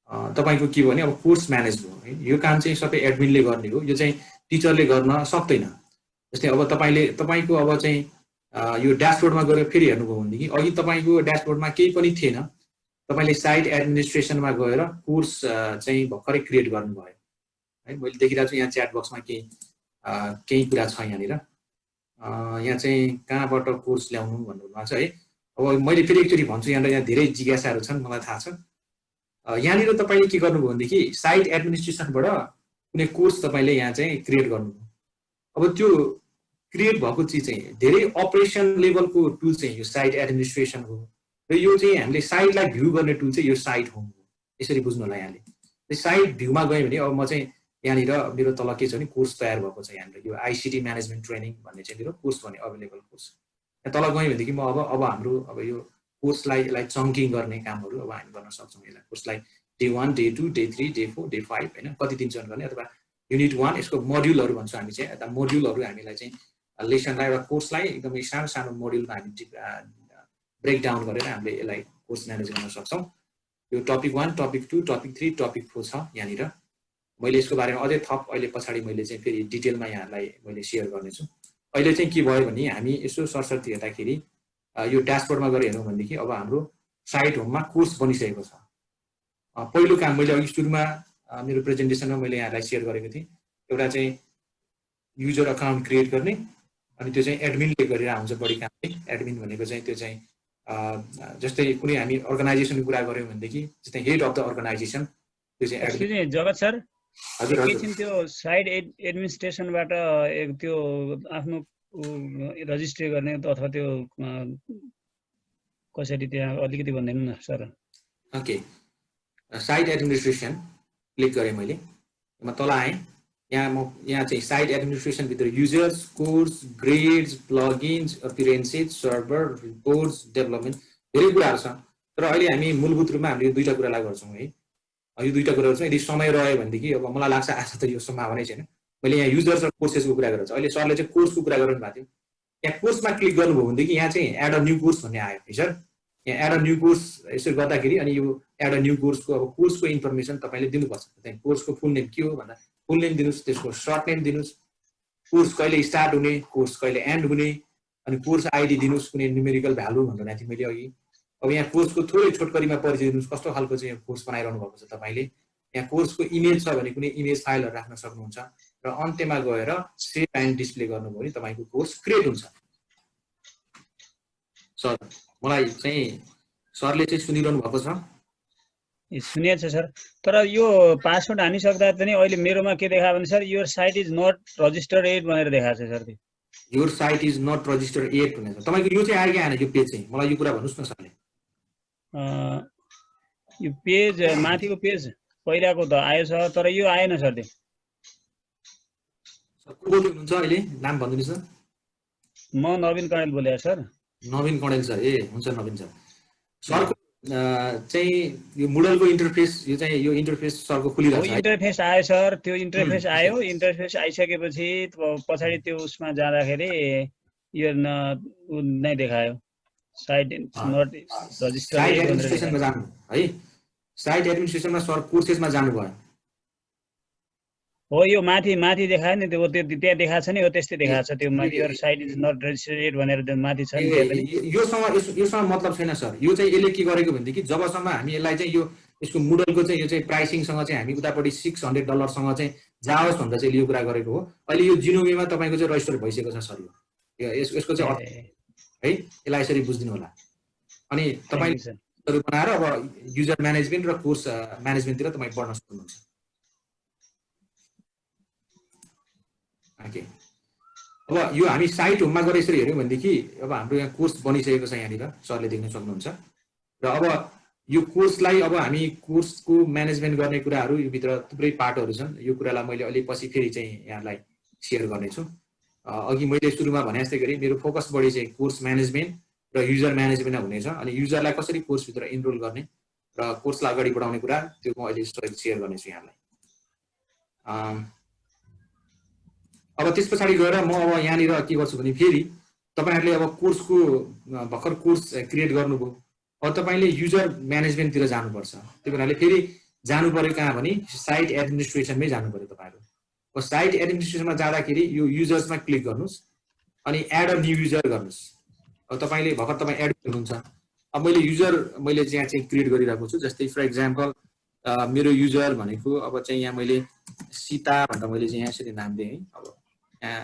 तपाईको के भने अब कोर्स म्यानेज भयो है। यो काम चाहिँ सबै एडमिनले गर्ने हो। यो चाहिँ टिचरले गर्न सक्दैन। जस्तै अब तपाईको अब चाहिँ यो ड्यासबोर्डमा गएर फेरि हेर्नुभयो भनेदेखि अघि तपाईको ड्यासबोर्डमा केही पनि थिएन। तपाईले साइट एडमिनिस्ट्रेसनमा गएर कोर्स चाहिँ भर्खरै क्रिएट गर्नुभयो है। मैले देखिरहेको छु यहाँ च्याट बक्समा केही कुरा छ यहाँनिर। यहाँ चाहिँ कहाँबाट कोर्स ल्याउनु भन्नुभएको छ है। अब मैले फेरि एकचोटि भन्छु यहाँ धेरै जिज्ञासाहरू छन् मलाई थाहा छ। यहाँनिर तपाईँले के गर्नुभयो भनेदेखि साइट एडमिनिस्ट्रेसनबाट कुनै कोर्स तपाईँले यहाँ चाहिँ क्रिएट गर्नुभयो। अब त्यो क्रिएट भएको चिज चाहिँ धेरै अपरेसन लेभलको टुल चाहिँ यो साइट एडमिनिस्ट्रेसन हो र यो चाहिँ हामीले साइटलाई भ्यू गर्ने टुल चाहिँ यो साइट होम हो। यसरी बुझ्नु होला यहाँले। साइट भ्यूमा गयो भने अब म चाहिँ यहाँनिर मेरो तल के छ भने कोर्स तयार भएको छ। यहाँनिर यो आइसिटी म्यानेजमेन्ट ट्रेनिङ भन्ने चाहिँ मेरो कोर्स भन्ने अवेलेबल कोर्स। यहाँ तल गयो भनेदेखि म अब हाम्रो अब यो कोर्सलाई चङ्किङ गर्ने कामहरू अब हामी गर्न सक्छौँ। यसलाई कोर्सलाई day 1 day 2 day 3 day 4 day 5 हैन कति दिन जन गर्ने अथवा युनिट 1 यसको मोड्युलहरू भन्छौँ हामी चाहिँ। यता मोड्युलहरू हामीलाई चाहिँ लेसनलाई एउटा कोर्सलाई एकदमै सानो सानो मोड्युलमा हामी ब्रेक डाउन गरेर हामीले यसलाई कोर्स म्यानेज गर्न सक्छौँ। यो टपिक 1 टपिक 2 टपिक 3 टपिक 4 छ यहाँनिर। मैले यसको बारेमा अझै थप अहिले पछाडि मैले चाहिँ फेरि डिटेलमा यहाँलाई मैले सेयर गर्नेछु। अहिले चाहिँ के भयो भने हामी यसो सरसर्ती हेर्दाखेरि यो ड्यासबोर्डमा गएर हेरौँ भनेदेखि अब हाम्रो साइट होममा कोर्स बनिसकेको छ। पहिलो काम मैले अघि सुरुमा मेरो प्रेजेन्टेसनमा मैले यहाँलाई सेयर गरेको थिएँ। एउटा चाहिँ युजर अकाउन्ट क्रिएट गर्ने अनि त्यो चाहिँ एडमिनले गरेर आउँछ बढी काम चाहिँ। एडमिन भनेको चाहिँ त्यो चाहिँ जस्तै कुनै हामी अर्गनाइजेसनको कुरा गऱ्यौँ भनेदेखि जस्तै हेड अफ द अर्गनाइजेसन त्यो चाहिँ एडमिन। जगत सर हजुर एकैछिन त्यो साइट एडमिनिस्ट्रेसनबाट त्यो आफ्नो रजिस्टर गर्ने अथवा त्यो कसरी त्यहाँ अलिकति भनिदिनु न सर। ओके साइट एडमिनिस्ट्रेसन क्लिक गरेँ मैले। म तल आएँ। यहाँ चाहिँ साइट एडमिनिस्ट्रेसन भित्र users course grades plugins appearances server reports development धेरै कुराहरू छ। तर अहिले हामी मूलभूत रूपमा हामीले दुईवटा कुरालाई गर्छौँ है। यो दुईवटा कुरा गर्छौँ। यदि समय रह्यो भनेदेखि अब मलाई लाग्छ आज त यो सम्भावनै छैन। मैले यहाँ युजर्स र कोर्सेसको कुरा गरेको छु। अहिले सरले चाहिँ कोर्सको कुरा गरिरहनु भएको थियो। यहाँ कोर्समा क्लिक गर्नुभयो भनेदेखि यहाँ चाहिँ एड अ न्यू कोर्स भन्ने आयो है सर। यहाँ एड अ न्यू कोर्स यसो गर्दाखेरि अनि यो एड अ न्यू कोर्सको अब कोर्सको इन्फर्मेसन तपाईँले दिनुपर्छ। त्यहाँ कोर्सको फुल नेम के हो भन्दा फुल नेम दिनुहोस्, त्यसको सर्ट नेम दिनुहोस्, कोर्स कहिले स्टार्ट हुने, कोर्स कहिले एन्ड हुने, अनि कोर्स आइडी दिनुहोस्, कुनै न्युमेरिकल भ्यालु भन्नु थिएँ मैले अघि। अब यहाँ कोर्सको थोरै छोटकरीमा परिचय दिनुहोस्, कस्तो खालको चाहिँ कोर्स बनाइरहनु भएको छ तपाईँले। यहाँ कोर्सको इमेज छ भने कुनै इमेज फाइलहरू राख्न सक्नुहुन्छ र अन्त्यमा गएर सेभ एन्ड डिस्प्ले गर्नुभयो भने तपाईँको कोर्स क्रिएट हुन्छ। सर मलाई चाहिँ सरले चाहिँ सुनिरहनु भएको छ? सुनिएको छ सर। तर यो पासवर्ड हानिसक्दा पनि अहिले मेरोमा के देखायो भने sir your site is not registered at भनेर देखाएको छ sir. Your site is not registered at भनेर तपाईँको यो चाहिँ आयो कि आएन यो पेज चाहिँ? मलाई यो कुरा भन्नुहोस् न सरले। यो पेज माथिको पेज पहिलाको त आयो सर, तर यो आएन सर। त्यो को बोल्नुहुन्छ अहिले? नाम भनिदिनुहोस् न। म नवीन कणेल बोलेको सर। नवीन कणेल सर, ए हुन्छ नवीन सर। सरको चाहिँ यो मोडलको इन्टरफेस यो चाहिँ यो इन्टरफेस सरको खुलिरहेको छ। इन्टरफेस आयो सर, त्यो इन्टरफेस आयो। इन्टरफेस आइसकेपछि पछाडि त्यो उसमा जाँदाखेरि यो नै देखायो साइट नट रजिस्टर्ड। साइट एडमिनिस्ट्रेसनमा जानु है। साइट एडमिनिस्ट्रेसनमा सर कोर्सेसमा जानुभयो हो। यो माथि देखायो नि त्यो त्यहाँ देखाएको छ नि, हो त्यस्तै देखाएको छ। त्यो your site is not registered भनेर माथि छ नि। योसँग मतलब छैन सर। यो चाहिँ यसले के गरेको भनेदेखि जबसम्म हामी यसलाई चाहिँ यो यसको मोडलको चाहिँ यो चाहिँ प्राइसिङसँग चाहिँ हामी उतापट्टि $600 चाहिँ जाओस् भन्दा चाहिँ यो कुरा गरेको हो। अहिले यो जिनोमीमा तपाईँको चाहिँ रजिस्टर भइसकेको छ सर। यो यसको चाहिँ अर्थ है, यसलाई यसरी बुझिदिनु होला। अनि तपाईँ बनाएर अब युजर म्यानेजमेन्ट र कोर्स म्यानेजमेन्टतिर तपाईँ बढ्न सक्नुहुन्छ। ओके, अब यो हामी साइट होममा गएर यसरी हेऱ्यौँ भनेदेखि अब हाम्रो यहाँ कोर्स बनिसकेको छ यहाँनिर सरले देख्न सक्नुहुन्छ। र अब यो कोर्सलाई अब हामी कोर्सको म्यानेजमेन्ट गर्ने कुराहरू यो भित्र थुप्रै पार्टहरू छन्। यो कुरालाई मैले अलि पछि फेरि चाहिँ यहाँलाई सेयर गर्नेछु। अघि मैले सुरुमा भने जस्तै गरी मेरो फोकस बढी चाहिँ कोर्स म्यानेजमेन्ट र युजर म्यानेजमेन्टमा हुनेछ। अनि युजरलाई कसरी कोर्सभित्र इनरोल गर्ने र कोर्सलाई अगाडि बढाउने कुरा त्यो म अहिले सेयर गर्नेछु यहाँलाई। अब त्यस पछाडि गएर म अब यहाँनिर के गर्छु भने फेरि तपाईँहरूले अब कोर्सको भर्खर कोर्स क्रिएट गर्नुभयो, अब तपाईँले युजर म्यानेजमेन्टतिर जानुपर्छ। त्यही भएर फेरि जानु पर्यो कहाँ भने साइट एडमिनिस्ट्रेसनमै जानु पर्यो तपाईँहरू। अब साइट एडमिनिस्ट्रेसनमा जाँदाखेरि यो युजर्समा क्लिक गर्नुहोस् अनि एड अ न्यू युजर गर्नुहोस्। अब तपाईँले भर्खर तपाईँ एड हुनुहुन्छ। अब मैले युजर मैले यहाँ चाहिँ क्रिएट गरिरहेको छु। जस्तै फर इक्जाम्पल मेरो युजर भनेको अब चाहिँ यहाँ मैले सीता भनेर मैले चाहिँ यहाँ यसरी नाम दिएँ है। अब यहाँ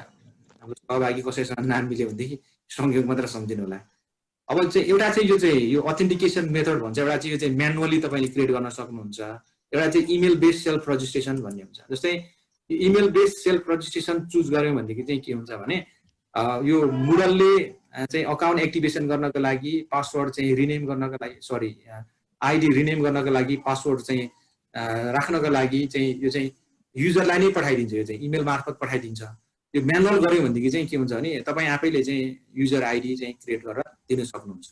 हाम्रो सहभागी कसैसँग नाम मिल्यो भनेदेखि संयोग मात्र सम्झिनु होला। अब चाहिँ एउटा चाहिँ यो अथेन्टिकेसन मेथड भन्छ, एउटा चाहिँ यो चाहिँ म्यानुअली तपाईँले क्रिएट गर्न सक्नुहुन्छ। एउटा चाहिँ इमेल बेस्ड सेल्फ रजिस्ट्रेसन भन्ने हुन्छ। जस्तै email based self registration choose गऱ्यौँ भनेदेखि चाहिँ के हुन्छ भने यो मोडलले चाहिँ अकाउन्ट एक्टिभेसन गर्नको लागि पासवर्ड चाहिँ रिनेम गर्नको लागि आइडी रिनेम गर्नको लागि पासवर्ड चाहिँ राख्नको लागि चाहिँ यो चाहिँ युजरलाई नै पठाइदिन्छ। यो चाहिँ इमेल मार्फत पठाइदिन्छ। यो म्यानुअल गऱ्यो भनेदेखि चाहिँ के हुन्छ भने तपाईँ आफैले चाहिँ युजर आइडी चाहिँ क्रिएट गरेर दिन सक्नुहुन्छ।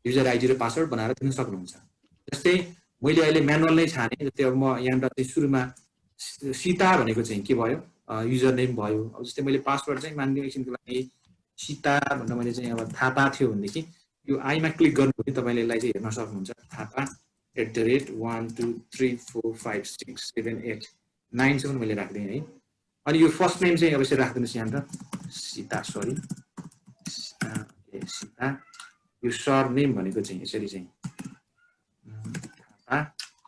युजर आइडी र पासवर्ड बनाएर दिन सक्नुहुन्छ। जस्तै मैले अहिले म्यानुअल नै छाने। जस्तै अब म यहाँबाट चाहिँ सुरुमा सीता भनेको चाहिँ के भयो, युजर नेम भयो। अब जस्तै मैले पासवर्ड चाहिँ मानिलिउँ एकछिनको लागि सीता भनेर मैले चाहिँ अब थापा थियो भनेदेखि यो आईमा क्लिक गर्नुभयो भने तपाईँले यसलाई चाहिँ हेर्न सक्नुहुन्छ। थापा @123456789 मैले राख्दिएँ है। अनि यो फर्स्ट नेम चाहिँ अब यसरी राखिदिनुहोस् यहाँनिर सीता, सरी सीता। यो सर नेम भनेको चाहिँ यसरी चाहिँ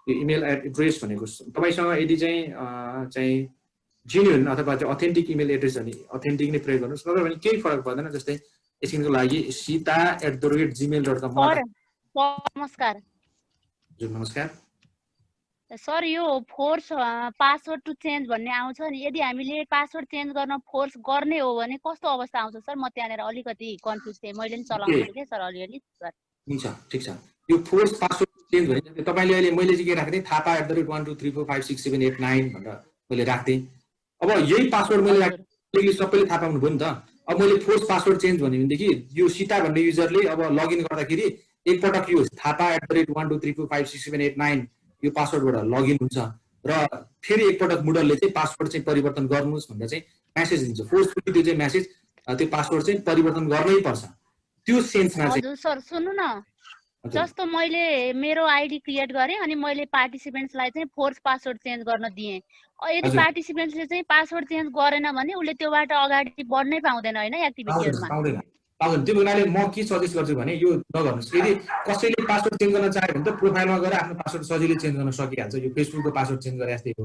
यो इमेल एड्रेस भनेको तपाईँसँग यदि चाहिँ जेन्युन अथवा चाहिँ अथेन्टिक इमेल एड्रेस भने अथेन्टिक नै प्रयोग गर्नुहोस्, नत्र भने केही फरक पर्दैन। जस्तै एकछिनको लागि सीता@gmail.com। नमस्कार। हजुर नमस्कार सर। यो फोर्स पासवर्ड टु चेन्ज भन्ने आउँछ नि, यदि हामीले पासवर्ड चेन्ज गर्न फोर्स गर्ने हो भने कस्तो अवस्था आउँछ सर? म त्यहाँनिर अलिकति कन्फ्युज थिएँ, मैले पनि चलाउँछु के सर अलिअलि। हुन्छ, ठिक छ। यो फोर्स पासवर्ड चेन्ज भने तपाईँले अहिले मैले चाहिँ के राख्दै थापा @123456789 भनेर मैले राख्दै। अब यही पासवर्ड मैले राख्दै सबैले थाहा पाउनुभयो नि त। अब मैले फोर्स पासवर्ड चेन्ज भनेदेखि यो सीता भन्ने युजरले अब लगइन गर्दाखेरि एकपटक यो थापा @123456789 यो पासवर्डबाट लगइन हुन्छ। र फेरि एकपटक मुडलले चाहिँ पासवर्ड चाहिँ परिवर्तन गर्नुहोस् भनेर चाहिँ मेसेज दिन्छ। फोर्सफुली त्यो चाहिँ मेसेज त्यो पासवर्ड चाहिँ परिवर्तन गर्नै पर्छ। त्यो सेन्समा चाहिँ हजुर सर सुन्नु न, जस्तो मैले मेरो आइडी क्रिएट गरेँ अनि मैले पार्टिसिपेन्ट्सलाई चाहिँ फोर्स पासवर्ड चेन्ज गर्न दिएँ। यदि पार्टिसिपेन्ट्सले चाहिँ पासवर्ड चेन्ज गरेन भने उसले त्योबाट अगाडि बढ्नै पाउँदैन होइन एक्टिभिटीहरुमा? पाउँदैन। त्यो हुनाले म के सजेस्ट गर्छु भने यो नगर्नुहोस्। यदि कसैले पासवर्ड चेन्ज गर्न चाह्यो भने त प्रोफाइलमा गएर आफ्नो पासवर्ड सजिलै चेन्ज गर्न सकिहाल्छ। यो फेसबुकको पासवर्ड चेन्ज गरे जस्तै हो,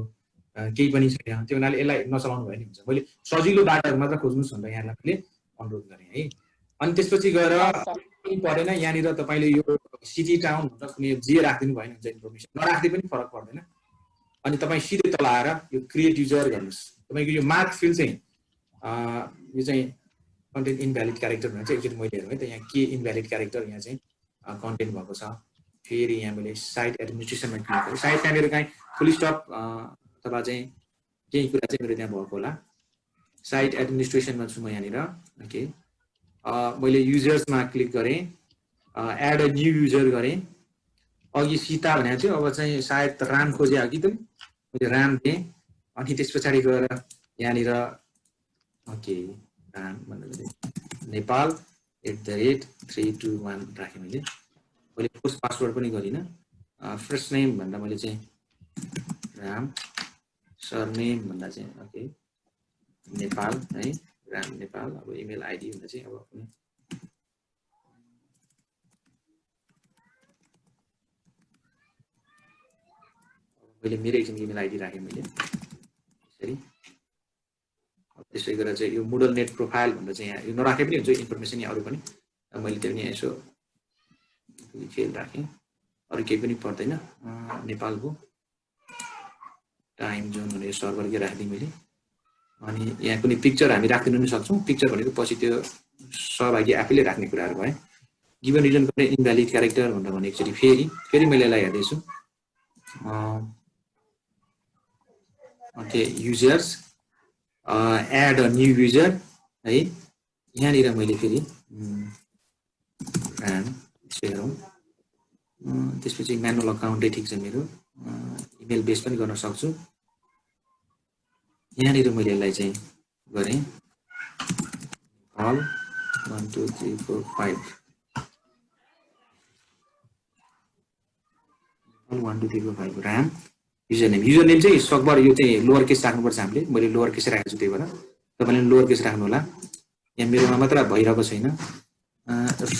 केही पनि छैन। त्यो हुनाले यसलाई नचलाउनु भयो नि हुन्छ। मैले सजिलो बाटोहरू मात्र खोज्नुहोस् भनेर यहाँलाई मैले अनुरोध गरेँ है। अनि त्यसपछि गएर परेन यहाँनिर तपाईँले यो सिटी टाउन भनेर कुनै जे राखिदिनु भएन हुन्छ, इन्फर्मेसन नराख्दै पनि फरक पर्दैन। अनि तपाईँ सिधै तल आएर यो क्रिएट युजर गर्नुहोस्। तपाईँको यो मार्क फिल्ड चाहिँ यो चाहिँ कन्टेन्ट इनभ्यालिड क्यारेक्टर भनेर चाहिँ एकचोटि मैले हेरेँ है त। यहाँ के इनभ्यालिड क्यारेक्टर यहाँ चाहिँ कन्टेन्ट भएको छ। फेरि यहाँ मैले साइट एडमिनिस्ट्रेसनमा क्लिक गरेँ। साइड त्यहाँ मेरो कहीँ फुल स्टप अथवा चाहिँ केही कुरा चाहिँ मेरो त्यहाँ भएको होला। साइट एडमिनिस्ट्रेसनमा छु म यहाँनिर। ओके, मैले युजर्समा क्लिक गरेँ, एड अ न्यू युजर गरेँ। अघि सीता भनेको थियो, अब चाहिँ सायद राम खोजे अघि त मैले राम दिएँ। अनि त्यस पछाडि गएर यहाँनिर ओके राम भनेर नेपाल @321 राखेँ मैले। पोस्ट पासवर्ड पनि गरिनँ। फर्स्ट नेम भन्दा मैले चाहिँ राम, सरनेम भन्दा चाहिँ ओके नेपाल है, राम नेपाल। अब इमेल आइडी भन्दा चाहिँ अब मैले मेरो एकजना इमेल आइडी राखेँ मैले यसरी। त्यसै गरेर चाहिँ यो मुडल नेट प्रोफाइल भन्दा चाहिँ यहाँ यो नराखे पनि हुन्छ, इन्फर्मेसन यहाँ अरू पनि मैले त्यो पनि यसो खेल राखेँ। अरू केही पनि पर्दैन। नेपालको टाइम जोन भनेर सर्भरकै राखिदिएँ मैले। अनि यहाँ कुनै पिक्चर हामी राखिदिनु पनि सक्छौँ। पिक्चर भनेको पछि त्यो सहभागी आफैले राख्ने कुराहरू भयो। गिभन रिजन गर्ने इनभ्यालिड क्यारेक्टर भनेर भने एकचोटि फेरि मैले यसलाई हेर्दैछु। Okay users add a new user है। यहाँनिर मैले फेरि हेरौँ। त्यसपछि म्यानुअल अकाउन्टै ठिक छ मेरो। इमेल बेस पनि गर्न सक्छु। यहाँनिर मैले यसलाई चाहिँ गरेँ अल 1 2 3 4 5 1 2 3 4 5 राम। युजर नेम चाहिँ सकभर यो चाहिँ लोवर केस राख्नुपर्छ हामीले। मैले लोवर केस राखेको छु, त्यही भएर तपाईँले लोवर केस राख्नु होला। यहाँ मेरोमा मात्र भइरहेको छैन।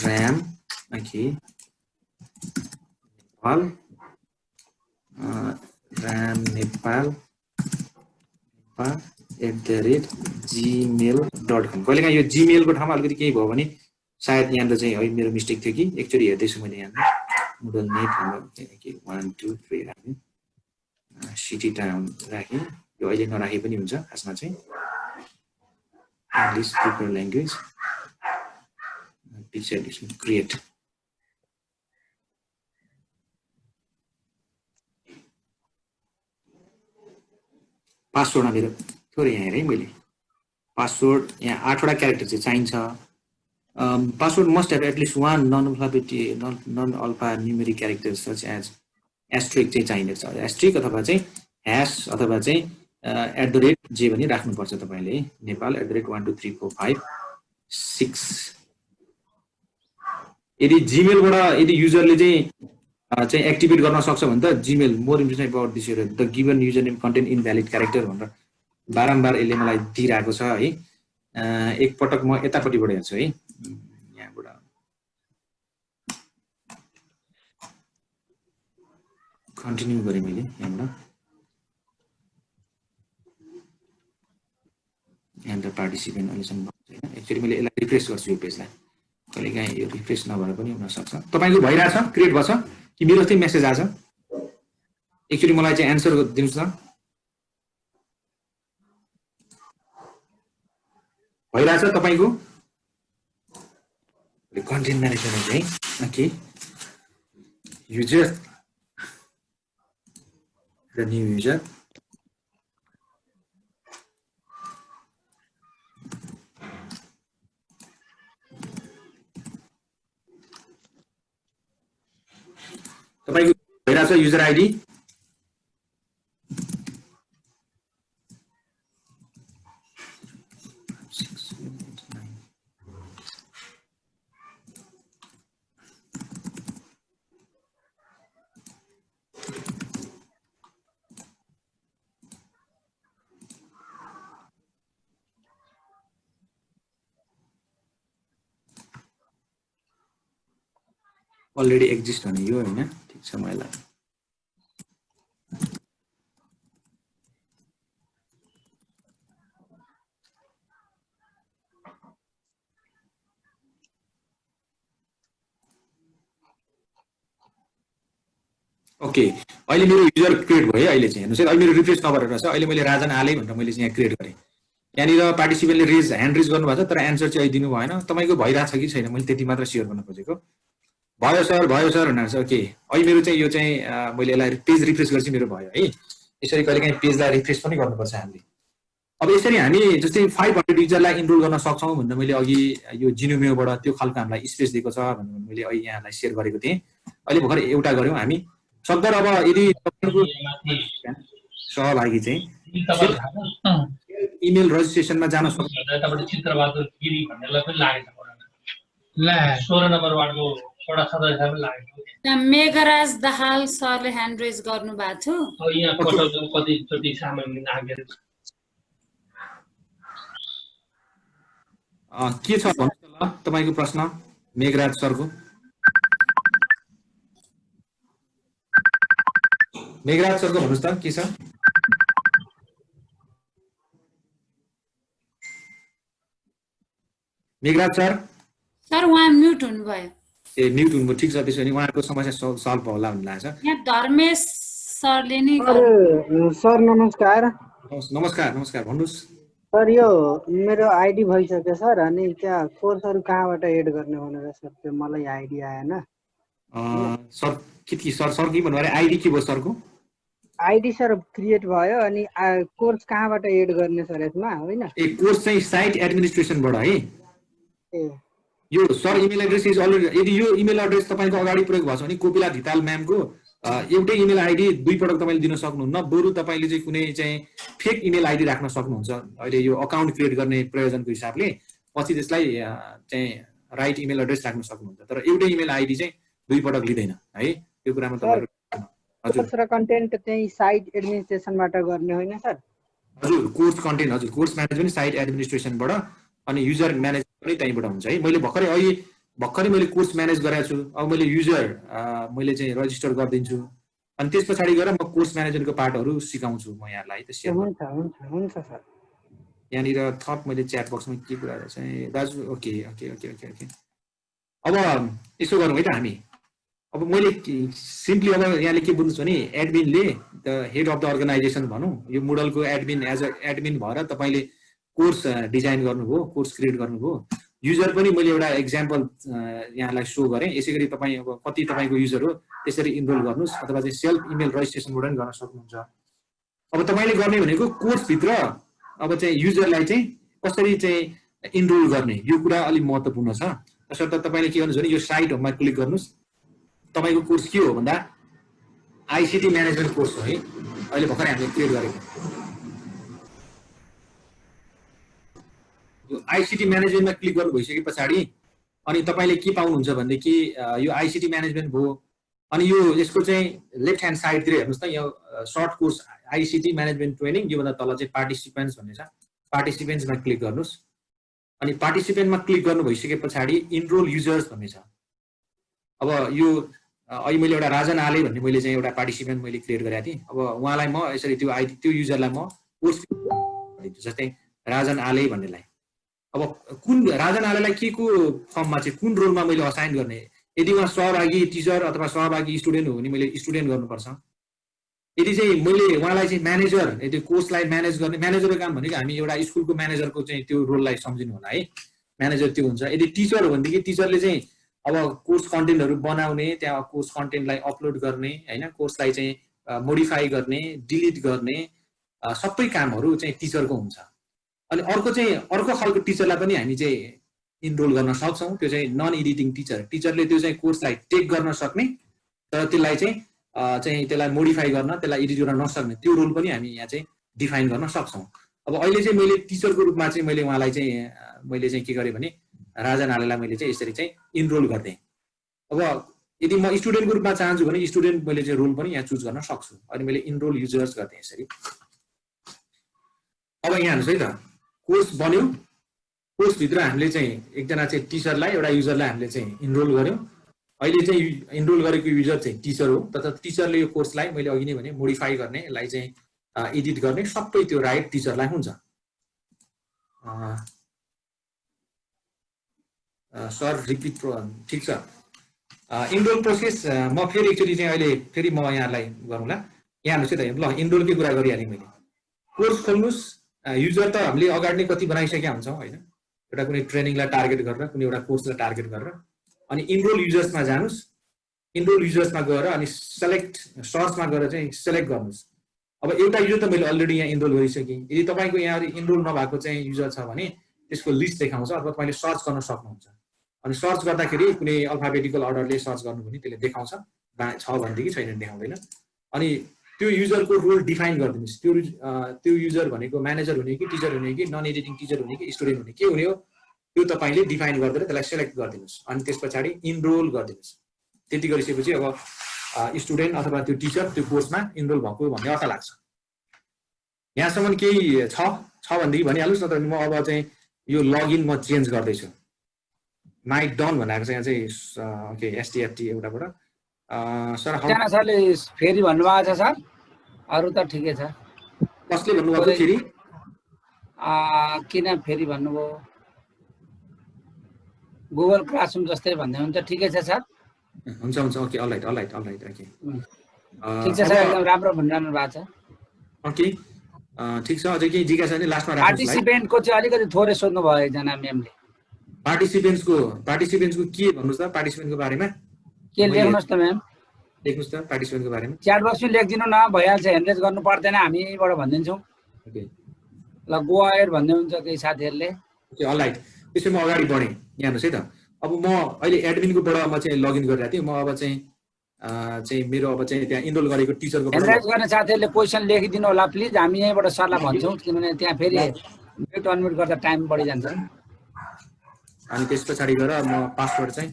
Ram okay Nepal Ram Nepal @gmail.com। कहिलेकाहीँ यो जीमेलको ठाउँमा अलिकति केही भयो भने सायद यहाँनिर चाहिँ है मेरो मिस्टेक थियो कि। एकचोटि हेर्दैछु मैले यहाँ मुडल नेट 1 2 3 राखेँ। सिटी टाउन राखेँ। यो अहिले नराखे पनि हुन्छ खासमा चाहिँ। English prefer language picture create. पासवर्डमा मेरो थोरै यहाँ हेरेँ मैले। पासवर्ड यहाँ 8वटा क्यारेक्टर चाहिँ चाहिन्छ। Password must have at least 1 non alphanumeric character such as asterisk चाहिँ चाहिँदछ। एस्ट्रिक अथवा चाहिँ ह्यास अथवा चाहिँ @ जे पनि राख्नुपर्छ तपाईँले। नेपाल @1 2 3 4 5 6। यदि जिमेलबाट यदि युजरले चाहिँ एक्टिभेट गर्न सक्छ भने त Gmail more information about this the given user name content invalid character भनेर बारम्बार यसले मलाई दिइरहेको छ है। एकपटक म यतापट्टिबाट हेर्छु है। यहाँबाट कन्टिन्यू गरेँ मैले यहाँबाट। यहाँनिर पार्टिसिपेन्ट अहिलेसम्म छैन। एक्चुअली मैले यसलाई रिफ्रेस गर्छु यो पेजलाई। कहिलेकाहीँ यो रिफ्रेस नभएर पनि हुनसक्छ। तपाईँको भइरहेछ क्रिएट भएको छ कि मेरो चाहिँ मेसेज आछ? एकचोटि मलाई चाहिँ एन्सर दिनुहोस् न। भइरहेछ तपाईँको? कन्टेन्ट म्यानेजमेन्ट है। ओके युजर र न्यू युजर। तपाईँको भइरहेछ युजर आइडी। अलरेडी एक्जिस्ट हुने यो होइन ठिक छ मलाई ओके अहिले मेरो युजर क्रिएट भयो अहिले चाहिँ हेर्नुस् है अहिले मेरो रिफ्रेस नगरेर छ अहिले मैले राजन आले भनेर मैले चाहिँ यहाँ क्रिएट गरेँ यहाँनिर पार्टिसिपेन्टले ह्यान्ड रेज गर्नुभएको छ तर एन्सर चाहिँ अहिले दिनु भएन तपाईँको भइरहेछ कि छैन मैले त्यति मात्र सेयर गर्न खोजेको भयो सर भनेर छ ओके अहिले मेरो चाहिँ यो चाहिँ मैले यसलाई पेज रिफ्रेस गर्छु मेरो भयो है यसरी कहिलेकाहीँ पेजलाई रिफ्रेस पनि गर्नुपर्छ हामीले अब यसरी हामी जस्तै 500 युजरलाई इनरोल गर्न सक्छौँ भनेर मैले अघि यो जिनोमियोबाट त्यो खालको हामीलाई स्पेस दिएको छ भनेर मैले अहिले यहाँलाई सेयर गरेको थिएँ अहिले भर्खर एउटा गऱ्यौँ हामी सक्दर अब यदि सहभागी चाहिँ इमेल रजिस्ट्रेसनमा जान सक्नुहुन्छ चित्रबहादुर गिरी भन्नेलाई पनि लागेको छ 16 नम्बर वार्डको वडा सदस्य पनि लागेको मेघराज दाहाल सरले ह्यान्ड रेज गर्नु भएको थियो अब यहाँ पटलको कतिचोटि सामान्य लागेर के छ भन्नु ल तपाईको प्रश्न मेघराज सरको मेघराज सरको भन्नुस् त के छ मेघराज सर उहाँ म्युट हुनुभयो ए म्युट हुनुभयो ठिक छ त्यसो भने उहाँको समस्या सल्भ होला भन्ने लाग्छ यहाँ धर्मेश सरले नि सर नमस्कार नमस्कार भन्नुस् सर यो मेरो आइडी भइसक्यो सर अनि त्यहाँ कोर्सहरु कहाँबाट एड गर्ने भनेर सर त्यो मलाई आइडिया आएन सर के सर के भन्नु अरे आइडी के भयो सरको आइडी सर क्रिएट भयो अनि कोर्स कहाँबाट एड गर्ने सर यसमा होइन ए कोर्स चाहिँ साइट एडमिनिस्ट्रेसनबाट है ए यो sir email address is already यदि यो इमेल एड्रेस तपाईको अगाडि प्रयोग भएको छ भने कोपिला धिताल म्यामको एउटै इमेल आइडी दुई पटक तपाईले दिन सक्नुहुन्न बरु तपाईले चाहिँ कुनै चाहिँ फेक इमेल आइडी राख्न सक्नुहुन्छ अहिले यो अकाउन्ट क्रिएट गर्ने प्रयोजनको हिसाबले पछि त्यसलाई चाहिँ राइट इमेल एड्रेस राख्न सक्नुहुन्छ तर एउटै इमेल आइडी चाहिँ दुई पटक लिदैन है त्यो कुरामा तपाईहरु हजुर कन्टेन्ट चाहिँ साइट एडमिनिस्ट्रेसनबाट गर्ने होइन सर हजुर कोर्स कन्टेन्ट हजुर कोर्स म्यानेजमेन्ट साइट एडमिनिस्ट्रेसनबाट अनि युजर म्यानेजमेन्ट पनि त्यहीबाट हुन्छ है मैले भर्खरै मैले कोर्स म्यानेज गरेको छु अब मैले युजर मैले चाहिँ रजिस्टर गरिदिन्छु अनि त्यस पछाडि गएर म कोर्स म्यानेजमेन्टको पार्टहरु सिकाउँछु म यहाँलाई त्यसै हुन्छ सर यहाँनिर थप मैले च्याट बक्समा के कुरा चाहिँ दाजु ओके अब यसो गरौँ है त हामी अब मैले सिम्पली अब यहाँले के बुझ्नु छ भने एडमिनले the head of the organization भनौँ यो मोडलको एडमिन एज अ एडमिन भएर तपाईले कोर्स डिजाइन गर्नुभयो कोर्स क्रिएट गर्नुभयो युजर पनि मैले एउटा एक्जाम्पल यहाँलाई सो गरेँ यसैगरी तपाईँ अब कति तपाईँको युजर हो त्यसरी इनरोल गर्नुहोस् अथवा चाहिँ सेल्फ इमेल रजिस्ट्रेसनबाट पनि गर्न सक्नुहुन्छ अब तपाईँले गर्ने भनेको कोर्सभित्र अब चाहिँ युजरलाई चाहिँ कसरी चाहिँ इनरोल गर्ने यो कुरा अलिक महत्त्वपूर्ण छ तसर्थ तपाईँले के गर्नुहुन्छ भने यो साइट होममा क्लिक गर्नुहोस् तपाईँको कोर्स के हो भन्दा आइसिटी म्यानेजमेन्ट कोर्स हो है अहिले भर्खरै हामीले क्रिएट गरेको आइसिटी म्यानेजमेन्टमा क्लिक गर्नु भइसके पछाडि अनि तपाईले के पाउनुहुन्छ भनेदेखि यो आइसिटी म्यानेजमेन्ट भयो अनि यो यसको चाहिँ लेफ्ट ह्यान्ड साइडतिर हेर्नुस् त यो short course ICT management training योभन्दा तल चाहिँ पार्टिसिपेन्ट्स भन्ने छ पार्टिसिपेन्ट्समा क्लिक गर्नुहोस् अनि पार्टिसिपेन्टमा क्लिक गर्नु भइसके पछाडि इनरोल युजर्स भन्ने छ अब यो अहिले मैले एउटा राजन आले भन्ने मैले चाहिँ एउटा पार्टिसिपेन्ट मैले क्रिएट गरेको थिएँ अब उहाँलाई म यसरी त्यो आइडी त्यो युजरलाई म कोर्स दिन्छु जस्तै राजन आले भन्नेलाई अब कुन राजन आलेलाई के को फर्ममा चाहिँ कुन रोलमा मैले असाइन गर्ने यदि उहाँ सहभागी टिचर अथवा सहभागी स्टुडेन्ट हो भने मैले स्टुडेन्ट गर्नुपर्छ यदि चाहिँ मैले उहाँलाई चाहिँ म्यानेजर यदि कोर्सलाई म्यानेज गर्ने म्यानेजरको काम भनेको हामी एउटा स्कुलको म्यानेजरको चाहिँ त्यो रोललाई सम्झिनु होला है म्यानेजर त्यो हुन्छ यदि टिचर हो भनेदेखि टिचरले चाहिँ अब कोर्स कन्टेन्टहरू बनाउने त्यहाँ कोर्स कन्टेन्टलाई अपलोड गर्ने होइन कोर्सलाई चाहिँ मोडिफाई गर्ने डिलिट गर्ने सबै कामहरू चाहिँ टिचरको हुन्छ अनि अर्को खालको टिचरलाई पनि हामी चाहिँ इनरोल गर्न सक्छौँ त्यो चाहिँ नन एडिटिङ टिचरले त्यो चाहिँ कोर्सलाई टेक गर्न सक्ने तर त्यसलाई चाहिँ त्यसलाई मोडिफाई गर्न त्यसलाई एडिट गर्न नसक्ने त्यो रोल पनि हामी यहाँ चाहिँ डिफाइन गर्न सक्छौँ अब अहिले चाहिँ मैले टिचरको रूपमा चाहिँ मैले उहाँलाई चाहिँ के गरेँ भने राजन आलेलाई मैले चाहिँ यसरी चाहिँ इनरोल गरिदिएँ अब यदि म स्टुडेन्टको रूपमा चाहन्छु भने स्टुडेन्ट मैले चाहिँ रोल पनि यहाँ चुज गर्न सक्छु अनि मैले इनरोल युजर्स गरिदिएँ यसरी अब यहाँ हेर्नुहोस् है त कोर्स बन्यो कोर्सभित्र हामीले चाहिँ एकजना चाहिँ टिचरलाई एउटा युजरलाई हामीले चाहिँ इनरोल गर्यौँ अहिले चाहिँ इनरोल गरेको युजर चाहिँ टिचर हो, तर टिचरले यो कोर्सलाई मैले अघि नै भने मोडिफाई गर्ने, यसलाई चाहिँ एडिट गर्ने सबै त्यो राइट टिचरलाई हुन्छ। सर रिपिट ठिक छ। इनरोल प्रोसेस म फेरि एकचोटि चाहिँ अहिले फेरि म यहाँलाई गरौँला। यहाँ हेर्नुहोस् है त, ल इनरोलकै कुरा गरिहालेँ मैले। कोर्स खोल्नुहोस्, युजर त हामीले अगाडि नै कति बनाइसकेका हुन्छौँ होइन, एउटा कुनै ट्रेनिङलाई टार्गेट गरेर, कुनै एउटा कोर्सलाई टार्गेट गरेर। अनि इनरोल युजर्समा जानुहोस्, इनरोल युजर्समा गएर अनि सेलेक्ट सर्चमा गएर चाहिँ सेलेक्ट गर्नुहोस्। अब एउटा युजर त मैले अलरेडी यहाँ इनरोल गरिसकेँ। यदि तपाईँको यहाँ इनरोल नभएको चाहिँ युजर छ भने त्यसको लिस्ट देखाउँछ, अथवा तपाईँले सर्च गर्न सक्नुहुन्छ। अनि सर्च गर्दाखेरि कुनै अल्फाबेटिकल अर्डरले सर्च गर्नु भने त्यसले देखाउँछ, छ भनेदेखि छैन देखाउँदैन। अनि त्यो युजरको रोल डिफाइन गरिदिनुहोस्। त्यो युजर भनेको म्यानेजर हुने कि टिचर हुने कि नन एडिटिङ टिचर हुने कि स्टुडेन्ट हुने के हुने हो त्यो तपाईँले डिफाइन गरेर त्यसलाई सेलेक्ट गरिदिनुहोस्। अनि त्यस पछाडि इनरोल गरिदिनुहोस्। त्यति गरिसकेपछि अब स्टुडेन्ट अथवा त्यो टिचर त्यो कोर्समा इनरोल भएको भन्ने अर्थ लाग्छ। यहाँसम्म केही छ भनेदेखि भनिहाल्नुहोस्, नत्र म अब चाहिँ यो लगइन म चेन्ज गर्दैछु। माई डन भनेको चाहिँ यहाँ चाहिँ ओके एसटिएफटी एउटाबाट सर सरले फेरि भन्नुभएको छ सर, अरू त ठिकै छ। कसले भन्नुभएको फेरि? किन फेरि भन्नुभयो? गुगल क्लासरुम जस्तै भन्दै हुन्छ। ठिकै छ सर, हुन्छ हुन्छ ओके अलराइट ओके ठिक छ सर, एकदम राम्रो भनिरहनु भएको छ। ओके ठिक छ। अझै केही जिज्ञासा नि लास्टमा राख्नुहोस्। पार्टिसिपेन्टको चाहिँ अलिकति थोरै सोध्नु भयो एकजना म्यामले। पार्टिसिपेन्ट्सको के भन्नुहोस् त? पार्टिसिपेन्टको बारेमा के लेख्नुहोस् त म्याम, लेख्नुहोस् त पार्टिसिपेन्टको बारेमा। च्याट बक्समा लेखिदिनु न, भइहाल्छ। ह्यान्डरेज गर्नु पर्दैन, हामीबाट भनिदिन्छौँ। ओके ल गो अहेड भन्दै हुन्छ केही साथीहरूले। ओके अलराइट, त्यसो म अगाडि बढेँ। यहाँ हेर्नुहोस् है त, अब म अहिले एडमिनकोबाट म चाहिँ लगइन गरिरहेको थिएँ। म अब चाहिँ मेरो अब चाहिँ त्यहाँ इनरोल गरेको टिचरको ह्यान्डरेज गर्ने साथीहरूले क्वेसन लेखिदिनु होला प्लिज, हामी यहीँबाट सरलाई भन्छौँ, किनभने त्यहाँ फेरि म्युट अनम्युट गर्दा टाइम बढी जान्छ। अनि त्यस पछाडि गएर म पासवर्ड चाहिँ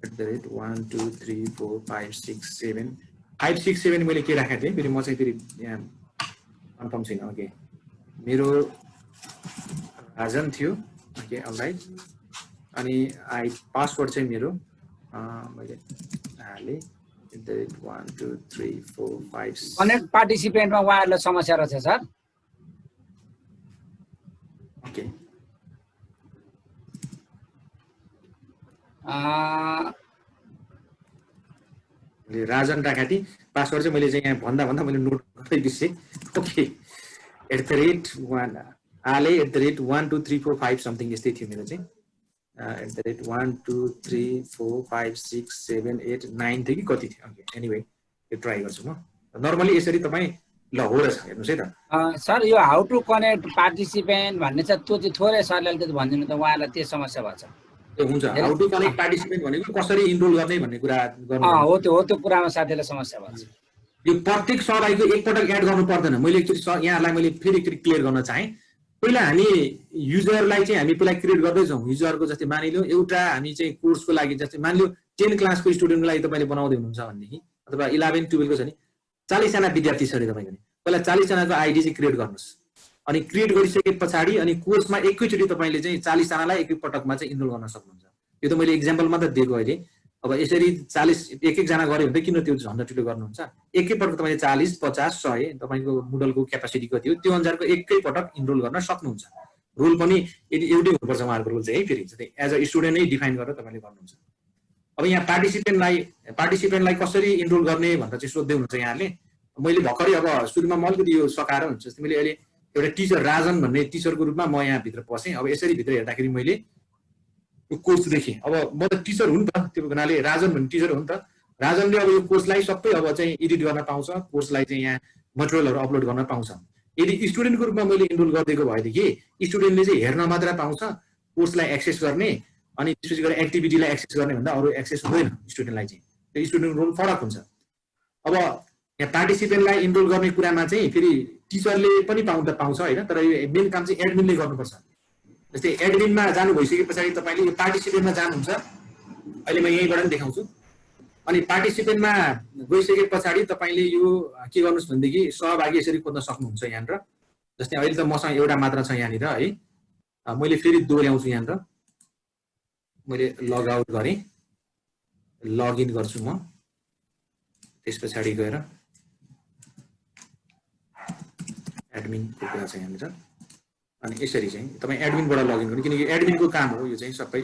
@1234567 मैले के राखेको थिएँ फेरि, म चाहिँ फेरि यहाँ कन्फर्म छैन। ओके मेरो राजन थियो। ओके अलराइट, अनि पासवर्ड चाहिँ मेरो मैले हालेँ @12345। कनेक्ट पार्टिसिपेन्टमा उहाँहरूलाई समस्या रहेछ सर। ओके राजन राखेको थिएँ। पासवर्ड चाहिँ मैले चाहिँ यहाँ भन्दा मैले नोट गर्दै बिर्सेँ। ओके @12345 समथिङ यस्तै थियो मेरो चाहिँ। @123456789 थियो कि कति थियो। ओके एनिवे यो ट्राई गर्छु म। नर्मली यसरी तपाईँ ल हो रहेछ, हेर्नुहोस् है त सर। यो हाउ टु कनेक्ट पार्टिसिपेन्ट भन्ने चाहिँ त्यो चाहिँ थोरै सरले अलिकति भनिदिनु त, उहाँलाई त्यो समस्या भएको छ। हुन्छ, हाउ टु कनेक्ट पार्टिसिपेन्ट भनेको कसरी इनरोल गर्ने भन्ने कुरा गर्नु हो त्यो कुरामा साथीलाई समस्या भएको छ। यो प्रत्येक सहभागीको एकपटक एड गर्नु पर्दैन। मैले एकचोटि यहाँलाई मैले फेरि एकचोटि क्लियर गर्न चाहेँ। पहिला हामी युजरलाई चाहिँ हामी पहिला क्रिएट गर्दैछौँ। युजरको जस्तै मानिलियो एउटा हामी चाहिँ कोर्सको लागि जस्तै मानिलियो 10 क्लासको स्टुडेन्टको लागि तपाईँले बनाउँदै हुनुहुन्छ भनेदेखि, अथवा 11, 12 को छ नि 40 जना विद्यार्थी छ अरे तपाईँको, पहिला 40 जनाको आइडी चाहिँ क्रिएट गर्नुहोस्। अनि क्रिएट गरिसके पछाडि अनि कोर्समा एकैचोटि तपाईँले चाहिँ 40 जनालाई एकैपटकमा चाहिँ इनरोल गर्न सक्नुहुन्छ। यो त मैले एक्जाम्पल मात्र दिएको अहिले। अब यसरी 40 एक जना गऱ्यो भने त किन त्यो झन्डा ठुलो गर्नुहुन्छ? एकैपटक तपाईँले 40, 50, 100 तपाईँको मोडलको क्यापासिटी कति हो त्यो अनुसारको एकैपटक इनरोल गर्न सक्नुहुन्छ। रोल पनि यदि एउटै हुनुपर्छ उहाँहरूको रोल चाहिँ है, फेरि एज अ स्टुडेन्ट नै डिफाइन गरेर तपाईँले गर्नुहुन्छ। अब यहाँ पार्टिसिपेन्टलाई कसरी इनरोल गर्ने भनेर चाहिँ सोध्दै हुनुहुन्छ यहाँले। मैले भर्खरै अब सुरुमा म अलिकति यो सकाएर हुन्छ जस्तै मैले अहिले एउटा टिचर राजन भन्ने टिचरको रूपमा म यहाँ भित्र पसेँ। अब यसरी भित्र हेर्दाखेरि मैले यो कोर्स देखेँ। अब म त टिचर हुँ नि त, त्यो हुनाले राजन भन्ने टिचर हो नि त। राजनले अब यो कोर्सलाई सबै अब चाहिँ एडिट गर्न पाउँछ, कोर्सलाई चाहिँ यहाँ मटेरियलहरू अपलोड गर्न पाउँछ। यदि स्टुडेन्टको रूपमा मैले इनरोल गरिदिएको भएदेखि स्टुडेन्टले चाहिँ हेर्न मात्र पाउँछ, कोर्सलाई एक्सेस गर्ने अनि त्यसपछि गएर एक्टिभिटीलाई एक्सेस गर्ने भन्दा अरू एक्सेस हुँदैन स्टुडेन्टलाई चाहिँ। त्यो स्टुडेन्टको रोल फरक हुन्छ। अब यहाँ पार्टिसिपेन्टलाई इनरोल गर्ने कुरामा चाहिँ फेरि टिचरले पनि पाउँछ होइन, तर यो मेन काम चाहिँ एडमिनले गर्नुपर्छ। जस्तै एडमिनमा जानु भइसके पछाडि तपाईँले यो पार्टिसिपेन्टमा जानुहुन्छ। अहिले म यहीँबाट पनि देखाउँछु। अनि पार्टिसिपेन्टमा गइसके पछाडि तपाईँले यो के गर्नुहोस् भनेदेखि सहभागी यसरी खोज्न सक्नुहुन्छ यहाँनिर। जस्तै अहिले त मसँग एउटा मात्र छ यहाँनिर है, मैले फेरि दोहोऱ्याउँछु यहाँनिर। मैले लग आउट गरेँ, लगइन गर्छु म। त्यस पछाडि गएर एडमिनको कुरा छ यहाँनिर। अनि यसरी चाहिँ तपाईँ एडमिनबाट लगइन गर्नु, किनकि एडमिनको काम हो यो चाहिँ सबै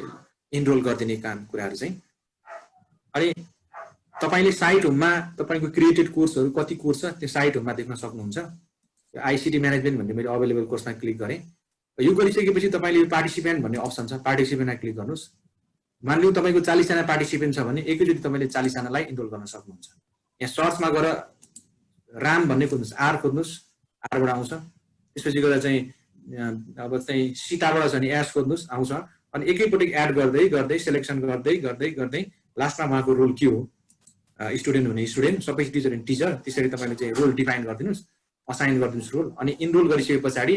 इनरोल गरिदिने काम कुराहरू चाहिँ। अनि तपाईँले साइट होममा तपाईँको क्रिएटेड कोर्सहरू कति कोर्स छ त्यो साइट होममा देख्न सक्नुहुन्छ। आइसिटी म्यानेजमेन्ट भन्ने मैले अभाइलेबल कोर्समा क्लिक गरेँ। यो गरिसकेपछि तपाईँले पार्टिसिपेन्ट भन्ने अप्सन छ, पार्टिसिपेन्टमा क्लिक गर्नुहोस्। मानिलिउँ तपाईँको 40 जना पार्टिसिपेन्ट छ भने एकैचोटि तपाईँले 40 जनालाई इनरोल गर्न सक्नुहुन्छ। यहाँ सर्चमा गएर राम भन्ने खोज्नुहोस्, आर खोज्नुहोस्, आरबाट आउँछ। त्यसपछि गएर चाहिँ अब चाहिँ सीताबाट छ भने एस खोज्नुहोस्, आउँछ। अनि एकैपटक एड गर्दै गर्दै सेलेक्सन गर्दै गर्दै गर्दै लास्टमा उहाँको रोल के हो, स्टुडेन्ट हुने स्टुडेन्ट, सबै टिचर हुने टिचर, त्यसरी तपाईँले चाहिँ रोल डिफाइन गरिदिनुहोस्, असाइन गरिदिनुहोस् रोल। अनि इनरोल गरिसके पछाडि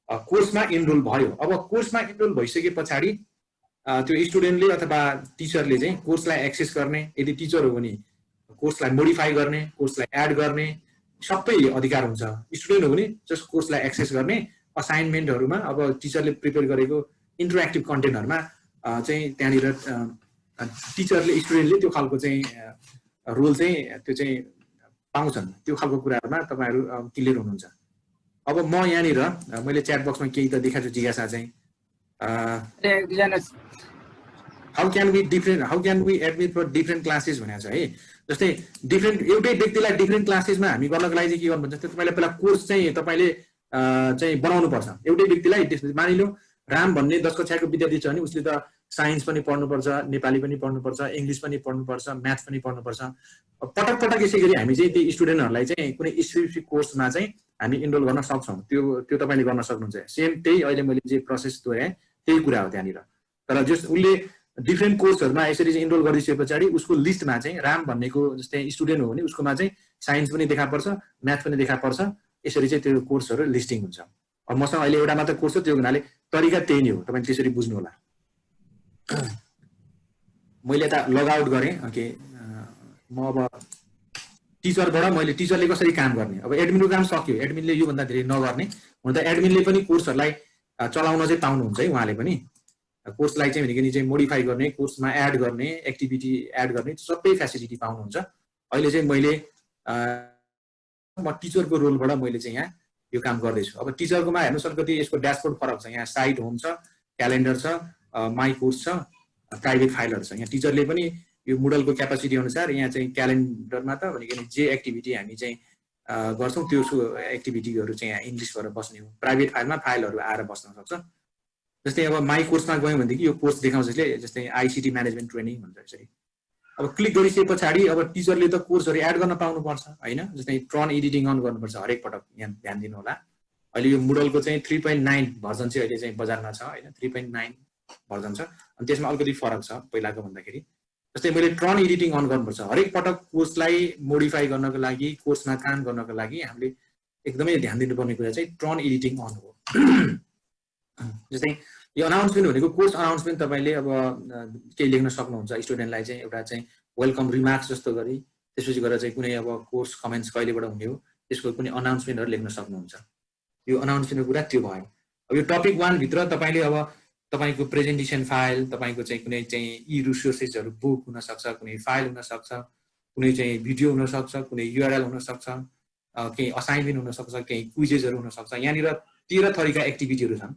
कोर्समा इनरोल भयो। अब कोर्समा इनरोल भइसके पछाडि त्यो स्टुडेन्टले अथवा टिचरले चाहिँ कोर्सलाई एक्सेस गर्ने, यदि टिचर हो भने कोर्सलाई मोडिफाई गर्ने, कोर्सलाई एड गर्ने सबै अधिकार हुन्छ। स्टुडेन्ट हो भने जस्ट कोर्सलाई एक्सेस गर्ने, असाइनमेन्टहरूमा अब टिचरले प्रिपेयर गरेको इन्टरेक्टिभ कन्टेन्टहरूमा चाहिँ त्यहाँनिर टिचरले स्टुडेन्टले त्यो खालको चाहिँ रोल चाहिँ त्यो चाहिँ पाउँछन्। त्यो खालको कुराहरूमा तपाईँहरू क्लियर हुनुहुन्छ। अब म यहाँनिर मैले च्याट बक्समा केही त देखाएको छु जिज्ञासा चाहिँ how can we admit for different classes भनेको छ है। जस्तै डिफ्रेन्ट एउटै व्यक्तिलाई डिफ्रेन्ट क्लासेसमा हामी गर्नको लागि चाहिँ के गर्नुपर्छ, तपाईँलाई पहिला कोर्स चाहिँ तपाईँले चाहिँ बनाउनु पर्छ एउटै व्यक्तिलाई। मानिलिउँ राम भन्ने 10 कक्षाको विद्यार्थी छ भने उसले त साइन्स पनि पढ्नुपर्छ, नेपाली पनि पढ्नुपर्छ, इङ्ग्लिस पनि पढ्नुपर्छ, म्याथ पनि पढ्नुपर्छ। पटक पटक यसै गरी हामी चाहिँ ती स्टुडेन्टहरूलाई चाहिँ कुनै स्पेसिफिक कोर्समा चाहिँ हामी इनरोल गर्न सक्छौँ। त्यो तपाईँले गर्न सक्नुहुन्छ। सेम त्यही अहिले मैले जे प्रोसेस दोहोऱ्याएँ त्यही कुरा हो त्यहाँनिर। तर जस उसले डिफ्रेन्ट कोर्सहरूमा यसरी चाहिँ इनरोल गरिसके पछाडि उसको लिस्टमा चाहिँ राम भन्नेको जस्तै स्टुडेन्ट हो भने उसकोमा चाहिँ साइन्स पनि देखा पर्छ, म्याथ पनि देखा पर्छ। यसरी चाहिँ त्यो कोर्सहरू लिस्टिङ हुन्छ। अब मसँग अहिले एउटा मात्र कोर्स हो, त्यो हुनाले तरिका त्यही नै हो, तपाईँले त्यसरी बुझ्नु होला। मैले यता लग आउट गरेँ। ओके, म अब टिचरबाट मैले टिचरले कसरी काम गर्ने, अब एडमिनको काम सक्यो, एडमिनले योभन्दा धेरै नगर्ने हुन त एडमिनले पनि कोर्सहरूलाई चलाउन चाहिँ पाउनुहुन्छ है। उहाँले पनि कोर्सलाई चाहिँ भनेको चाहिँ मोडिफाई गर्ने, कोर्समा एड गर्ने, एक्टिभिटी एड गर्ने सबै फेसिलिटी पाउनुहुन्छ। अहिले चाहिँ मैले म टिचरको रोलबाट मैले चाहिँ यहाँ यो काम गर्दैछु। अब टिचरकोमा हेर्नुहोस् अलिकति यसको ड्यासबोर्ड फरक छ। यहाँ साइट होम छ, क्यालेन्डर छ, माई कोर्स छ, प्राइभेट फाइलहरू छ। यहाँ टिचरले पनि यो मुडलको क्यापासिटी अनुसार यहाँ चाहिँ क्यालेन्डरमा त भनेको जे एक्टिभिटी हामी चाहिँ गर्छौँ त्यो एक्टिभिटीहरू चाहिँ यहाँ इङ्ग्लिस भएर बस्ने हो। प्राइभेट फाइलमा फाइलहरू आएर बस्न सक्छ। जस्तै अब माई कोर्समा गयौँ भनेदेखि यो कोर्स देखाउँछ यसले, जस्तै आइसिटी म्यानेजमेन्ट ट्रेनिङ भन्छ यसरी। अब क्लिक गरिसके पछाडि अब टिचरले त कोर्सहरू एड गर्न पाउनुपर्छ होइन। जस्तै ट्रन एडिटिङ अन गर्नुपर्छ हरेक पटक। यहाँ ध्यान दिनु होला, अहिले यो मुडलको चाहिँ 3.9 भर्जन चाहिँ अहिले चाहिँ बजारमा छ होइन, 3.9 भर्जन छ। अनि त्यसमा अलिकति फरक छ पहिलाको भन्दाखेरि। जस्तै मैले ट्रन एडिटिङ अन गर्नुपर्छ हरेक पटक कोर्सलाई मोडिफाई गर्नको लागि, कोर्समा काम गर्नको लागि हामीले एकदमै ध्यान दिनुपर्ने कुरा चाहिँ ट्रन एडिटिङ अन हो। जस्तै यो अनाउन्समेन्ट भनेको कोर्स अनाउन्समेन्ट तपाईँले अब केही लेख्न सक्नुहुन्छ स्टुडेन्टलाई चाहिँ एउटा चाहिँ वेलकम रिमार्क्स जस्तो गरी। त्यसपछि गएर चाहिँ कुनै अब कोर्स कमेन्ट्स कहिलेबाट हुने हो त्यसको कुनै अनाउन्समेन्टहरू लेख्न सक्नुहुन्छ। यो अनाउन्समेन्टको कुरा त्यो भयो। अब यो टपिक 1 भित्र तपाईँले अब तपाईँको प्रेजेन्टेसन फाइल, तपाईँको चाहिँ कुनै चाहिँ ई रिसोर्सेसहरू बुक हुनसक्छ, कुनै फाइल हुनसक्छ, कुनै चाहिँ भिडियो हुनसक्छ, कुनै युआरएल हुनसक्छ, केही असाइनमेन्ट हुनसक्छ, केही क्विजेसहरू हुनसक्छ। यहाँनिर 13 थरीका एक्टिभिटीहरू छन्।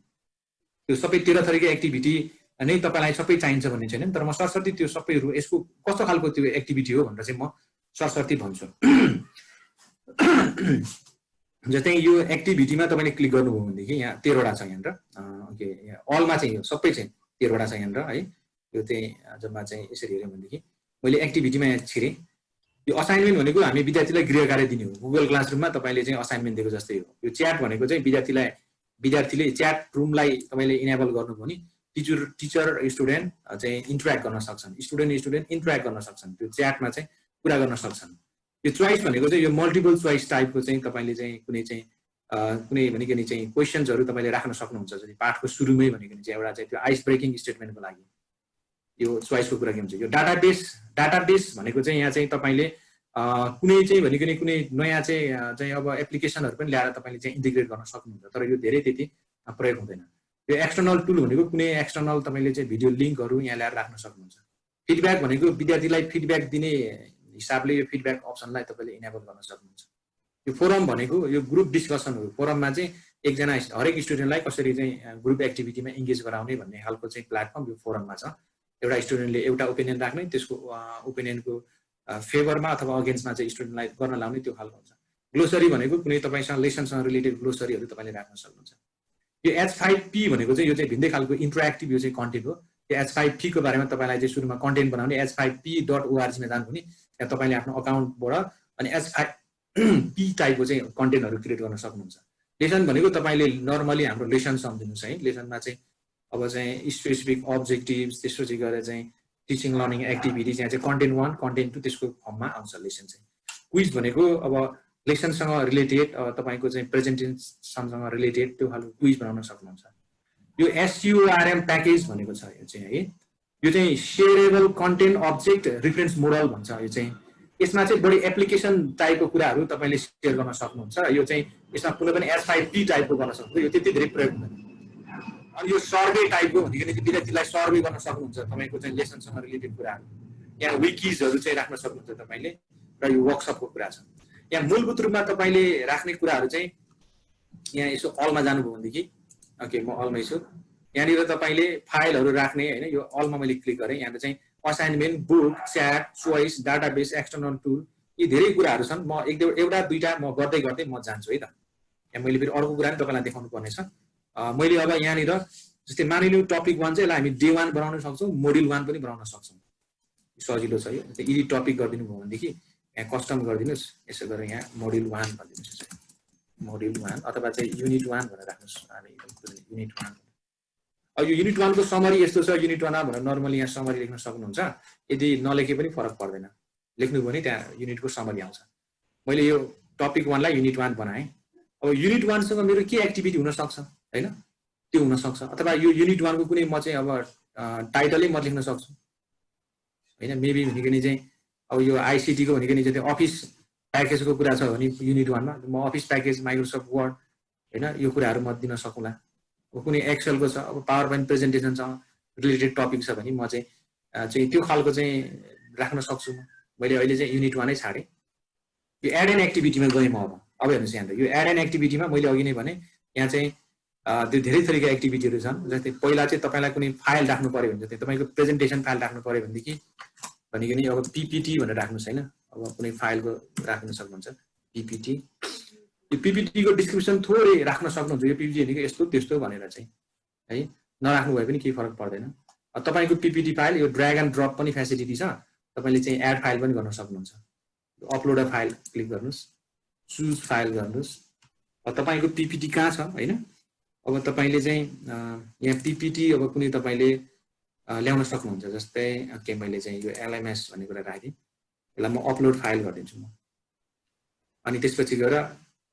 त्यो सबै 13 थरीका एक्टिभिटी नै तपाईँलाई सबै चाहिन्छ भन्ने छैन, तर म सरसर्ती त्यो सबैहरू यसको कस्तो खालको त्यो एक्टिभिटी हो भनेर चाहिँ म सरसर्ती भन्छु। जस्तै यो एक्टिभिटीमा तपाईँले क्लिक गर्नुभयो भनेदेखि यहाँ 13 वटा छ यहाँनिर। ओके, यहाँ अलमा चाहिँ यो सबै चाहिँ 13 वटा छ यहाँनिर है। यो चाहिँ जम्मा चाहिँ यसरी हेऱ्यौँ भनेदेखि मैले एक्टिभिटीमा यहाँ छिरेँ। यो असाइनमेन्ट भनेको हामी विद्यार्थीलाई गृह कार्य दिने हो। गुगल क्लासरुममा तपाईँले चाहिँ असाइनमेन्ट दिएको जस्तै हो। यो च्याट भनेको चाहिँ विद्यार्थीले च्याट रुमलाई तपाईँले इनेबल गर्नुभयो भने टिचर स्टुडेन्ट चाहिँ इन्टरेक्ट गर्न सक्छन्, स्टुडेन्ट इन्टरेक्ट गर्न सक्छन्, त्यो च्याटमा चाहिँ कुरा गर्न सक्छन्। यो चोइस भनेको चाहिँ यो मल्टिपल चोइस टाइपको चाहिँ तपाईँले चाहिँ कुनै भनेको नि चाहिँ क्वेसन्सहरू तपाईँले राख्न सक्नुहुन्छ। जस्तै पाठको सुरुमै भनेको नि चाहिँ एउटा चाहिँ त्यो आइस ब्रेकिङ स्टेटमेन्टको लागि यो चोइसको कुरा के हुन्छ। यो डाटाबेस भनेको चाहिँ यहाँ चाहिँ तपाईँले कुनै चाहिँ भनेको नि कुनै नयाँ चाहिँ अब एप्लिकेसनहरू पनि ल्याएर तपाईँले चाहिँ इन्टिग्रेट गर्न सक्नुहुन्छ, तर यो धेरै त्यति प्रयोग हुँदैन। यो एक्सटर्नल टुल भनेको कुनै एक्सटर्नल तपाईँले चाहिँ भिडियो लिङ्कहरू यहाँ ल्याएर राख्न सक्नुहुन्छ। फिडब्याक भनेको विद्यार्थीलाई फिडब्याक दिने हिसाबले यो फिडब्याक अप्सनलाई तपाईँले इनेबल गर्न सक्नुहुन्छ। यो फोरम भनेको यो ग्रुप डिस्कसनहरू, फोरममा चाहिँ एकजना हरेक स्टुडेन्टलाई कसरी चाहिँ ग्रुप एक्टिभिटीमा इङ्गेज गराउने भन्ने खालको चाहिँ प्लेटफर्म यो फोरममा छ। एउटा स्टुडेन्टले एउटा ओपिनियन राख्ने, त्यसको ओपिनियनको फेभरमा अथवा अगेन्स्टमा चाहिँ स्टुडेन्टलाई गर्न लाउने त्यो खालको हुन्छ। ग्लोसरी भनेको कुनै तपाईँसँग लेसनसँग रिलेटेड ग्लोसरीहरू तपाईँले राख्न सक्नुहुन्छ। यो H5P भनेको चाहिँ यो चाहिँ भिन्दै खालको इन्टरेक्टिभ यो चाहिँ कन्टेन्ट हो। यो H5P को बारेमा तपाईँलाई चाहिँ सुरुमा कन्टेन्ट बनाउने h5p.org मा जानुभयो भने त्यहाँ तपाईँले आफ्नो अकाउन्टबाट अनि H5P टाइपको चाहिँ कन्टेन्टहरू क्रिएट गर्न सक्नुहुन्छ। लेसन भनेको तपाईँले नर्मली हाम्रो लेसन सम्झिनुहोस् है। लेसनमा चाहिँ अब चाहिँ स्पेसिफिक अब्जेक्टिभ्स, त्यसपछि गएर चाहिँ टिचिङ लर्निङ एक्टिभिटिज, यहाँ चाहिँ कन्टेन्ट 1 कन्टेन्ट 2 त्यसको फर्ममा आउँछ लेसन चाहिँ। क्विज भनेको अब लेसनसँग रिलेटेड तपाईँको चाहिँ प्रेजेन्टेसनसँग रिलेटेड त्यो खालको क्विज बनाउन सक्नुहुन्छ। यो SURM प्याकेज भनेको छ यो चाहिँ है। यो चाहिँ सेयरेबल कन्टेन्ट अब्जेक्ट रिफरेन्स मोडल भन्छ। यो चाहिँ यसमा चाहिँ बढी एप्लिकेसन टाइपको कुराहरू तपाईँले सेयर गर्न सक्नुहुन्छ। यो चाहिँ यसमा कुनै पनि H5P टाइपको गर्न सक्नुहुन्छ। यो त्यति धेरै प्रयोग हुँदैन। अनि यो सर्वे टाइपको भनेको चाहिँ विद्यार्थीलाई सर्वे गर्न सक्नुहुन्छ तपाईँको चाहिँ लेसनसँग रिलेटेड कुराहरू। यहाँ विकिजहरू चाहिँ राख्न सक्नुहुन्छ तपाईँले र यो वर्कसपको कुरा छ। यहाँ मूलभूत रूपमा तपाईँले राख्ने कुराहरू चाहिँ यहाँ यसो अलमा जानुभयो भनेदेखि ओके म अलमै छु। यहाँनिर तपाईँले फाइलहरू राख्ने होइन, यो अलमा मैले क्लिक गरेँ। यहाँ चाहिँ assignment, book, chat, choice, database, external tool, यी धेरै कुराहरू छन्। म एउटा दुईटा म गर्दै गर्दै म जान्छु है त। यहाँ मैले फेरि अर्को कुरा पनि तपाईँलाई देखाउनु पर्नेछ। मैले अब यहाँनिर जस्तै मानिलिउँ टपिक 1 चाहिँ यसलाई हामी डे 1 बनाउन सक्छौँ, मोड्युल 1 पनि बनाउन सक्छौँ। सजिलो छ यो। यदि टपिक गरिदिनु भयो भनेदेखि यहाँ कस्टम गरिदिनुहोस्। यसो गरेर यहाँ मोड्युल 1 भनिदिनुहोस्। मोड्युल 1 अथवा चाहिँ युनिट 1 भनेर राख्नुहोस्। युनिट 1। अब यो युनिट 1 को समरी यस्तो छ। युनिट 1 भनेर नर्मली यहाँ समरी लेख्न सक्नुहुन्छ। यदि नलेखे पनि फरक पर्दैन, लेख्नु भने त्यहाँ युनिटको समरी आउँछ। मैले यो टपिक 1 लाई युनिट 1 बनाएँ। अब युनिट 1 सँग मेरो के एक्टिभिटी हुन सक्छ हैन, त्यो हुन सक्छ। अथवा यो युनिट 1 को कुनै म चाहिँ अब टाइटलै म लेख्न सक्छु हैन। मेबी भनेको नि चाहिँ अब यो आईसीटी को भनेको नि चाहिँ अफिस प्याकेजको कुरा छ भने युनिट 1 मा म अफिस प्याकेज, माइक्रोसफ्ट वर्ड हैन, यो कुराहरू म दिन सकौँला। अब कुनै एक्सेलको छ, अब पावर पोइन्ट प्रेजेन्टेसनसँग रिलेटेड टपिक छ भने म चाहिँ त्यो खालको चाहिँ राख्न सक्छु। मैले अहिले चाहिँ युनिट 1 नै छाडेँ। यो एड एन एक्टिभिटीमा गएँ म। अब हेर्नुहोस् यहाँ यो एड एन एक्टिभिटीमा मैले अघि नै भने यहाँ चाहिँ त्यो धेरै थरीका एक्टिभिटीहरू छन्। जस्तै पहिला चाहिँ तपाईँलाई कुनै फाइल राख्नु पर्यो भने, जस्तै तपाईँको प्रेजेन्टेसन फाइल राख्नु पर्यो भनेदेखि भनेको नि अब PPT भनेर राख्नुहोस् हैन। अब कुनै फाइलको राख्न सक्नुहुन्छ PPT। यो PPT को डिस्क्रिप्सन थोरै राख्न सक्नुहुन्छ। यो PPT भनेको यस्तो त्यस्तो भनेर चाहिँ है, नराख्नु भए पनि केही फरक पर्दैन। तपाईँको PPT फाइल यो ड्र्याग एन्ड ड्रप पनि फेसिलिटी छ। तपाईँले चाहिँ एड फाइल पनि गर्न सक्नुहुन्छ। अपलोड अ फाइल क्लिक गर्नुहोस्, चुज फाइल गर्नुहोस्। तपाईँको PPT कहाँ छ हैन। अब तपाईँले चाहिँ यहाँ PPT अब कुनै तपाईँले ल्याउन सक्नुहुन्छ। जस्तै के मैले चाहिँ यो LMS भन्ने कुरा राखेँ। यसलाई म अपलोड फाइल गरिदिन्छु म। अनि त्यसपछि गएर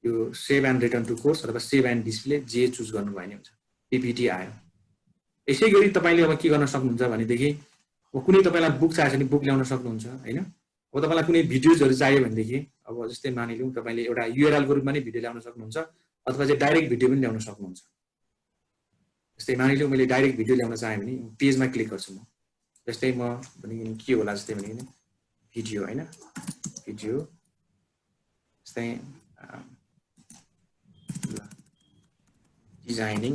यो save and return to course अथवा सेभ एन्ड डिस्प्ले जे चुज गर्नुभयो भने हुन्छ। PPT आयो। यसै गरी तपाईँले अब के गर्न सक्नुहुन्छ भनेदेखि कुनै तपाईँलाई बुक चाहिन्छ भने बुक ल्याउन सक्नुहुन्छ हैन। अब तपाईँलाई कुनै भिडियोजहरू चाहियो भनेदेखि अब जस्तै मानिलिउँ तपाईँले एउटा URL को रूपमा नै भिडियो ल्याउन सक्नुहुन्छ अथवा चाहिँ डाइरेक्ट भिडियो पनि ल्याउन सक्नुहुन्छ। जस्तै मानिलिउँ मैले डाइरेक्ट भिडियो ल्याउन चाहेँ भने पेजमा क्लिक गर्छु म। जस्तै म भनेको के होला जस्तै भनेको भिडियो हैन, भिडियो जस्तै डिजाइनिङ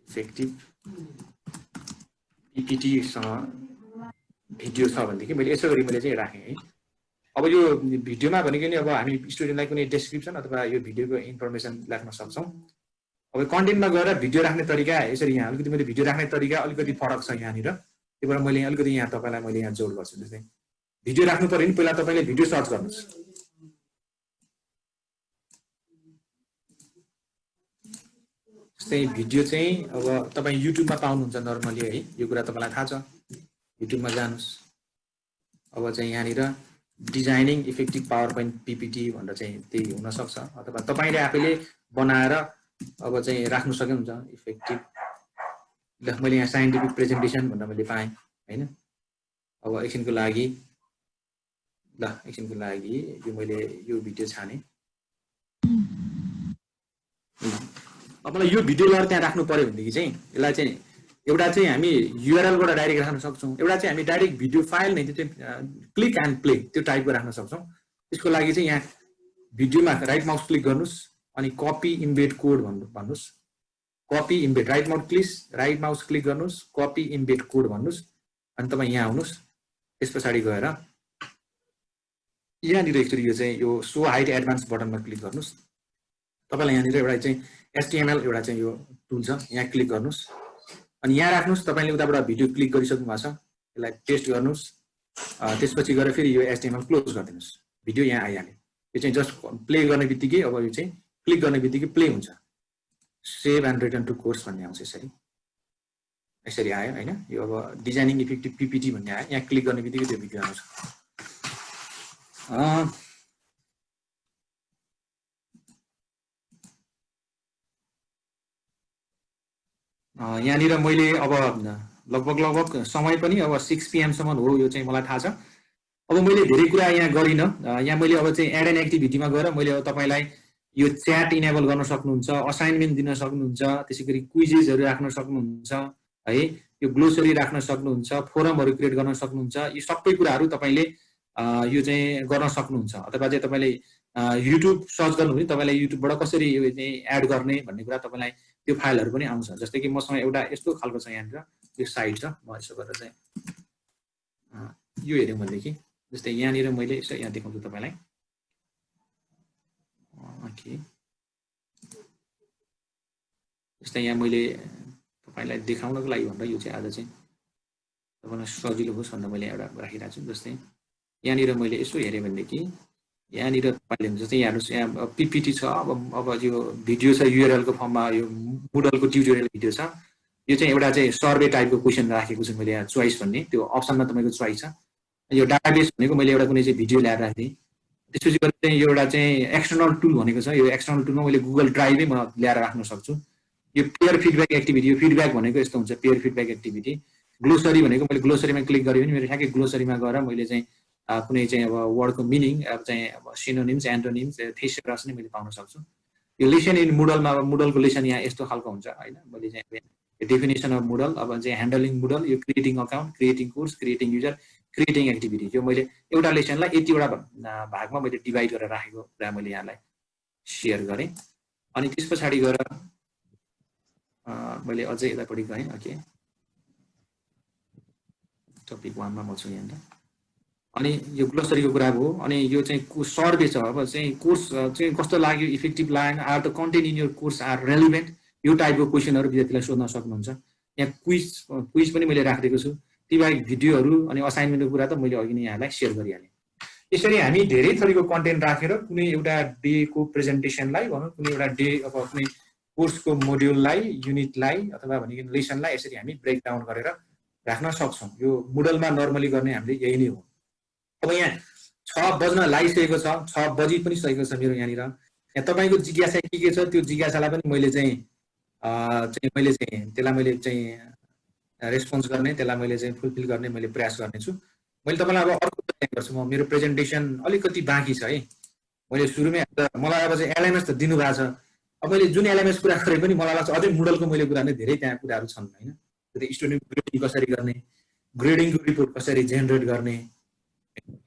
इफेक्टिभ PPT सँग भिडियो छ भनेदेखि मैले यसो गरी मैले चाहिँ राखेँ है। अब यो भिडियोमा भनेको नि अब हामी स्टुडेन्टलाई कुनै डेस्क्रिप्सन अथवा यो भिडियोको इन्फर्मेसन राख्न सक्छौँ। अब कन्टेन्टमा गएर भिडियो राख्ने तरिका यसरी यहाँ अलिकति मैले भिडियो राख्ने तरिका अलिकति फरक छ यहाँनिर। त्यही भएर मैले अलिकति यहाँ तपाईँलाई मैले यहाँ जोड गर्छु। जस्तै भिडियो राख्नु पर्यो भने पहिला तपाईँले भिडियो सर्च गर्नुहोस्। जस्तै भिडियो चाहिँ अब तपाईँ युट्युबमा पाउनुहुन्छ नर्मली है, यो कुरा तपाईँलाई थाहा छ। युट्युबमा जानुहोस्। अब चाहिँ यहाँनिर designing effective power point PPT भनेर चाहिँ त्यही हुनसक्छ। अथवा तपाईँले आफैले बनाएर अब चाहिँ राख्नु सक्नुहुन्छ इफेक्टिभ। ल मैले यहाँ साइन्टिफिक प्रेजेन्टेसन भनेर मैले पाएँ होइन। अब एकछिनको लागि यो मैले यो भिडियो छानेँ। मलाई यो भिडियो लगेर त्यहाँ राख्नु पर्यो भनेदेखि चाहिँ यसलाई चाहिँ एउटा चाहिँ हामी युआरएलबाट डाइरेक्ट राख्न सक्छौँ, एउटा चाहिँ हामी डाइरेक्ट भिडियो फाइल नै त्यो चाहिँ क्लिक एन्ड प्ले त्यो टाइपको राख्न सक्छौँ। त्यसको लागि चाहिँ यहाँ भिडियोमा राइट माउस क्लिक गर्नुहोस् अनि कपी इम्बेड कोड भन्नुहोस्, copy embed right mouse click गर्नुहोस्, कपी इम्बेड कोड भन्नुहोस् अनि तपाईँ यहाँ आउनुहोस्। त्यस पछाडि गएर यहाँनिर एकचोटि यो चाहिँ यो सो हाइड एडभान्स बटनमा क्लिक गर्नुहोस्। तपाईँलाई यहाँनिर एउटा चाहिँ HTML एउटा चाहिँ यो टुल छ, यहाँ क्लिक गर्नुहोस् अनि यहाँ राख्नुहोस्। तपाईँले उताबाट भिडियो क्लिक गरिसक्नु भएको छ, यसलाई पेस्ट गर्नुहोस्। त्यसपछि गएर फेरि यो HTML क्लोज गरिदिनुहोस्। भिडियो यहाँ आइहाल्यो। यो चाहिँ जस्ट प्ले गर्ने बित्तिकै अब यो चाहिँ क्लिक गर्ने बित्तिकै प्ले हुन्छ। Save and return to course भन्ने आउँछ, यसरी आयो होइन। यो अब डिजाइनिङ इफेक्टिभ PPT भन्ने आयो, यहाँ क्लिक गर्ने बित्तिकै त्यो भिडियो आउँछ। यहाँनिर मैले अब लगभग समय पनि अब 6 PM सम्म हो, यो चाहिँ मलाई थाहा छ। अब मैले धेरै कुरा यहाँ गरिनँ। यहाँ मैले अब चाहिँ एड एन एक्टिभिटीमा गएर मैले अब तपाईँलाई यो च्याट इनेबल गर्न सक्नुहुन्छ, असाइनमेन्ट दिन सक्नुहुन्छ, त्यसै गरी क्विजेसहरू राख्न सक्नुहुन्छ है, यो ग्लोसरी राख्न सक्नुहुन्छ, फोरमहरू क्रिएट गर्न सक्नुहुन्छ। यो सबै कुराहरू तपाईँले यो चाहिँ गर्न सक्नुहुन्छ। अथवा चाहिँ तपाईँले युट्युब सर्च गर्नु भने तपाईँलाई युट्युबबाट कसरी यो चाहिँ एड गर्ने भन्ने कुरा तपाईँलाई त्यो फाइलहरू पनि आउँछ। जस्तै कि मसँग एउटा यस्तो खालको छ, यहाँनिर यो साइट छ। म यसो गरेर चाहिँ यो हेऱ्यौँ भनेदेखि जस्तै यहाँनिर मैले यसो यहाँ देखाउँछु तपाईँलाई। ओके, जस्तै यहाँ मैले तपाईँलाई देखाउनको लागि भनेर यो चाहिँ आज चाहिँ तपाईँलाई सजिलो होस् भनेर मैले एउटा राखिरहेको छु। जस्तै यहाँनिर मैले यसो हेरेँ भनेदेखि यहाँनिर तपाईँले जस्तै यहाँ हेर्नुहोस्, यहाँ PPT छ। अब यो भिडियो छ URL को फर्ममा, यो मुडलको ट्युटोरियल भिडियो छ। यो चाहिँ एउटा चाहिँ सर्वे टाइपको क्वेसन राखेको छु मैले यहाँ, चोइस भन्ने त्यो अप्सनमा तपाईँको चोइस छ। यो डाटाबेस भनेको मैले एउटा कुनै चाहिँ भिडियो ल्याएर राखेँ। त्यसपछि गएर चाहिँ यो एउटा चाहिँ एक्सटर्नल टुल भनेको छ। यो एक्सटर्नल टुलमा मैले गुगल ड्राइभै म ल्याएर राख्न सक्छु। यो पेयर फिडब्याक एक्टिभिटी, यो फिडब्याक भनेको यस्तो हुन्छ, पेयर फिडब्याक एक्टिभिटी। ग्लोसरी भनेको मैले ग्लोसरीमा क्लिक गरेँ भने मेरो ठ्याक्कै ग्लोसरीमा गएर मैले चाहिँ कुनै चाहिँ अब वर्डको मिनिङ अब चाहिँ अब सिनोनिम्स, एन्टोनिम्स, थेसरस नै मैले पाउन सक्छु। यो लेसन इन मुडलमा अब मुडलको लेसन यहाँ यस्तो खालको हुन्छ होइन। मैले चाहिँ डेफिनेसन अफ मुडल, अब चाहिँ ह्यान्डलिङ मुडल, यो creating account, creating course, creating user, creating activity, यो मैले एउटा लेसनलाई यतिवटा भागमा मैले डिभाइड गरेर राखेको कुरा मैले यहाँलाई सेयर गरेँ। अनि त्यस पछाडि गएर मैले अझै यतापट्टि गएँ। ओके, टपिक 1 मा म छु यहाँनिर। अनि यो ग्लोसरीको कुरा हो। अनि यो चाहिँ सर्वे छ। अब चाहिँ कोर्स चाहिँ कस्तो लाग्यो, इफेक्टिभ लागेन, are the content in your course are relevant, यो टाइपको क्वेसनहरू विद्यार्थीलाई सोध्न सक्नुहुन्छ। यहाँ क्विज पनि मैले राखिदिएको छु। ती बाहेक भिडियोहरू अनि असाइनमेन्टको कुरा त मैले अघि नै यहाँलाई सेयर गरिहालेँ। यसरी हामी धेरै थरीको कन्टेन्ट राखेर कुनै एउटा डेको प्रेजेन्टेसनलाई भनौँ, कुनै एउटा डे अब कुनै कोर्सको मोड्युललाई, युनिटलाई अथवा भनेको लेसनलाई यसरी हामी ब्रेकडाउन गरेर राख्न सक्छौँ। यो मुडलमा नर्मली गर्ने हामीले यही नै हो। अब यहाँ 6 बज्न लागिसकेको छ, 6 बजी पनि सकेको छ मेरो यहाँनिर। यहाँ तपाईँको जिज्ञासा के छ त्यो जिज्ञासालाई पनि मैले चाहिँ त्यसलाई मैले चाहिँ रेस्पोन्स गर्ने, त्यसलाई मैले चाहिँ फुलफिल गर्ने मैले प्रयास गर्नेछु। मैले तपाईँलाई अब अर्को गर्छु, म मेरो प्रेजेन्टेसन अलिकति बाँकी छ है। मैले सुरुमै मलाई अब चाहिँ LMS त दिनुभएको छ। अब मैले जुन LMS कुरा गरेँ पनि मलाई लाग्छ अझै मुडलको मैले कुरा नै धेरै त्यहाँ कुराहरू छन् होइन। त्यो स्टुडेन्ट ग्रेडिङ कसरी गर्ने, ग्रेडिङको रिपोर्ट कसरी जेनेरेट गर्ने,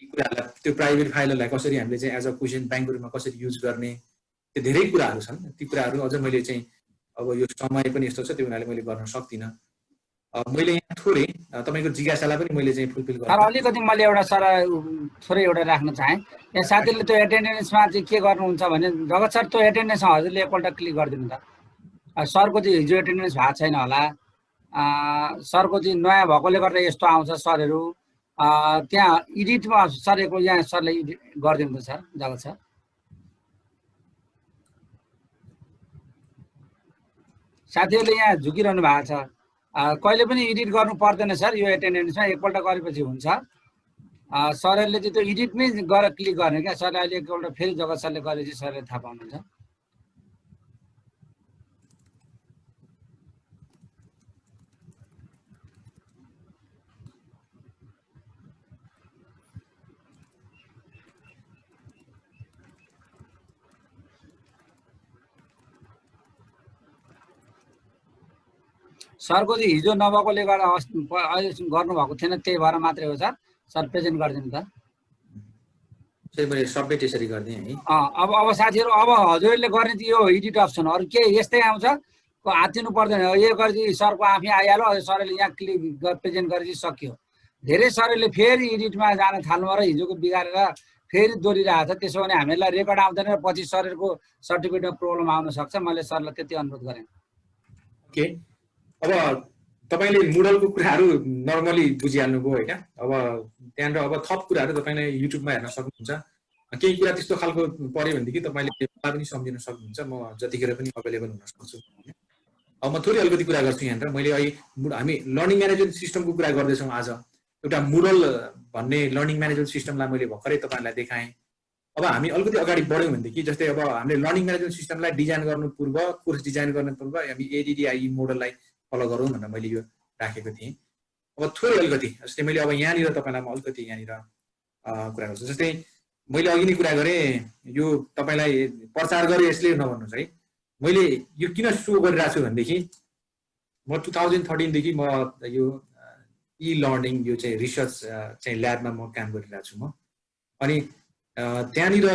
कुराहरूलाई त्यो प्राइभेट फाइलहरूलाई कसरी हामीले चाहिँ एज अ क्वेसन ब्याङ्कको रूपमा कसरी युज गर्ने, त्यो धेरै कुराहरू छन्। ती कुराहरू अझ मैले चाहिँ अब यो समय पनि यस्तो छ त्यो हुनाले मैले गर्न सक्दिनँ। मैले यहाँ थोरै तपाईँको जिज्ञासालाई पनि मैले चाहिँ फुलफिल गरेँ। सर अलिकति मैले एउटा सर थोरै एउटा राख्न चाहेँ। यहाँ साथीले त्यो एटेन्डेन्समा चाहिँ के गर्नुहुन्छ भने जगत सर त्यो एटेन्डेन्समा हजुरले एकपल्ट क्लिक गरिदिनु त। सरको चाहिँ हिजो एटेन्डेन्स भएको छैन होला, सरको चाहिँ नयाँ भएकोले गर्दा यस्तो आउँछ सरहरू। त्यहाँ एडिटमा सरको यहाँ सरले एडिट गरिदिनु त सर जगत सर। साथीहरूले यहाँ झुकिरहनु भएको छ। कहिले पनि एडिट गर्नु पर्दैन सर, यो एटेन्डेन्समा एकपल्ट गरेपछि हुन्छ। सरहरूले चाहिँ त्यो एडिटमै गरेर क्लिक गर्ने क्या। सरले अहिले एकपल्ट फेरि जगत सरले गरेपछि सरले थाहा पाउनुहुन्छ। सरको चाहिँ हिजो नभएकोले गर्दा गर्नुभएको थिएन, त्यही भएर मात्रै हो सर। सर प्रेजेन्ट गरिदिनु त। मैले सबमिट यसरी गरिदिएँ है। अब साथीहरू, अब हजुरले गर्ने चाहिँ यो एडिट अप्सन, अरू के यस्तै आउँछ, हातिनु पर्दैन। यो गरेपछि सरको आफै आइहाल्यो, सरले यहाँ क्लिक प्रेजेन्ट गरेपछि सक्यो। धेरै सरले फेरि एडिटमा जान थाल्नु र हिजोको बिगारेर फेरि दोहोरिरहेको छ। त्यसो भने हामीलाई रेकर्ड आउँदैन र पछि सरहरूको सर्टिफिकेटमा प्रब्लम आउन सक्छ। मैले सरलाई त्यति अनुरोध गरेँ। ओके, अब तपाईँले मुडलको कुराहरू नर्मली बुझिहाल्नुभयो होइन। अब त्यहाँनिर अब थप कुराहरू तपाईँले युट्युबमा हेर्न सक्नुहुन्छ। केही कुरा त्यस्तो खालको पऱ्यो भनेदेखि तपाईँले मलाई पनि सम्झिन सक्नुहुन्छ, म जतिखेर पनि अभाइलेबल हुन सक्छु। अब म थोरै अलिकति कुरा गर्छु यहाँनिर। मैले अहिले हामी लर्निङ म्यानेजमेन्ट सिस्टमको कुरा गर्दैछौँ आज। एउटा मुडल भन्ने लर्निङ म्यानेजमेन्ट सिस्टमलाई मैले भर्खरै तपाईँहरूलाई देखाएँ। अब हामी अलिकति अगाडि बढ्यौँ भनेदेखि, जस्तै अब हामीले लर्निङ म्यानेजमेन्ट सिस्टमलाई डिजाइन गर्नु पूर्व, कोर्स डिजाइन गर्नु पूर्व हामी ADDIE मोडललाई फलो गरौँ भनेर मैले यो राखेको थिएँ। अब थोरै अलिकति जस्तै मैले अब यहाँनिर तपाईँलाई म अलिकति यहाँनिर कुरा गर्छु। जस्तै मैले अघि नै कुरा गरेँ, यो तपाईँलाई प्रचार गरेँ यसले नभन्नुहोस् है। मैले यो किन सो गरिरहेको छु भनेदेखि, म 2013 म यो लर्निङ यो चाहिँ रिसर्च चाहिँ ल्याबमा म काम गरिरहेको छु म। अनि त्यहाँनिर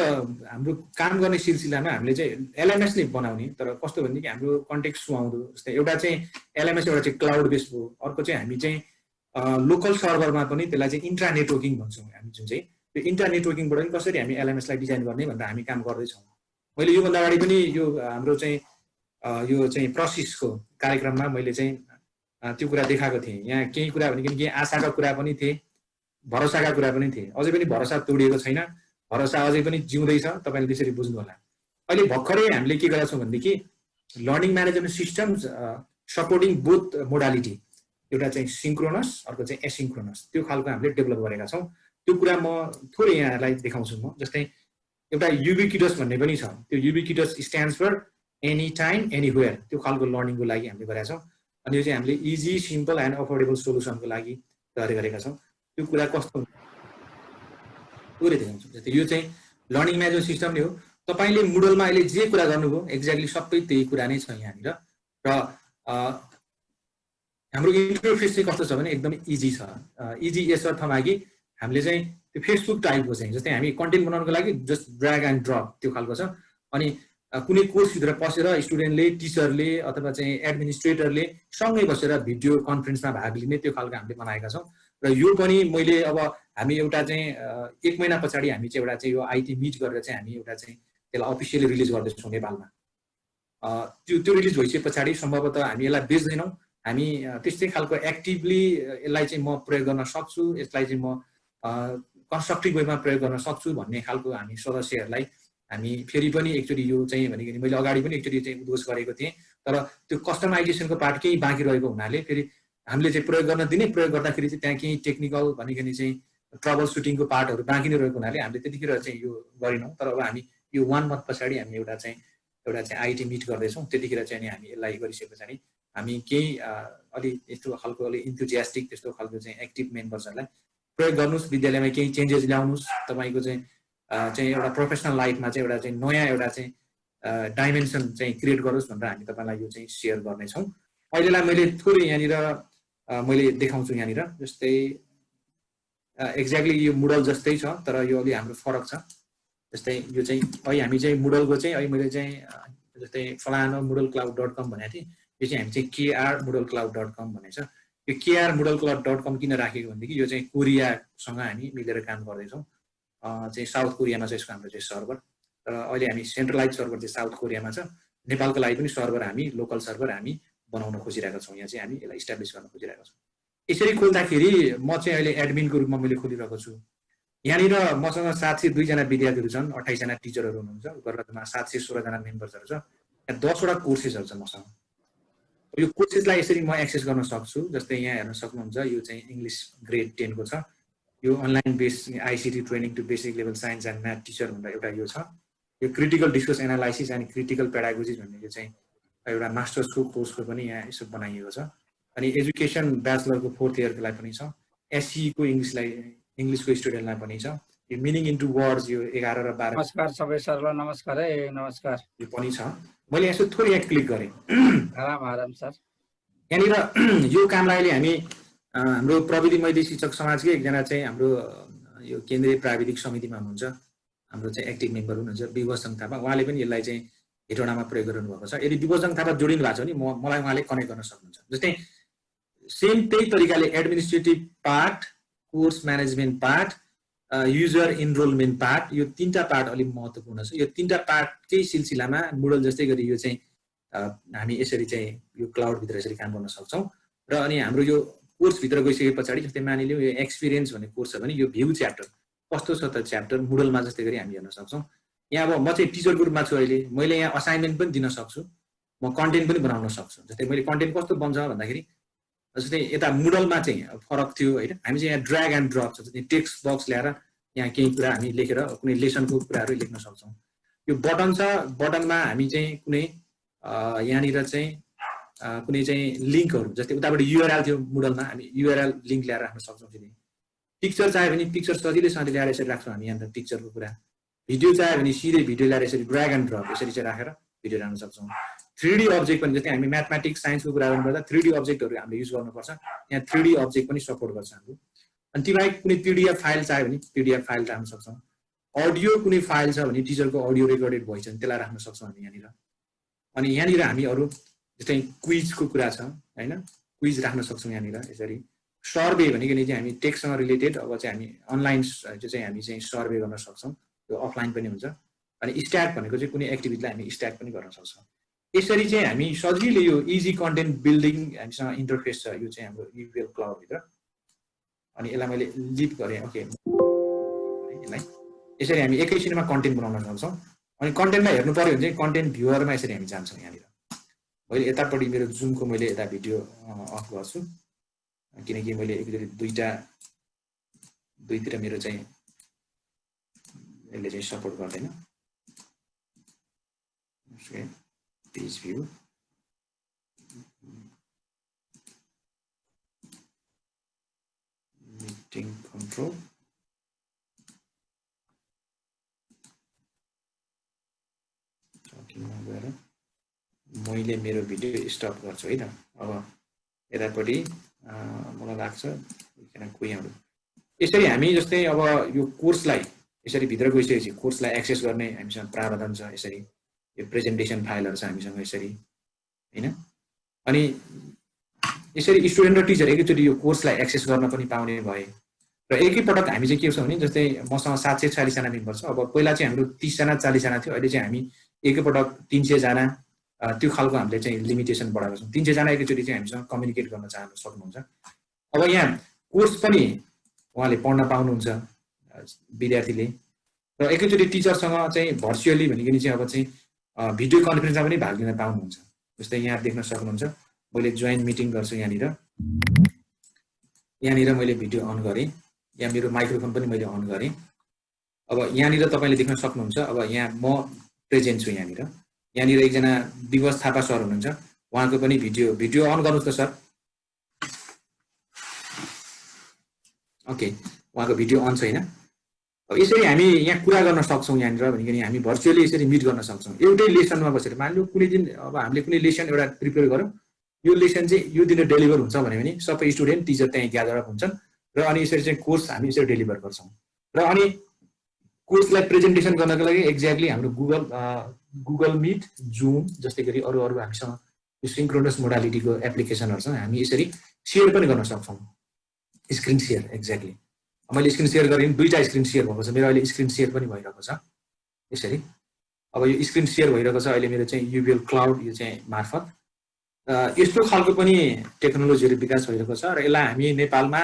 हाम्रो काम गर्ने सिलसिलामा हामीले चाहिँ LMS नै बनाउने, तर कस्तो भनेदेखि हाम्रो कन्टेक्स्ट सुहाउँदो। जस्तै एउटा चाहिँ LMS एउटा चाहिँ क्लाउड बेस्ड हो, अर्को चाहिँ हामी चाहिँ लोकल सर्भरमा पनि त्यसलाई चाहिँ इन्ट्रा नेटवर्किङ भन्छौँ हामी। जुन चाहिँ त्यो इन्ट्रा नेटवर्किङबाट पनि कसरी हामी LMSलाई डिजाइन गर्ने भनेर हामी काम गर्दैछौँ। मैले योभन्दा अगाडि पनि यो हाम्रो चाहिँ यो चाहिँ प्रोसेसको कार्यक्रममा मैले चाहिँ त्यो कुरा देखाएको थिएँ। यहाँ केही कुरा भनेको केही आशाका कुरा पनि थिए, भरोसाका कुरा पनि थिए। अझै पनि भरोसा तोडिएको छैन, भरोसा अझै पनि जिउँदैछ। तपाईँले त्यसरी बुझ्नु होला। अहिले भर्खरै हामीले के गरेका छौँ भनेदेखि learning management systems supporting both modality, एउटा चाहिँ सिङ्क्रोनस, अर्को चाहिँ एसिङ्क्रोनस, त्यो खालको हामीले डेभलप गरेका छौँ। त्यो कुरा म थोरै यहाँहरूलाई देखाउँछु म। जस्तै एउटा युबिक्विटस भन्ने पनि छ। त्यो ubiquitous stands for any time anywhere, त्यो खालको लर्निङको लागि हामीले गरेका छौँ। अनि यो चाहिँ हामीले इजी, सिम्पल एन्ड अफोर्डेबल सोल्युसनको लागि तयारी गरेका छौँ। त्यो कुरा कस्तो थोरै देखाउँछु। जस्तै यो चाहिँ लर्निङ म्यानेजमेन्ट सिस्टम नै हो। तपाईँले मुडलमा अहिले जे कुरा गर्नुभयो एक्ज्याक्टली सबै त्यही कुरा नै छ यहाँनिर। र हाम्रो इन्टरफेस चाहिँ कस्तो छ भने एकदमै इजी छ। इजी यस अर्थमा कि हामीले चाहिँ त्यो फेसबुक टाइपको चाहिँ, जस्तै हामी कन्टेन्ट बनाउनको लागि जस्ट ड्र्याग एन्ड ड्रप त्यो खालको छ। अनि कुनै कोर्सभित्र पसेर स्टुडेन्टले, टिचरले अथवा चाहिँ एडमिनिस्ट्रेटरले सँगै बसेर भिडियो कन्फरेन्समा भाग लिने त्यो खालको हामीले बनाएका छौँ। र यो पनि मैले अब हामी एउटा चाहिँ 1 महिना पछाडि हामी चाहिँ एउटा चाहिँ यो IT मिट गरेर चाहिँ हामी एउटा चाहिँ त्यसलाई अफिसियली रिलिज गर्दैछौँ नेपालमा। त्यो रिलिज भइसके पछाडि सम्भवतः हामी यसलाई बेच्दैनौँ, हामी त्यस्तै खालको एक्टिभली यसलाई चाहिँ म प्रयोग गर्न सक्छु, यसलाई चाहिँ म कन्स्ट्रक्टिभ वेमा प्रयोग गर्न सक्छु भन्ने खालको हामी सदस्यहरूलाई हामी फेरि पनि एकचोटि यो चाहिँ भनेको मैले अगाडि पनि एकचोटि चाहिँ उद्घोष गरेको थिएँ। तर त्यो कस्टमाइजेसनको पार्ट केही बाँकी रहेको हुनाले फेरि हामीले चाहिँ प्रयोग गर्न दिने, प्रयोग गर्दाखेरि चाहिँ त्यहाँ केही टेक्निकल भनेको चाहिँ ट्रबल सुटिङको पार्टहरू बाँकी नै रहेको हुनाले हामीले त्यतिखेर चाहिँ यो गरेनौँ। तर अब हामी यो 1 मन्थ पछाडि हामी एउटा चाहिँ IT मिट गर्दैछौँ। त्यतिखेर चाहिँ अनि हामी यसलाई गरिसके पछाडि हामी केही अलि यस्तो खालको अलि इन्थुजियास्टिक त्यस्तो खालको चाहिँ एक्टिभ मेम्बर्सहरूलाई प्रयोग गर्नुहोस्, विद्यालयमा केही चेन्जेस ल्याउनुहोस्, तपाईँको चाहिँ एउटा प्रोफेसनल लाइफमा चाहिँ एउटा चाहिँ नयाँ एउटा चाहिँ डाइमेन्सन चाहिँ क्रिएट गरोस् भनेर हामी तपाईँलाई यो चाहिँ सेयर गर्नेछौँ। अहिलेलाई मैले थोरै यहाँनिर मैले देखाउँछु यहाँनिर। जस्तै एक्ज्याक्टली यो मुडल जस्तै छ, तर यो अलि हाम्रो फरक छ। जस्तै यो चाहिँ अहिले हामी चाहिँ मुडलको चाहिँ अहिले मैले चाहिँ जस्तै फलानो moodlecloud.com भनेको थिएँ। यो चाहिँ हामी चाहिँ krmoodlecloud.com भनेको छ। यो krmoodlecloud.com किन राखेको भनेदेखि यो चाहिँ कोरियासँग हामी मिलेर काम गर्दैछौँ। चाहिँ साउथ कोरियामा छ यसको हाम्रो चाहिँ सर्भर। र अहिले हामी सेन्ट्रलाइज सर्भर चाहिँ साउथ कोरियामा छ। नेपालको लागि पनि सर्भर हामी लोकल सर्भर हामी बनाउन खोजिरहेका छौँ। यहाँ चाहिँ हामी यसलाई इस्टाब्लिस गर्न खोजिरहेका छौँ। यसरी खोल्दाखेरि म चाहिँ अहिले एडमिनको रूपमा मैले खोलिरहेको छु। यहाँनिर मसँग 702 जना विद्यार्थीहरू छन्, 28 जना टिचरहरू हुनुहुन्छ, गरेर 716 जना मेम्बर्सहरू छ। यहाँ 10 वटा कोर्सेसहरू छ मसँग। यो कोर्सेसलाई यसरी म एक्सेस गर्न सक्छु। जस्तै यहाँ हेर्न सक्नुहुन्छ यो चाहिँ इङ्ग्लिस ग्रेड 10 को छ। यो online base ICT training to basic level science and math teacher भनेर एउटा यो छ। यो critical discourse analysis and critical pedagogy भन्ने यो चाहिँ एउटा मास्टर्सको कोर्सको पनि यहाँ यसो बनाइएको छ। अनि एजुकेसन ब्याचलरको 4th इयरको लागि पनि छ। SCE को इङ्ग्लिसको स्टुडेन्टलाई पनि छ। यो मिनिङ इन्टु वर्ड्स यो 11 र 12। नमस्कार सबै सरलाई नमस्कार है। नमस्कार। यो पनि छ। मैले यसो थोरै यहाँ क्लिक गरेँ। आराम सर। यहाँनिर यो कामलाई अहिले हामी हाम्रो प्रविधि मैत्री शिक्षक समाजकै एकजना चाहिँ हाम्रो यो केन्द्रीय प्राविधिक समितिमा हुनुहुन्छ, हाम्रो चाहिँ एक्टिभ मेम्बर हुनुहुन्छ विभोजङ थापा, उहाँले पनि यसलाई चाहिँ हेटौडामा प्रयोग गर्नु भएको छ। यदि विभोजङ थापा जोडिनु भएको छ भने मलाई उहाँले कनेक्ट गर्न सक्नुहुन्छ। जस्तै सेम त्यही तरिकाले administrative part, course management part, user enrolment part, यो 3टा पार्ट अलिक महत्त्वपूर्ण छ। यो 3टा पार्टकै सिलसिलामा मुडल जस्तै गरी यो चाहिँ हामी यसरी चाहिँ यो क्लाउडभित्र यसरी काम गर्न सक्छौँ। र अनि हाम्रो यो कोर्सभित्र गइसके पछाडि जस्तै मानिलिउँ यो एक्सपिरियन्स भन्ने कोर्स छ भने यो भ्यू च्याप्टर कस्तो छ त च्याप्टर मुडलमा जस्तै गरी हामी हेर्न सक्छौँ। यहाँ अब म चाहिँ टिचरको रूपमा छु अहिले, मैले यहाँ असाइनमेन्ट पनि दिन सक्छु, म कन्टेन्ट पनि बनाउन सक्छु। जस्तै मैले कन्टेन्ट कस्तो बन्छ भन्दाखेरि जस्तै यता मुडलमा चाहिँ फरक थियो होइन, हामी चाहिँ यहाँ ड्र्याग एन्ड ड्रप छ। जस्तै टेक्स्ट बक्स ल्याएर यहाँ केही कुरा हामी लेखेर कुनै लेसनको कुराहरू लेख्न सक्छौँ। यो बटन छ, बटनमा हामी चाहिँ कुनै यहाँनिर चाहिँ कुनै चाहिँ लिङ्कहरू जस्तै उताबाट युआरएल थियो मुडलमा, हामी युआरएल लिङ्क ल्याएर राख्न सक्छौँ। फेरि पिक्चर चाह्यो भने पिक्चर सजिलैसँगले ल्याएर यसरी राख्छौँ हामी यहाँ पिक्चरको कुरा। भिडियो चाह्यो भने सिधै भिडियो ल्याएर यसरी ड्र्याग एन्ड ड्रप यसरी चाहिँ राखेर भिडियो राख्न सक्छौँ। 3D अब्जेक्ट पनि जस्तै हामी म्याथमेटिक्स साइन्सको कुरा गर्नुपर्दा 3D अब्जेक्टहरू हामीले युज गर्नुपर्छ, यहाँ 3D अब्जेक्ट पनि सपोर्ट गर्छ हाम्रो। अनि ती बाहेक कुनै PDF फाइल चाह्यो भने PDF फाइल राख्न सक्छौँ। अडियो कुनै फाइल छ भने टिचरको अडियो रेकर्डेड भोइस छ त्यसलाई राख्न सक्छौँ हामी यहाँनिर। अनि यहाँनिर हामी अरू जस्तै क्विजको कुरा छ होइन, क्विज राख्न सक्छौँ यहाँनिर यसरी। सर्वे भनेको चाहिँ हामी टेक्स्टसँग रिलेटेड अब चाहिँ हामी अनलाइन चाहिँ हामी चाहिँ सर्वे गर्न सक्छौँ, त्यो अफलाइन पनि हुन्छ। अनि स्ट्याट भनेको चाहिँ कुनै एक्टिभिटीलाई हामी स्ट्याट पनि गर्न सक्छौँ। यसरी चाहिँ हामी सजिलै यो इजी कन्टेन्ट बिल्डिङ हामीसँग इन्टरफेस छ यो चाहिँ हाम्रो युपिएल क्लाउडभित्र। अनि यसलाई मैले लिभ गरेँ, ओके यसलाई यसरी हामी एकैछिनमा कन्टेन्ट बनाउन सक्छौँ। अनि कन्टेन्टमा हेर्नु पऱ्यो भने चाहिँ कन्टेन्ट भ्युअरमा यसरी हामी जान्छौँ। यहाँनिर मैले यतापट्टि मेरो जुमको मैले यता भिडियो अफ गर्छु किनकि मैले एकचोटि दुईतिर मेरो चाहिँ यसले चाहिँ सपोर्ट गर्दैन। पेज भ्यू मिटिङ कन्ट्रोल गएर मैले मेरो भिडियो स्टप गर्छु है त। अब यतापट्टि मलाई लाग्छ कोहीहरू यसरी हामी जस्तै अब यो कोर्सलाई यसरी भित्र गइसकेपछि कोर्सलाई एक्सेस गर्ने हामीसँग प्रावधान छ। यसरी यो प्रेजेन्टेसन फाइलहरू छ हामीसँग यसरी होइन। अनि यसरी स्टुडेन्ट र टिचर एकैचोटि यो कोर्सलाई एक्सेस गर्न पनि पाउने भए र एकैपटक हामी चाहिँ के छ भने जस्तै मसँग 746 जना मेम्बर छ। अब पहिला चाहिँ हाम्रो 30 जना 40 जना थियो, अहिले चाहिँ हामी एकैपटक 300 जना त्यो खालको हामीले चाहिँ लिमिटेसन बढाएको छौँ। 300 जना एकैचोटि चाहिँ हामीसँग कम्युनिकेट गर्न चाहनु सक्नुहुन्छ। अब यहाँ कोर्स पनि उहाँले पढ्न पाउनुहुन्छ विद्यार्थीले र एकैचोटि टिचरसँग चाहिँ भर्चुअली भनेको चाहिँ अब चाहिँ भिडियो कन्फरेन्समा पनि भाग लिन पाउनुहुन्छ। जस्तै यहाँ देख्न सक्नुहुन्छ मैले जोइन मिटिङ गर्छु यहाँनिर मैले भिडियो अन गरेँ, यहाँ मेरो माइक्रोफोन पनि मैले अन गरेँ। अब यहाँनिर तपाईँले देख्न सक्नुहुन्छ अब यहाँ म प्रेजेन्ट छु। यहाँनिर एकजना विवश थापा सर हुनुहुन्छ, उहाँको पनि भिडियो अन गर्नुहोस् त सर। ओके उहाँको भिडियो अन छैन। अब यसरी हामी यहाँ कुरा गर्न सक्छौँ यहाँनिर भनेको हामी भर्चुअली यसरी मिट गर्न सक्छौँ एउटै लेसनमा बसेर। मानिलिउँ कुनै दिन अब हामीले कुनै लेसन एउटा प्रिपेयर गरौँ, यो लेसन चाहिँ यो दिन डेलिभर हुन्छ भने पनि सबै स्टुडेन्ट टिचर त्यहीँ ग्यादर अप हुन्छन् र अनि यसरी चाहिँ कोर्स हामी यसरी डेलिभर गर्छौँ। र अनि कोर्सलाई प्रेजेन्टेसन गर्नको लागि एक्ज्याक्टली हाम्रो गुगल मिट, जुम जस्तै गरी अरू हामीसँग यो सिङ्क्रोनस मोडालिटीको एप्लिकेसनहरू छ, हामी यसरी सेयर पनि गर्न सक्छौँ। स्क्रिन सेयर एक्ज्याक्टली मैले स्क्रिन सेयर गरेँ, 2टा स्क्रिन सेयर भएको छ मेरो, अहिले स्क्रिन सेयर पनि भइरहेको छ यसरी। अब यो स्क्रिन सेयर भइरहेको छ अहिले मेरो चाहिँ युपिएल क्लाउड यो चाहिँ मार्फत। यस्तो खालको पनि टेक्नोलोजीहरू विकास भइरहेको छ र यसलाई हामी नेपालमा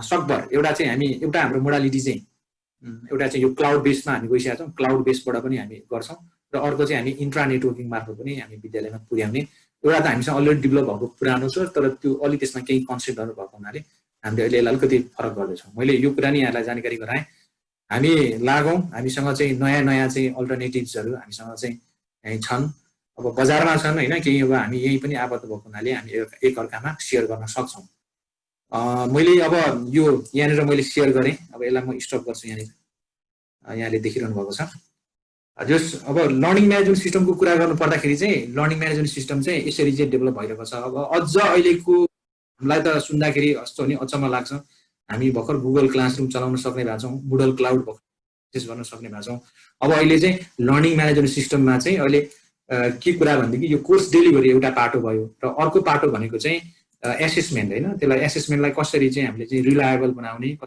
सकभर एउटा चाहिँ हामी एउटा हाम्रो मोडालिटी चाहिँ एउटा चाहिँ यो क्लाउड बेसमा हामी गइसकेका छौँ, क्लाउड बेसबाट पनि हामी गर्छौँ र अर्को चाहिँ हामी इन्ट्रा नेटवर्किङ मार्फत पनि हामी विद्यालयमा पुर्याउने। एउटा त हामीसँग अलरेडी डेभलप भएको पुरानो छ तर त्यो अलि त्यसमा केही कन्सेप्टहरू भएको हुनाले हामीले अहिले यसलाई अलिकति फरक गर्दैछौँ। मैले यो कुरा नि यहाँलाई जानकारी गराएँ, हामी लागौँ, हामीसँग चाहिँ नयाँ चाहिँ अल्टरनेटिभ्सहरू हामीसँग चाहिँ छन्, अब बजारमा छन् होइन केही। अब हामी यही पनि आबद्ध भएको हुनाले हामी एकअर्कामा सेयर गर्न सक्छौँ। मैले अब यो यहाँनिर मैले सेयर गरेँ, अब यसलाई म स्टप गर्छु। यहाँले देखिरहनु भएको छ जस अब लर्निङ म्यानेजमेन्ट सिस्टमको कुरा गर्नु पर्दाखेरि चाहिँ लर्निङ म्यानेजमेन्ट सिस्टम चाहिँ यसरी चाहिँ डेभलप भइरहेको छ। अब अझ अहिलेको हामीलाई त सुन्दाखेरि कस्तो नि अचम्म लाग्छ, हामी भर्खर गुगल क्लासरुम चलाउन सक्ने भएको छौँ, बुडल क्लाउड एक्सेस गर्न सक्ने भएको छौँ। अब अहिले चाहिँ लर्निङ म्यानेजमेन्ट सिस्टममा चाहिँ अहिले के कुरा भनेदेखि यो कोर्स डेलिभरी एउटा पाटो भयो र अर्को पाटो भनेको चाहिँ एसेसमेन्ट होइन, त्यसलाई एसेसमेन्टलाई कसरी चाहिँ हामीले चाहिँ रिलायबल बनाउने,